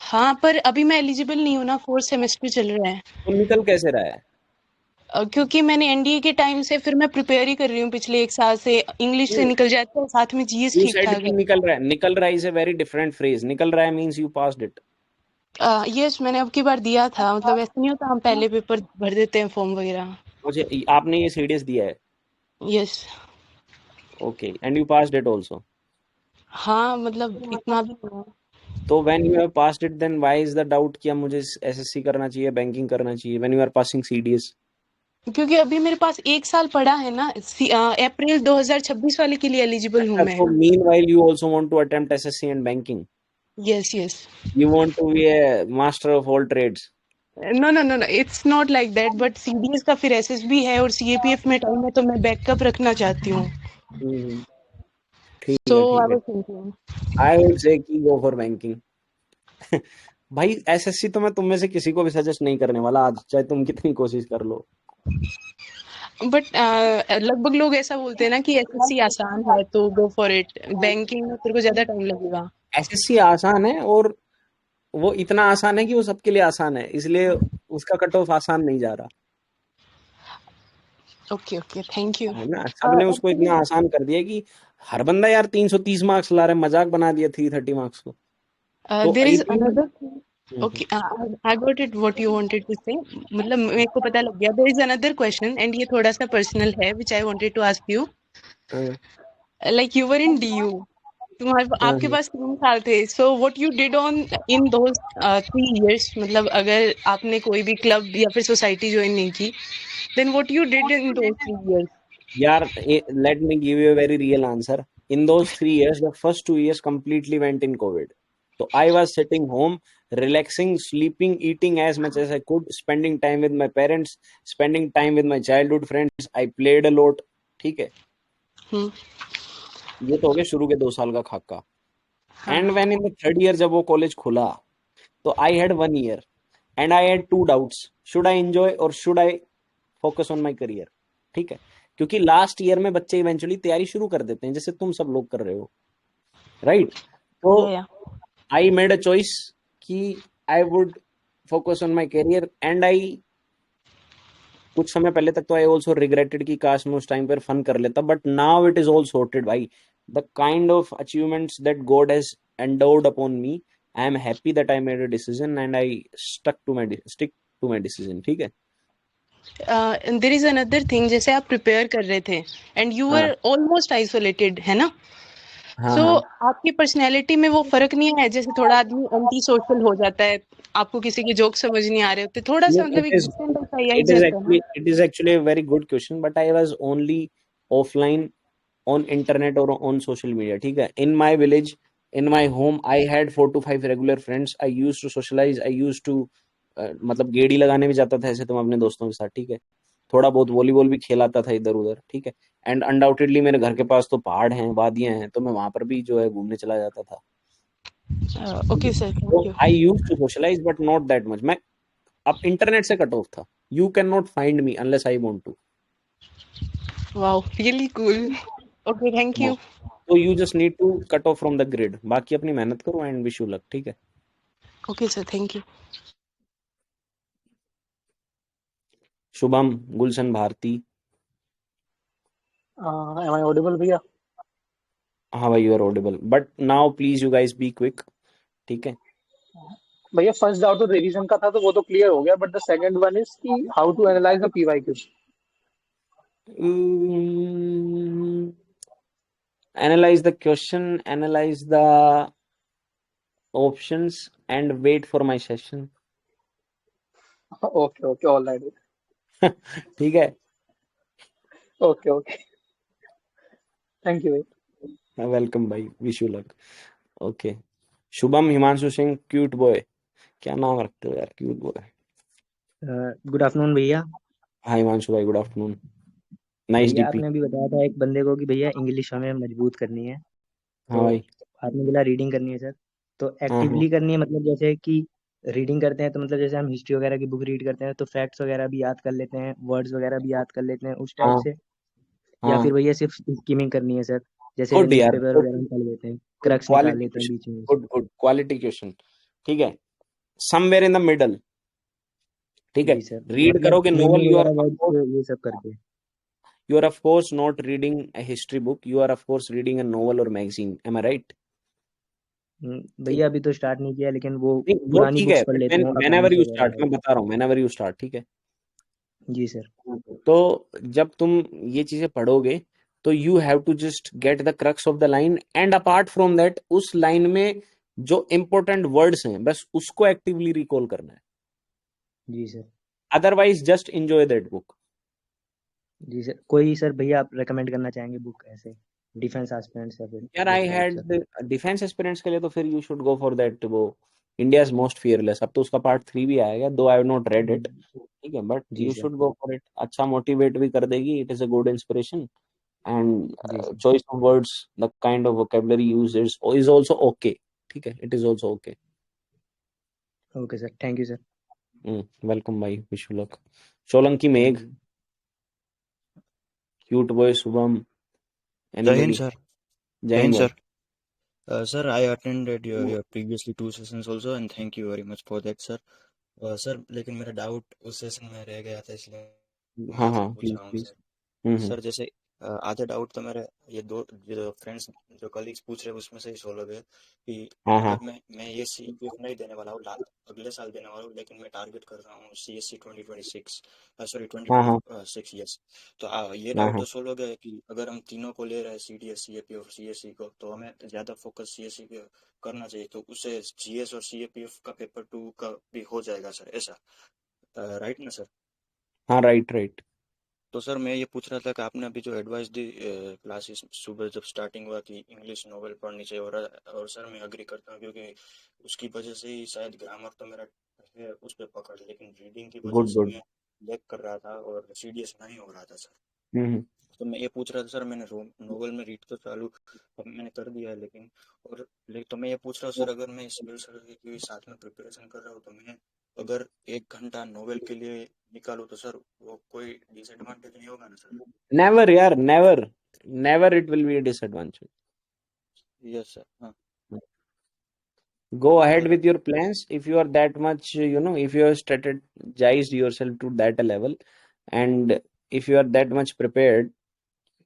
हाँ, पर अभी मैं एलिजिबल नहीं हूँ ना, 4th सेमेस्टर चल रहा है। तो निकल कैसे रहा है? क्योंकि मैंने एनडीए के टाइम से फिर मैं प्रिपेयर ही कर रही हूँ पिछले 1 साल से, इंग्लिश से निकल जाता है, साथ में जीएस यू ठीक सेड ठाक कि है। निकल रहा है। निकल रहा है is a very different phrase. निकल रहा है means you passed it. Yes, मैंने अब की बार दिया था। मतलब ऐसा नहीं होता हम पहले पेपर भर देते हैं फॉर्म वगैरह। मुझे आपने ये सीडीएस दिया है? Yes. Okay, and you passed it also? हाँ, मतलब इतना भी नहीं। तो when you have passed it then why is the doubt कि अब मुझे एसएससी करना चाहिए, बैंकिंग करना चाहिए when you are passing CDS? क्योंकि अभी मेरे पास 1 साल पड़ा है ना। अप्रैल 2026 वाले के लिए एलिजिबल हूँ अच्छा, मैं। so meanwhile you also want to attempt SSC and banking? Yes, yes. You want to be a master of all trades? No, no, no, no, it's not like that. But CDS का फिर एसएसबी है और सीएपीएफ में टाइम है, तो मैं बैकअप रखना चाहती हूँ। हम्म, ठीक सो है, ठीक आई है। Was thinking. I would say कि गो फॉर बैंकिंग। भाई एसएससी तो मैं तुम में से किसी को भी सजेस्ट नहीं करने वाला आज, चाहे तुम कितनी कोशिश कर लो। बट लगभग लोग ऐसा बोलते हैं ना कि एसएससी आसान है तो गो फॉर इट। बैंकिंग में तेरे को ज्यादा टाइम लगेगा। एसएससी आसान है और वो इतना आसान है कि वो सबके लिए आसान है, इसलिए उसका कट ऑफ आसान नहीं जा रहा ओके, ओके, थैंक यू। है ना। सबने उसको इतना एक्चुअली आसान कर दिया कि हर बंदा यार 330 मार्क्स ला रहा है, मजाक बना दिया 330 मार्क्स को। तो देयर इज इतनी another thing. Okay, I got it what you wanted to say. मतलब मेरे को पता लग गया। There is another question and ये थोड़ा सा पर्सनल है which I wanted to ask you. Like you were in DU, तुम्हारे आपके पास 3 साल थे। So what you did on in those 3 years. मतलब अगर आपने कोई भी क्लब या फिर सोसाइटी ज्वाइन नहीं की, then what you did in those 3 years. यार let me give you a very real answer. In those 3 years, the first 2 years completely went in COVID. So I was sitting home, relaxing, sleeping, eating as much as I could, spending time with my parents, spending time with my childhood friends. I played a lot. ठीक है, ये तो हो गया शुरू के 2 साल का खाका। And when in the third year जब वो कॉलेज खुला, तो I had 1 year and I had 2 doubts. Should I enjoy or should I focus on my career? ठीक है, क्योंकि लास्ट ईयर में बच्चे इवेंचुअली तैयारी शुरू कर देते हैं, जैसे तुम सब लोग कर रहे हो, राइट? तो आई मेड अ चॉइस कि I would focus on my career and I कुछ समय पहले तक तो आई ऑल्सो रिग्रेटेड कि काश मैं उस टाइम पर फन कर लेता, but now it is all sorted भाई। The kind of achievements that God has endowed upon me, I am happy that I made a decision and I stick to my decision. ठीक है। There is another thing. जैसे आप प्रिपेयर कर रहे थे and you were almost isolated, है ना। हाँ, सो हाँ। आपकी पर्सनैलिटी में वो फर्क नहीं है? जैसे थोड़ा आदमी एंटी सोशल हो जाता है, आपको किसी के जोक समझ नहीं आ रहे होते, थोड़ा सा No, मतलब एक डिफरेंट ऐसा ही it is जाता है ना। it is actually a very good question, but I was only offline on internet or on social media. ठीक है, in my village, in my home, I had 4 to 5 regular friends. I used to socialize. I used to मतलब गेड़ी लगाने भी जाता था ऐसे तुम अपने दोस्तों के साथ। ठीक है, थोड़ा बहुत वॉलीबॉल भी खेलाता था इधर उधर। ठीक है, एंड अनडाउटेडली मेरे घर के पास तो पहाड़ हैं, वादियां हैं, तो मैं वहां पर भी जो है घूमने चला जाता था। ओके सर, थैंक तो you. I use to socialise but not that much. मैं अब इंटरनेट से कट ऑफ था। You can not find me unless I want to. Wow, really cool. Okay, thank you. तो you just need to cut off from the grid. बाकी अपनी मेहनत करो एंड विश यू लक। ठीक है, okay sir, thank you. Shubham, Gulshan Bharti. Am I audible भैया? हाँ भाई, you are audible, but now please you guys be quick. ठीक है। भैया फर्स्ट डाउट तो रिवीजन का था तो वो तो क्लियर हो गया, but the second one is कि how to analyse the PYQ. Analyze the question, analyze the options, and wait for my session. Okay okay, all right. ठीक है। ओके ओके, थैंक यू भाई। वेलकम भाई, wish you luck. Okay, Shubham Himanshu Singh, cute boy. क्या नाम रखते हो यार, क्यूट बॉय। गुड आफ्टरनून भैया। हाय हिमांशु भाई, गुड आफ्टरनून। नाइस भैया डीपी। आपने अभी बताया था एक बंदे को कि भैया इंग्लिश हमें मजबूत करनी है, हाँ तो भाई। आपने बोला रीडिंग करनी है सर। तो हाँ, हाँ। एक्टिवली करनी है, मतलब जैसे कि रीडिंग करते हैं तो मतलब जैसे हम हिस्ट्री वगैरह की बुक रीड करते हैं तो फैक्ट्स वगैरह भी याद कर लेते हैं, वर्ड्स वगैरह भी याद कर लेते हैं उस टाइप हाँ, से, या हाँ। फिर भैया सिर्फ स्कीमिंग करनी है सर, जैसे गुड यार, न्यूज़पेपर वगैरह हम पढ़ लेते हैं, गुड क्रक्स निकाल क्वालिटी लेते हैं क्वेश्चन। बीच में। Good good quality question. ठीक है, समवेयर इन द मिडल। ठीक है, जी सर, रीड मतलब करोगे नोवेल, मीनिंग वगैरह वर्ड्स ये सब करके। you are of course not reading a history book, you are of course reading a novel or magazine, am I right? भैया अभी तो स्टार्ट नहीं किया, लेकिन वो नहीं वो पुरानी ठीक है, बुक्स पढ़ बट लेता हूँ व्हेनेवर अकाउंट्स यू वगैरह स्टार्ट, मैं टाइप। बता रहा हूँ, व्हेनेवर यू स्टार्ट, ठीक है। जी सर। तो जब तुम ये चीजें पढ़ोगे तो you have to just get the crux of the line, and apart from that उस लाइन में जो इंपॉर्टेंट वर्ड्स हैं बस उसको एक्टिवली रिकॉल करना है, जी sir. Otherwise just enjoy that book. जी सर, कोई सर भैया आप रेकमेंड करना चाहेंगे बुक ऐसे, डिफेंस एस्पिरेंट्स या फिर यार this I type had sir? Defence aspirants के लिए तो फिर you should go for that, वो इंडियाज मोस्ट फियरलेस, अब तो उसका पार्ट 3 भी आएगा, though I have not read it, ठीक है, बट जी you sir. Should go for it, अच्छा मोटिवेट भी कर देगी, it is a good inspiration, and जी sir. choice of words, the kind of vocabulary used is also okay, ठीक है, it is also okay. Okay sir, thank you sir. Welcome भाई, विश यू लक। सोलंकी मेघ, thank you. Cute boy Shubham, Jai Hind, anybody? sir. जय Jai हिंद Hind, भाई। sir. Sir, I attended your previously 2 sessions also, and thank you very much for that, sir. Sir लेकिन मेरा डाउट उस सेशन में रह गया था, इसलिए मैं हाँ आपसे हाँ, पूछ प्लीज रहा हूँ प्लीज। सर। सर जैसे आधा डाउट तो मेरे ये दो जो फ्रेंड्स जो कलीग्स पूछ रहे हैं उसमें से ही सॉल्व हो गया कि हाँ हाँ अगर मैं ये CPF नहीं देने वाला हूँ, अगले साल देने वाला हूँ, लेकिन मैं टारगेट कर रहा हूँ CSC 2026, सॉरी हाँ हाँ 2026, यस। तो ये हाँ डाउट हाँ। तो सॉल्व हो गया है कि अगर हम तीनों को ले रहे हैं, CDS, CAPF और CSC को, तो हमें ज़्यादा फोकस CSC पे करना चाहिए, तो उससे GS और CAPF का पेपर 2 का भी हो जाएगा सर, ऐसा राइट ना सर? हाँ राइट राइट। तो सर मैं ये पूछ रहा था कि आपने अभी जो एडवाइस दी क्लासेस सुबह जब स्टार्टिंग हुआ कि इंग्लिश नोवेल पढ़नी चाहिए, और सर मैं अग्री करता हूँ, क्योंकि उसकी वजह से ही शायद ग्रामर तो मेरा है उस पर पकड़, लेकिन रीडिंग की वजह गुड से गुड। मैं लैग कर रहा था और CDS नहीं हो रहा था सर। हम्म। तो मैं ये पूछ रहा था सर, मैंने नोवेल में रीड तो चालू अब मैंने कर दिया है, लेकिन तो मैं ये पूछ रहा हूँ सर, अगर मैं सिविल सर्विस के साथ में प्रिपरेशन कर रहा हूँ, तो मैं अगर 1 घंटा नोवेल के लिए निकालूं, तो सर वो कोई डिसएडवांटेज नहीं होगा ना सर? नेवर यार, never never it will be a disadvantage. Yes sir. हाँ Go ahead और with your plans if you are that much, if you have strategized yourself to that level, and if you are that much prepared,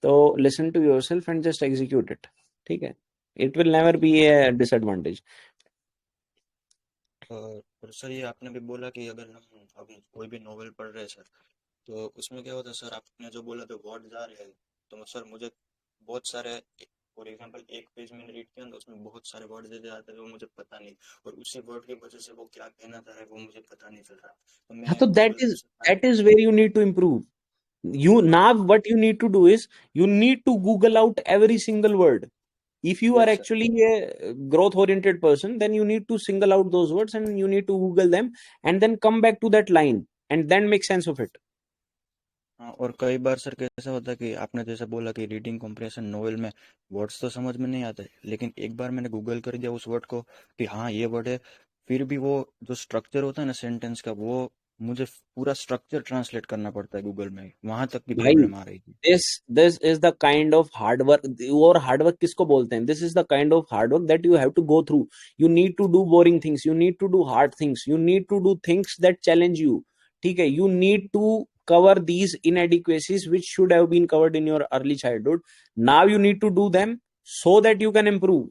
so listen to yourself and just execute it, ठीक है, it will never be a disadvantage. और सर ये आपने भी बोला कि अगर हम अब कोई भी नोवेल पढ़ रहे हैं सर, तो उसमें क्या होता है सर, आपने जो बोला तो वर्ड्स आ रहे हैं, तो सर मुझे बहुत सारे, फॉर एग्जांपल एक पेज मैंने रीड किया तो उसमें बहुत सारे वर्ड दे आते हैं वो मुझे पता नहीं, और उसी वर्ड की वजह से वो क्या कहना चाह रहा है वो मुझे पता नहीं चल रहा, तो हाँ, मैं तो गूगल पे that is where you need to improve. You हाँ now what you need to do is you need to Google out every single word. If you are yes sir. actually a growth oriented person, then you need to single out those words and you need to Google them and then come back to that line and then make sense of it. हाँ, और कई बार सर कैसा होता है कि आपने जैसे बोला कि रीडिंग कॉम्प्रिहेंशन नोवेल में वर्ड्स तो समझ में नहीं आते, लेकिन एक बार मैंने गूगल कर दिया उस वर्ड को कि हाँ ये वर्ड है, फिर भी वो जो स्ट्रक्चर होता है ना सेंटेंस का, वो मुझे पूरा स्ट्रक्चर ट्रांसलेट करना पड़ता है गूगल में, वहां तक भी भाई प्रॉब्लम आ रही थी। this is the kind of hard work, और hard work किसको बोलते हैं? This is the kind of hard work that you have to go through. You need to do boring things, you need to do hard things, you need to do things that challenge you, ठीक है, you need to cover these inadequacies which should have been covered in your early childhood. Now you need to do them so that you can improve.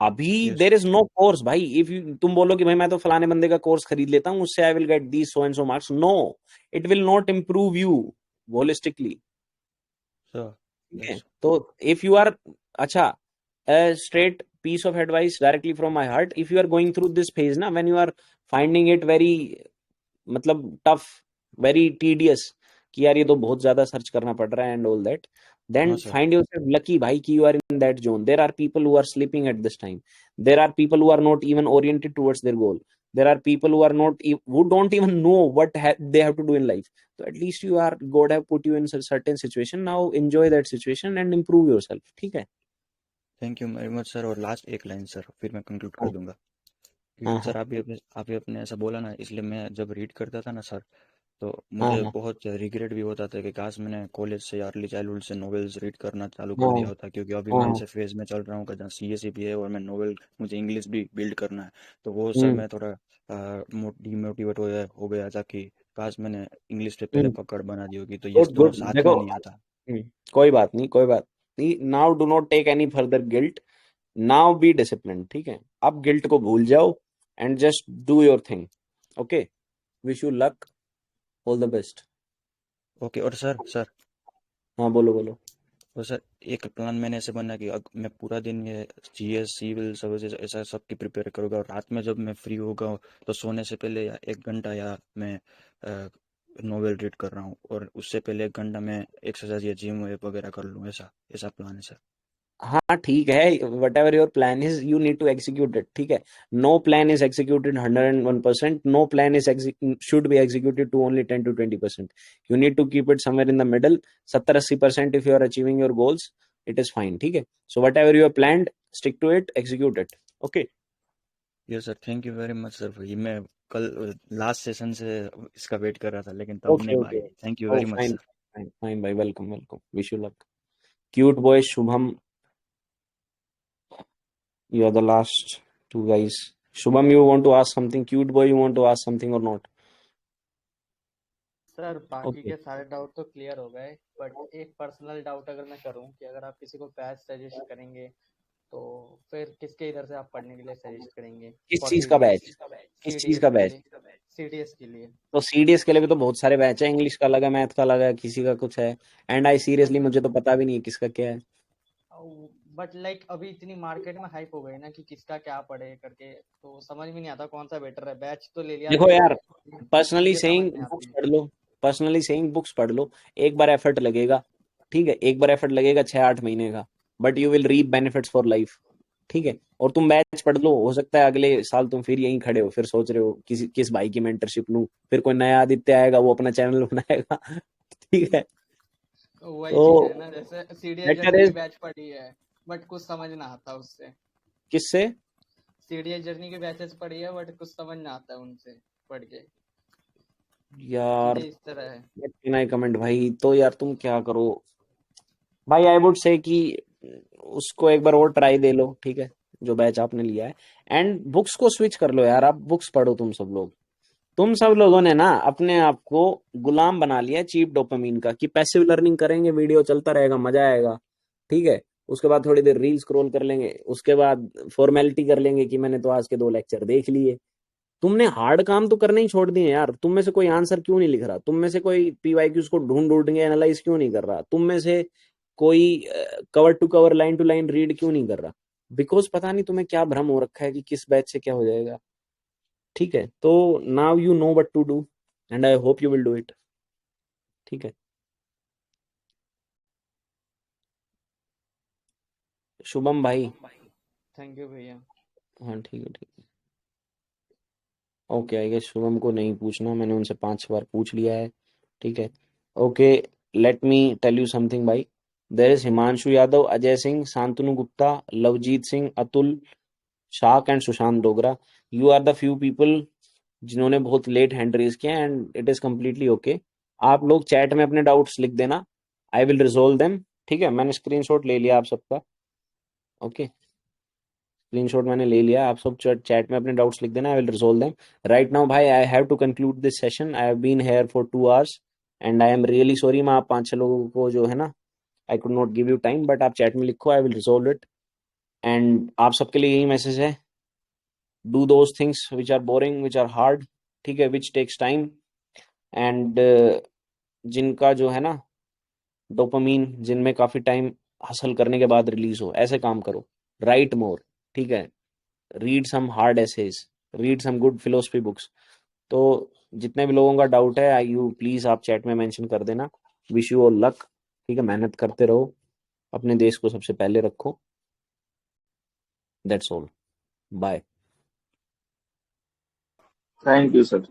अभी yes there is no course भाई, इफ यू तुम बोलो कि भाई मैं तो फलाने बंदे का कोर्स खरीद लेता हूं उससे I will get these so and so marks, no, it will not improve you holistically, sir. ठीक है। यस तो इफ यू आर, अच्छा, straight piece of advice directly from my heart, if you are going through this phase ना, when you are finding it very मतलब टफ, वेरी टीडियस, कि यार ये तो बहुत ज्यादा सर्च करना पड़ रहा है एंड ऑल दैट, then हाँ sir. find yourself lucky bhai ki you are in that zone. There are people who are sleeping at this time, there are people who are not even oriented towards their goal, there are people who are not who don't even know what they have to do in life, so at least you are, God have put you in a certain situation, now enjoy that situation and improve yourself, ठीक है। Thank you very much sir. और लास्ट एक लाइन सर, फिर मैं कंक्लूड कर हाँ दूंगा कि हाँ सर आप ही अपने ऐसा बोला ना, इसलिए मैं जब रीड करता था ना सर, तो हाँ मुझे हाँ बहुत रिग्रेट भी होता था कि काश मैंने कॉलेज से या अर्ली चाइल्डहुड से नॉवेल्स रीड करना चालू कर हाँ दिया होता, क्योंकि अभी हाँ मैं हाँ ऐसे फेज में चल रहा हूँ कि जहाँ CSE भी है और मैं नॉवेल, मुझे इंग्लिश भी बिल्ड करना है, तो वो सर हम्म मैं थोड़ा डीमोटिवेट हो गया था कि काश मैंने इंग्लिश पे पहले हम्म पकड़ बना दी होगी, तो ये गुड दोनों गुड, साथ देखो, में नहीं आता। कोई बात नहीं, कोई बात नहीं, now do not take any further guilt, now be discipline, ठीक है। अब गिल्ट को भूल जाओ and just do your thing. Okay, wish you luck, all the best. Okay. और सर हाँ बोलो बोलो। और सर एक प्लान मैंने ऐसे बना कि मैं पूरा दिन ये जीएस सिविल सर्विसेज ऐसा सब की प्रिपेयर करूँगा, और रात में जब मैं फ्री होगा तो सोने से पहले या 1 घंटा या मैं नोवेल रीड कर रहा हूँ, और उससे पहले 1 घंटा मैं एक्सरसाइज या जिम वगैरह कर लूँ। ऐसा ऐसा प्लान है सर। हाँ ठीक है, whatever your plan is you need to execute it, ठीक है। No plan is executed 101%, no plan is should be executed to only 10 to 20%। You need to keep it somewhere in the middle, 70-80%। If you are achieving your goals it is fine, ठीक है। So whatever your planned, stick to it, execute it. Okay yes sir, thank you very much sir. ये मैं कल लास्ट सेशन से इसका वेट कर रहा था, लेकिन तब ओके नहीं ओके। भाई। Thank you oh very much fine sir. Fine fine भाई, welcome welcome, wish you luck. Cute boy Shubham, you are the last two guys. Shubham, you want to ask something? Cute boy, you want to ask something or not? Sir बाकी Okay. के सारे डाउट तो क्लियर हो गए, बट एक पर्सनल डाउट अगर मैं करूं कि अगर आप किसी को बैच सजेस्ट करेंगे तो फिर किसके इधर से आप पढ़ने के लिए सजेस्ट करेंगे किस फॉर चीज का बैच? किस चीज सीडीएस का के बैच? लिए? सीडीएस के लिए। तो सीडीएस के लिए भी तो बहुत सारे बैच है, इंग्लिश का अलग है, मैथ का अलग है, किसी का कुछ है। एंड आई सीरियसली मुझे तो पता भी नहीं है किसका क्या है। बट लाइक अभी इतनी मार्केट में हाइप हो गई ना कि किसका क्या पढ़े करके, तो समझ में नहीं आता कौन सा बेटर है। बैच तो ले लिया देखो मैंने, यार, पर्सनली चीजें समझ सेइंग नहीं बुक्स आती। पढ़ लो, पर्सनली सेइंग बुक्स पढ़ लो। एक बार एफर्ट लगेगा, ठीक है, एक बार एफर्ट लगेगा 6-8 महीने का, but you will reap benefits for life, ठीक है। और तुम बैच पढ़ लो, हो सकता है अगले साल तुम फिर यहीं खड़े हो, फिर सोच रहे हो किस भाई की मेंटरशिप लूं, फिर कोई नया आदित्य आएगा वो अपना चैनल बनाएगा ठीक है। वही चीज है तो ना, जैसे सीडीएस बेटर जर्नी की इज, बैच पढ़ी है बट कुछ समझ ना आता उससे। किससे? सीडीएस जर्नी के बैचेस पढ़ी है बट कुछ समझ ना आता है उनसे पढ़ के। यार चीजें इस तरह है। व्हाट कैन आई कमेंट भाई, तो यार तुम क्या करो भाई, आई वुड से कि उसको एक बार और ट्राई दे लो, ठीक है, जो बैच आपने लिया है। एंड बुक्स को स्विच कर लो यार, आप बुक्स पढ़ो। तुम सब लोगों ने ना अपने आप को गुलाम बना लिया चीप डोपामीन का, कि पैसिव लर्निंग करेंगे, वीडियो चलता रहेगा, मजा आएगा, ठीक है। उसके बाद थोड़ी देर रील स्क्रॉल कर लेंगे, उसके बाद फॉर्मेलिटी कर लेंगे कि मैंने तो आज के 2 लेक्चर देख लिए। तुमने हार्ड काम तो करने ही छोड़ दिए यार। तुम में से कोई आंसर क्यों नहीं लिख रहा? तुम में से कोई पीवाईक्यूज को ढूंढ ढूंढ के एनालाइज क्यों नहीं कर रहा? तुम में से कोई cover to cover, line to line read क्यों नहीं कर रहा? बिकॉज पता नहीं तुम्हें क्या भ्रम हो रखा है कि किस बैच से क्या हो जाएगा, ठीक है। तो now you know what to do and I hope you will do it, ठीक है। शुभम भाई, थैंक यू भैया। हाँ ठीक है ठीक है। ओके, आई गेस शुभम को नहीं पूछना, मैंने उनसे 5 बार पूछ लिया है, ठीक है। Okay, let me tell you something भाई। There is Himanshu Yadav, Ajay Singh, Shantanu Gupta, Lovejeet Singh, Atul, Shak and Sushant Dogra. You are the few people जिन्होंने बहुत लेट हैंड रेज किया, and it is completely okay. आप लोग चैट में अपने डाउट्स लिख देना, आई विल रिजोल्व देम, ठीक है। मैंने स्क्रीनशॉट ले लिया आप सबका, ओके, स्क्रीनशॉट मैंने ले लिया। आप सब चैट में अपने डाउट्स लिख देना, I will resolve them right now. भाई I have to conclude this session, I have been here for 2 hours and I am really sorry. मैं आप 5-6 लोगों को जो है ना, I could not give you time, but आप चैट में लिखो, I will resolve it. And आप सबके लिए यही मैसेज है, do those things which are boring, which are hard, ठीक है, विच टेक्स टाइम। एंड जिनका जो है ना डोपामीन, जिनमें काफी टाइम हासिल करने के बाद रिलीज हो, ऐसे काम करो। राइट मोर, ठीक है, read some hard essays, read some good philosophy books. तो जितने भी लोगों का डाउट है, आई यू प्लीज आप चैट में मेंशन कर देना। विश यू ऑल लक, ठीक है, मेहनत करते रहो, अपने देश को सबसे पहले रखो। That's all, bye. Thank you sir.